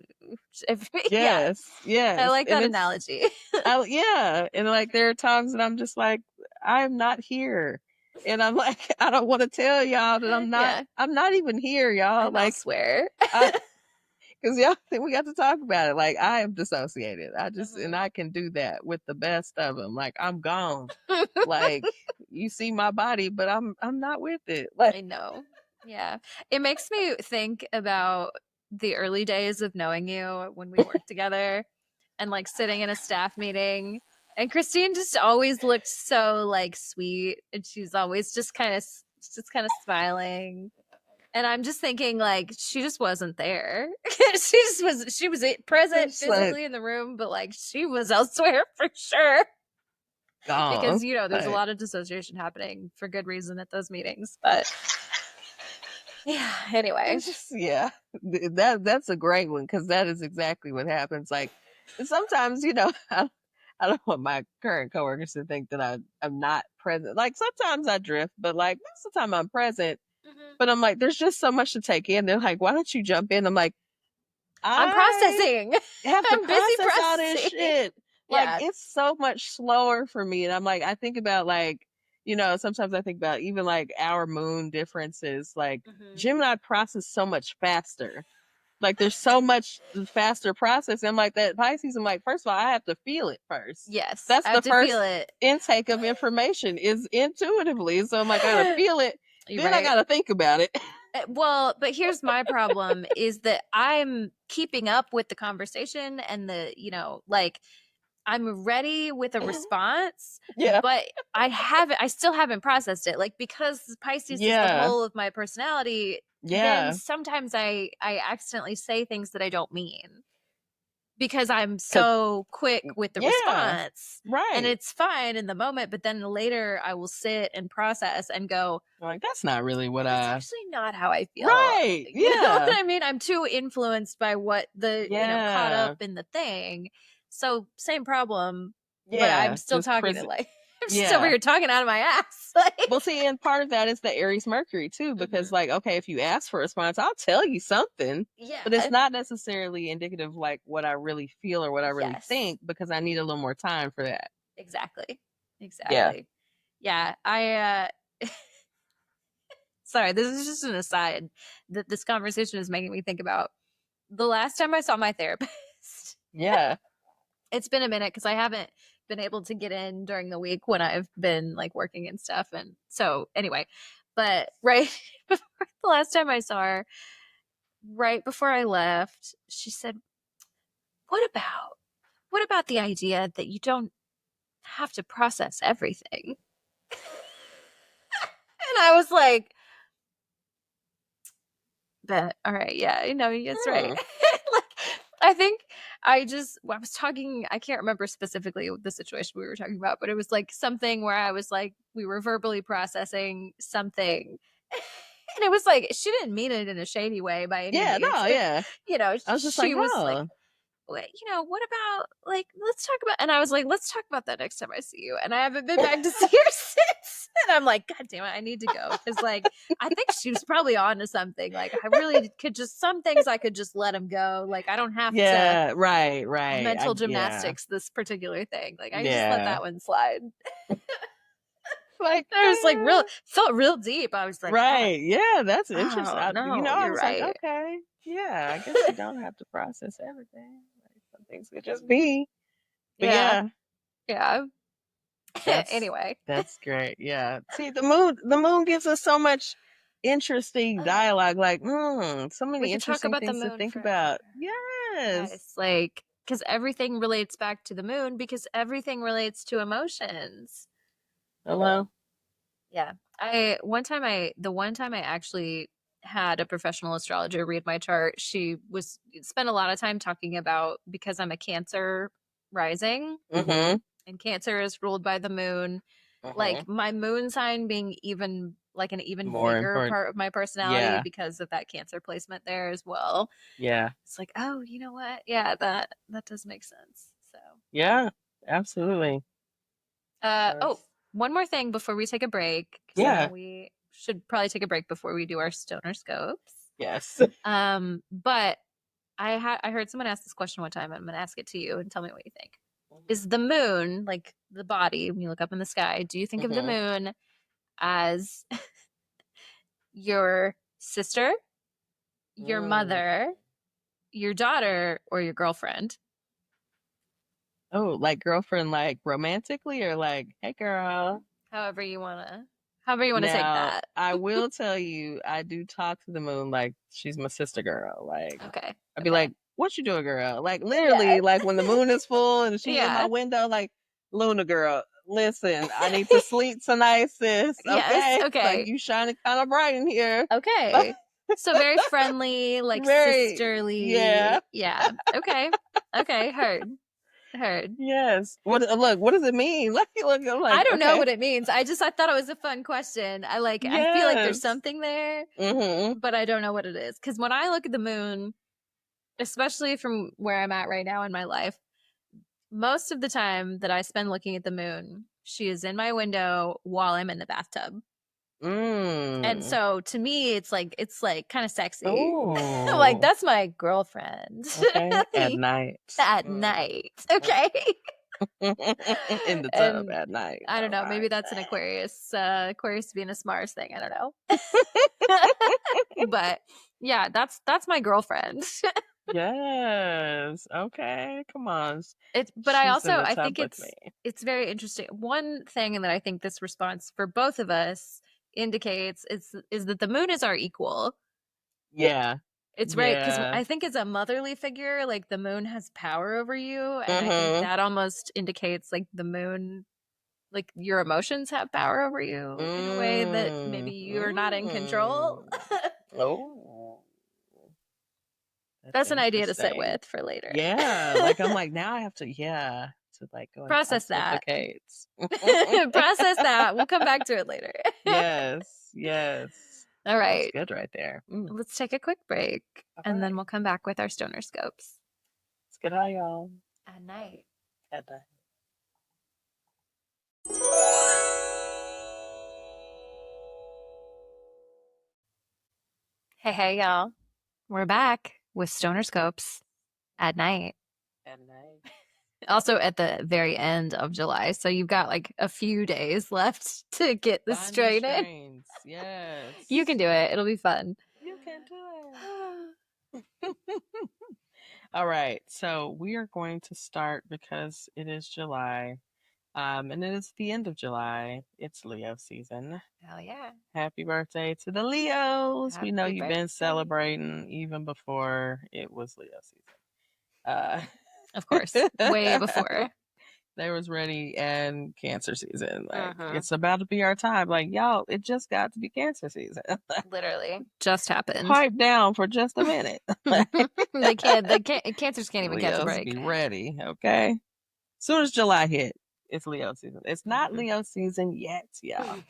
yes. I like that analogy. And like, there are times that I'm just like, I'm not here, and I'm like, I don't want to tell y'all that I'm not. I'm not even here, y'all. Like, swear, because y'all think we got to talk about it. Like, I am dissociated. I just and I can do that with the best of them. Like, I'm gone. Like, you see my body, but I'm not with it. Like, I know. Yeah, it makes me think about the early days of knowing you when we worked together and like sitting in a staff meeting. And Christine just always looked so like sweet, and she's always just kind of smiling. And I'm just thinking like she just wasn't there. She was present physically in the room, but like she was elsewhere for sure. Because you know there's a lot of dissociation happening for good reason at those meetings. But yeah, anyway. Yeah, that's a great one, because that is exactly what happens. Like sometimes, you know, I don't want my current coworkers to think that I'm not present. Like sometimes I drift, but like most of the time I'm present. But I'm like, there's just so much to take in. They're like, why don't you jump in? I'm like, I'm processing. Have to I'm busy process all this processing. shit. Yeah. Like it's so much slower for me. And I'm like, I think about like, you know, sometimes I think about even like our moon differences. Like Gemini process so much faster. Like there's so much faster process. I'm like that Pisces. I'm like, first of all, I have to feel it first. Yes, that's I have the to first feel it. intake of information is intuitively. So I'm like, I gotta feel it. Then I gotta think about it. Well, but here's my problem is that I'm keeping up with the conversation and the, you know, like I'm ready with a response, but I still haven't processed it. Like because Pisces is the whole of my personality, then sometimes I accidentally say things that I don't mean. Because I'm so quick with the response. Right. And it's fine in the moment, but then later I will sit and process and go, like, that's not really what that's actually not how I feel. Right. You know what I mean? I'm too influenced by what you know, caught up in the thing. So same problem, but I'm still talking to like, I'm just over here talking out of my ass. Well, see, and part of that is the Aries Mercury too, because like, okay, if you ask for a response, I'll tell you something, but it's not necessarily indicative of like what I really feel or what I really think, because I need a little more time for that. Exactly. Yeah. I sorry, this is just an aside that this conversation is making me think about the last time I saw my therapist. Yeah. It's been a minute because I haven't been able to get in during the week when I've been like working and stuff. And so anyway, but right before the last time I saw her, right before I left, she said, what about the idea that you don't have to process everything? And I was like, but all right, yeah, you know, that's right. Like, I think I was talking, I can't remember specifically the situation we were talking about, but it was like something where I was like, we were verbally processing something. And it was like, she didn't mean it in a shady way by any means. You know, I was just she like, was like, you know, what about like, let's talk about, and I was like, let's talk about that next time I see you. And I haven't been back to see her since. And I'm like, God damn it, I need to go. Because like, I think she was probably on to something. Like, I really could just, some things I could just let them go. Like, I don't have to. Right. Mental gymnastics, this particular thing. Like, I just let that one slide. Like, I was like, felt real deep. I was like, right. Yeah, that's interesting. No, you know, I was right. like, okay. Yeah, I guess you don't have to process everything. Like, some things could just be. But yeah. Anyway, that's great. Yeah. See, the moon gives us so much interesting dialogue. Like, so many interesting things to think about. Yes, like because everything relates back to the moon because everything relates to emotions. Hello. Yeah, the one time I actually had a professional astrologer read my chart. She spent a lot of time talking about, because I'm a Cancer rising, and Cancer is ruled by the moon. Like my moon sign being even like an even bigger part of my personality because of that Cancer placement there as well. Yeah, it's like, oh, you know what? Yeah, that does make sense. So yeah, absolutely. One more thing before we take a break. Yeah, we should probably take a break before we do our stoner scopes. Yes. But I heard someone ask this question one time. I'm going to ask it to you and tell me what you think. Is the moon, like the body, when you look up in the sky, do you think of the moon as your sister, your mother, your daughter, or your girlfriend? Oh, like girlfriend, like romantically, or like, hey girl? However you want However you want to take Now, that. I will tell you, I do talk to the moon like she's my sister girl. Like, Okay. I'd be like, what you doing, girl? Like, literally, like when the moon is full and she's in my window, like, Luna girl, listen, I need to sleep tonight, sis. Yes, Okay? okay. Like, you shining kind of bright in here. Okay. So very friendly, like Very, sisterly. yeah. Yeah. Okay. Okay. Heard. Yes. What does it mean? Like, look, I'm like, I don't know okay. what it means. I thought it was a fun question. I feel like there's something there, but I don't know what it is. Because when I look at the moon, especially from where I'm at right now in my life, most of the time that I spend looking at the moon, she is in my window while I'm in the bathtub. And so to me, it's like kind of sexy. Like, that's my girlfriend. Okay. At night. At night. Okay. In the tub at night. I don't know. Maybe that's an Aquarius. Aquarius being a Mars thing. I don't know. But yeah, that's my girlfriend. Yes. Okay. Come on. But I think it's very interesting. One thing that I think this response for both of us indicates is that the moon is our equal. Yeah. It's right, because I think as a motherly figure, like the moon has power over you, and I think that almost indicates like the moon, like your emotions have power over you in a way that maybe you're not in control. Oh. That's an idea to sit with for later. Yeah. Like, I'm like, now I have to like go process that. Process that. We'll come back to it later. Yes. All right. That's good right there. Let's take a quick break, and then we'll come back with our stoner scopes. It's good eye, y'all. At night. Hey, y'all. We're back with stoner scopes at night. Also at the very end of July. So you've got like a few days left to get the strain in. Yes. You can do it. It'll be fun. You can do it. All right. So we are going to start because it is July. And it is the end of July. It's Leo season. Hell yeah. Happy birthday to the Leos. We know you've been birthday. celebrating even before it was Leo season. Of course. Way before. They was ready and Cancer season. Like, it's about to be our time. Like, y'all, it just got to be Cancer season. Literally. Just happened. Pipe down for just a minute. Cancers can't even catch a break. Be ready, okay? As soon as July hit, it's Leo season. It's not Leo season yet, y'all.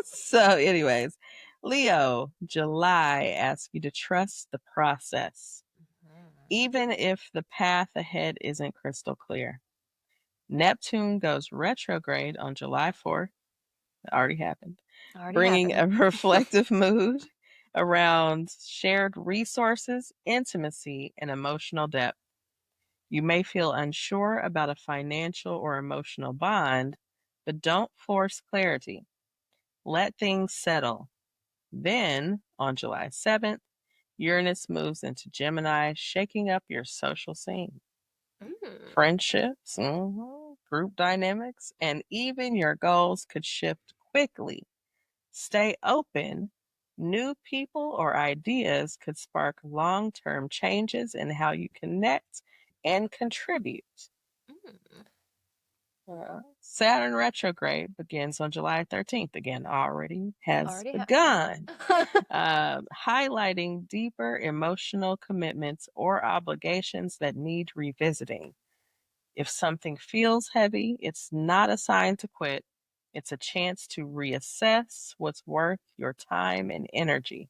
So anyways, Leo, July asks you to trust the process, even if the path ahead isn't crystal clear. Neptune goes retrograde on July 4th. It already happened. Bringing a reflective mood around shared resources, intimacy, and emotional depth. You may feel unsure about a financial or emotional bond, but don't force clarity. Let things settle. Then, on July 7th, Uranus moves into Gemini, shaking up your social scene. Friendships, group dynamics, and even your goals could shift quickly. Stay open. New people or ideas could spark long-term changes in how you connect and contribute. Saturn retrograde begins on July 13th. Again, already has begun. Highlighting deeper emotional commitments or obligations that need revisiting. If something feels heavy, it's not a sign to quit. It's a chance to reassess what's worth your time and energy.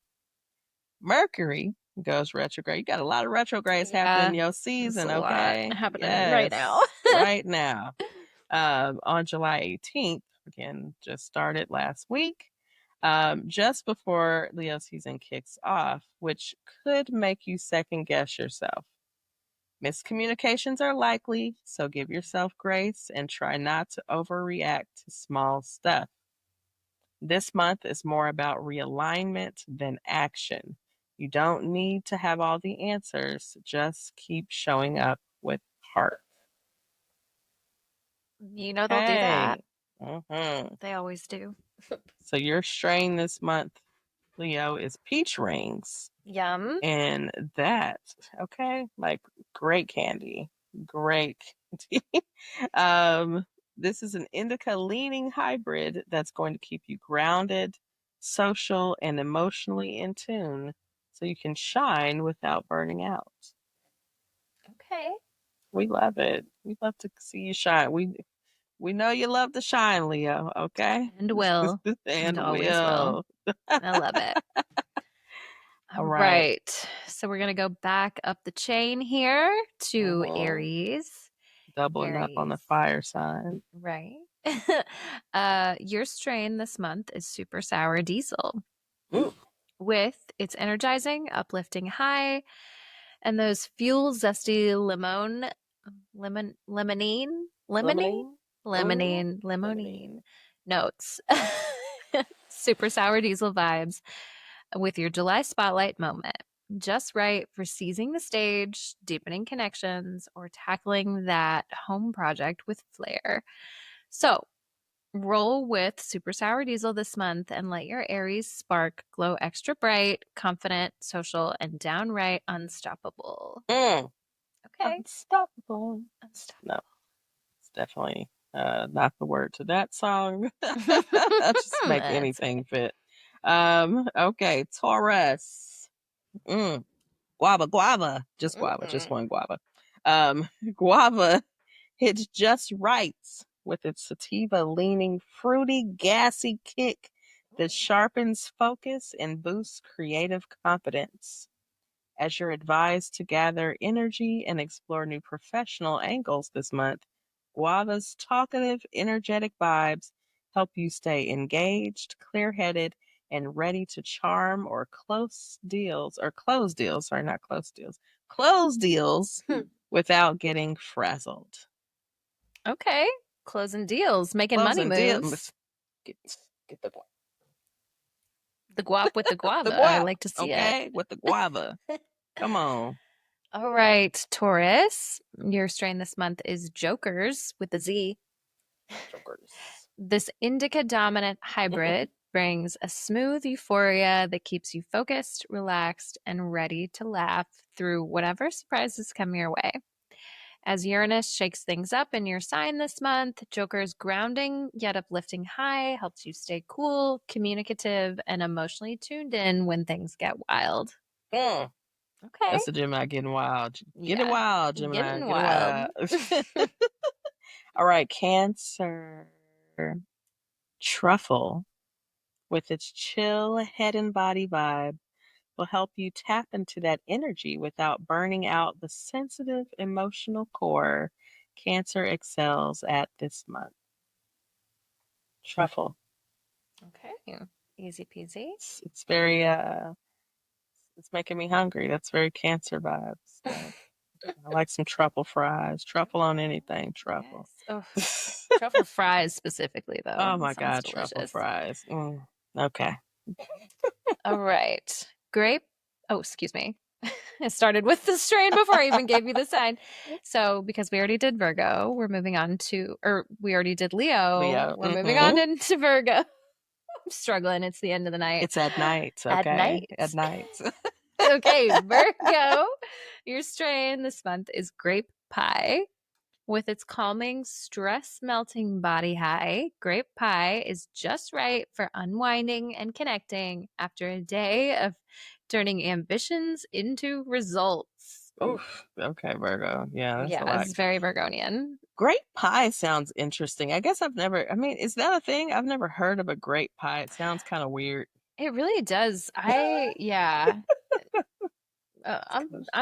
Mercury goes retrograde. You got a lot of retrogrades happening in your season, okay? Happening right now. Right now. On July 18th, again, just started last week, just before Leo season kicks off, which could make you second guess yourself. Miscommunications are likely, so give yourself grace and try not to overreact to small stuff. This month is more about realignment than action. You don't need to have all the answers, just keep showing up with heart. You know they'll do that. Mm-hmm. They always do. So your strain this month, Leo, is peach rings. Yum. And that, okay, like great candy. Great candy. This is an indica leaning hybrid that's going to keep you grounded, social, and emotionally in tune so you can shine without burning out. Okay. We love it. We love to see you shine. We know you love to shine, Leo, okay? And will. And always will. I love it. All All right. right. So we're going to go back up the chain here to Aries. Doubling up on the Aries. fire sign. Right. Your strain this month is super sour diesel. Ooh. With its energizing, uplifting high and those fuel zesty limonene notes. Super sour diesel vibes with your July spotlight moment. Just right for seizing the stage, deepening connections, or tackling that home project with flair. So, roll with Super Sour Diesel this month and let your Aries spark glow extra bright, confident, social, and downright unstoppable. Okay. Unstoppable. No, it's definitely not the word to that song. Just make anything fit. Okay, Taurus. Guava. Just guava. Just one guava. Guava hits just right with its sativa leaning, fruity, gassy kick that sharpens focus and boosts creative confidence. As you're advised to gather energy and explore new professional angles this month, Guava's talkative, energetic vibes help you stay engaged, clear headed, and ready to charm or close deals, without getting frazzled. Okay. Closing deals, making money moves. Get the guava. The guap with the guava. The guava. I like to see it. Okay, with the guava. Come on. All right, Taurus. Your strain this month is Jokers with the Z. Jokers. This indica dominant hybrid brings a smooth euphoria that keeps you focused, relaxed, and ready to laugh through whatever surprises come your way. As Uranus shakes things up in your sign this month, Joker's grounding yet uplifting high helps you stay cool, communicative, and emotionally tuned in when things get wild. Okay. That's the Gemini getting wild. Get it wild, Gemini. Getting wild. All right, Cancer. Truffle, with its chill head and body vibe, will help you tap into that energy without burning out the sensitive emotional core Cancer excels at this month. Truffle. Okay. Easy peasy. It's very it's making me hungry. That's very Cancer vibes. So I like some truffle fries. Truffle on anything. Truffle. Yes. Oh, truffle fries specifically, though. Oh my God, delicious. truffle fries. Okay. All right. Grape. Oh, excuse me. I started with the strain before I even gave you the sign. So, because we already did Virgo, we're moving on to, or we already did Leo. We're moving on into Virgo. I'm struggling. It's the end of the night. It's at night. Okay. At night. Okay, Virgo. Your strain this month is grape pie. With its calming, stress melting body high, grape pie is just right for unwinding and connecting after a day of turning ambitions into results. Oof. Okay, Virgo. Yeah, that's a lot. It's very Virgonian. Grape pie sounds interesting. I guess is that a thing? I've never heard of a grape pie. It sounds kind of weird. It really does. I'm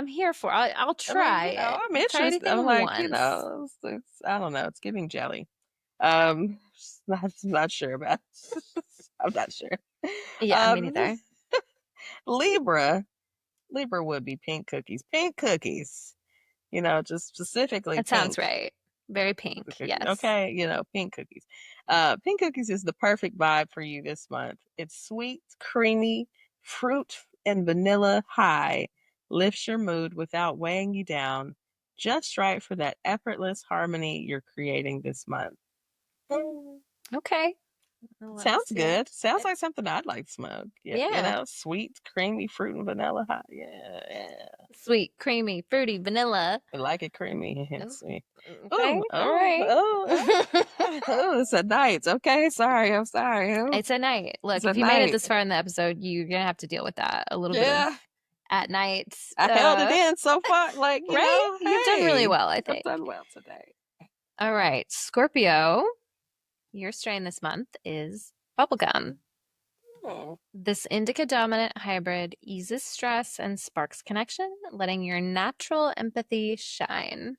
here for. I'll try it. I'm interested. I'm like, I don't know. It's giving jelly. Not sure about. I'm not sure. Yeah, me neither. Libra would be pink cookies. Pink cookies. Just specifically. That sounds right. Very pink. Yes. Okay. Pink cookies. Pink cookies is the perfect vibe for you this month. It's sweet, creamy, fruit and vanilla high. Lifts your mood without weighing you down. Just right for that effortless harmony you're creating this month. Okay. Sounds good. Sounds like something I'd like to smoke. Yeah, Yeah. sweet, creamy, fruit and vanilla hot. Yeah. Sweet, creamy, fruity, vanilla. I like it creamy and sweet. Okay. Ooh, All right. oh, it's a night. Okay, sorry, I'm sorry. Oh, It's a night. Look, it's a if you made it night. this far in the episode, you're gonna have to deal with that a little bit Yeah, of at night. I held it in so far. Like, Right? You've done really well, I I've think. done well today. All right, Scorpio. Your strain this month is bubblegum. Oh, This indica dominant hybrid eases stress and sparks connection, letting your natural empathy shine.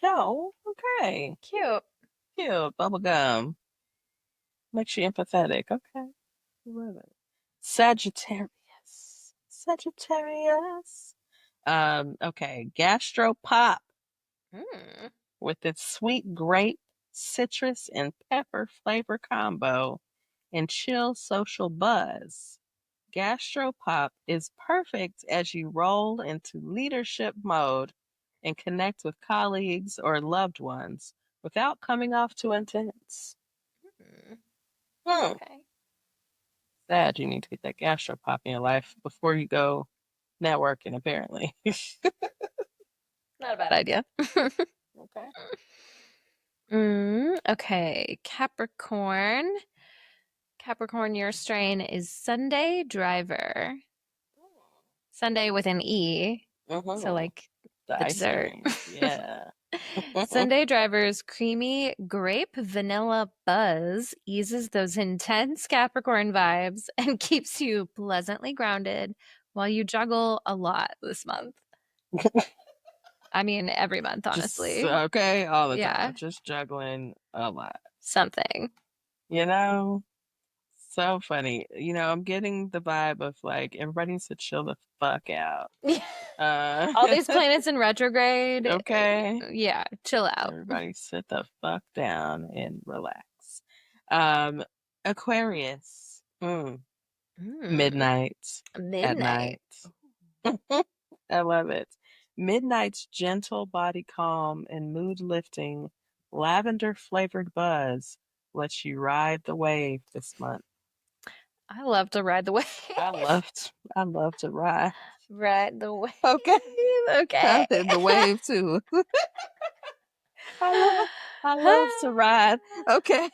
okay. Cute. Cute. Bubblegum. Makes you empathetic. Okay. Love it. Sagittarius. Okay. Gastropop Mm. with its sweet grape, citrus, and pepper flavor combo and chill social buzz. Gastropop is perfect as you roll into leadership mode and connect with colleagues or loved ones without coming off too intense. Okay. Sad you need to get that gastropop in your life before you go networking, apparently. Not a bad idea. Okay. Okay, Capricorn. Capricorn, your strain is Sunday Driver. Sunday with an E. So like The the ice dessert. cream. Yeah. Sunday Driver's creamy grape vanilla buzz eases those intense Capricorn vibes and keeps you pleasantly grounded while you juggle a lot this month. I mean, every month, honestly. Okay, all the Yeah. time. Just juggling a lot. Something. So funny. I'm getting the vibe of like everybody needs to chill the fuck out. All these planets in retrograde. Okay. Yeah, chill out. Everybody sit the fuck down and relax. Aquarius. Midnight. At night. I love it. Midnight's gentle body calm and mood lifting lavender flavored buzz lets you ride the wave this month. I love to ride the wave. I love to ride. Ride the wave. Okay. Okay. The wave too. I love to ride. Okay.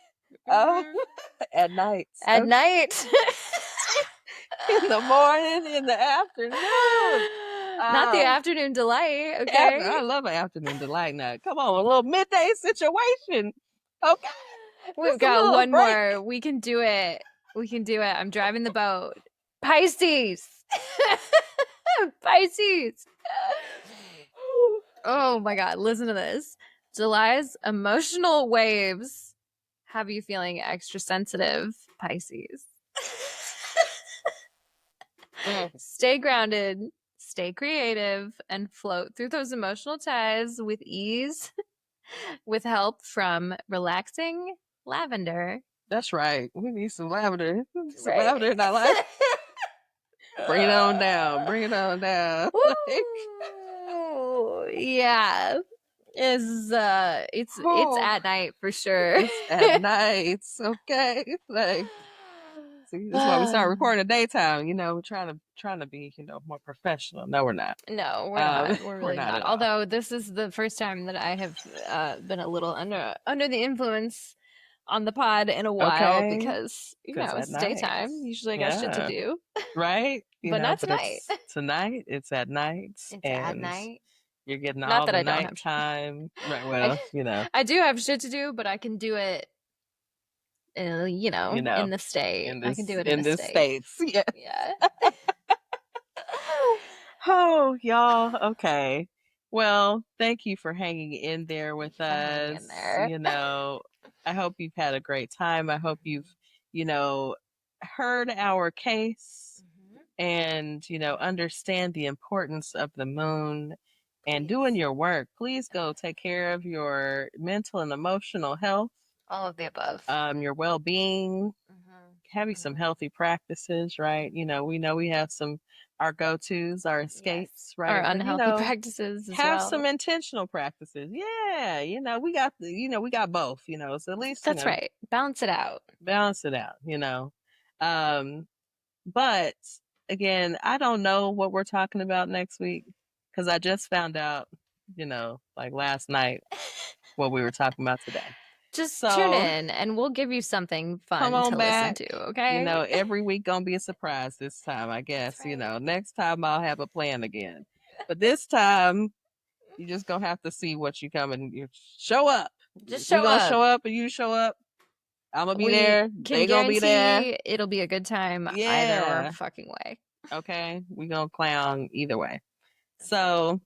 At night. At night. In the morning, in the afternoon. Not the afternoon delight, okay? I love an afternoon delight now. Come on, a little midday situation. Okay. We've got one more. We can do it. I'm driving the boat. Pisces. Pisces. Oh my God. Listen to this. July's emotional waves have you feeling extra sensitive, Pisces. Stay grounded, stay creative, and float through those emotional ties with ease with help from relaxing lavender. That's right. We need some lavender. Some lavender in our life. Bring it on down. Bring it on down. Yeah. It's at night for sure. It's at night. Okay. Like, see, that's why we start recording in the daytime. We're trying to be, more professional. No, we're not. No, we're not. We're really not not. Although this is the first time that I have been a little under the influence on the pod in a while because it's daytime. Usually I got shit to do. Right? But not tonight. Tonight it's at night. It's at night. You're getting Not all that the I don't night time. Right, well, I do have shit to do, but I can do it in the state. I can do it in the States. Yeah. Yeah. Oh, y'all. Okay. Well, thank you for hanging in there with us. I hope you've had a great time. I hope you've, heard our case and, understand the importance of the moon and doing your work. Please go take care of your mental and emotional health. All of the above. Your well-being. Having some healthy practices, right? We know we have some our go-tos, our escapes, right? Our But, unhealthy practices as have well. some intentional practices. Yeah, we got we got both, so at least That's right. Balance it out. Balance it out, but again, I don't know what we're talking about next week because I just found out, like last night what we were talking about today. Just tune in and we'll give you something fun to listen to, okay? Every week gonna be a surprise this time, I guess. Right. Next time I'll have a plan again. But this time you just gonna have to see what you come and you show up. Just We show gonna up. show up and you show up. I'm gonna be there. Can They gonna be there. guarantee it'll be a good time either fucking way. Okay, we gonna clown either way. So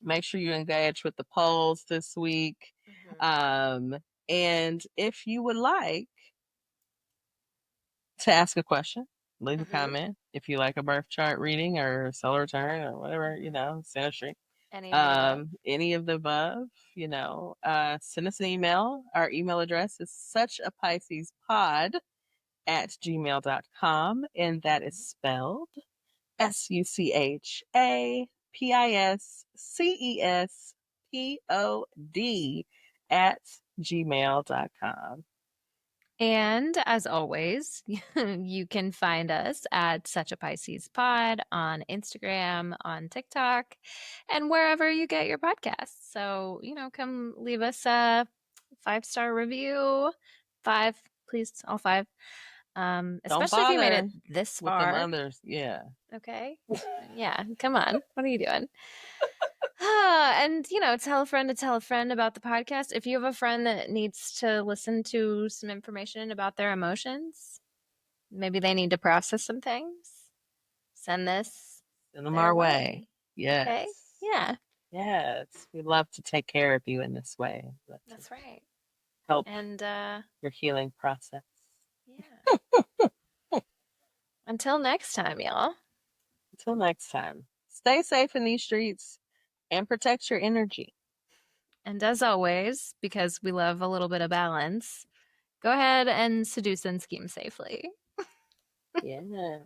make sure you engage with the polls this week. And if you would like to ask a question, leave a comment. If you like a birth chart reading or solar return or whatever, synastry. Any of the above, send us an email. Our email address is suchapiscespod@gmail.com, and that is spelled SuchaPiscespod@gmail.com. And as always, you can find us at Such a Pisces Pod on Instagram, on TikTok, and wherever you get your podcasts. So, come leave us a 5-star review. 5, please, all 5. Especially if you made it this far. With them others, yeah. Okay. Yeah, come on. What are you doing? And tell a friend to tell a friend about the podcast. If you have a friend that needs to listen to some information about their emotions, maybe they need to process some things, send them our way. Yes. Okay. Yeah. Yes. We'd love to take care of you in this way. That's right. Help and your healing process. Yeah. Until next time, y'all. Until next time. Stay safe in these streets and protect your energy. And as always, because we love a little bit of balance, go ahead and seduce and scheme safely. Yeah.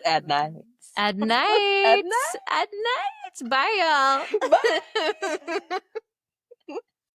At night. At night. At night. Bye, y'all. Bye.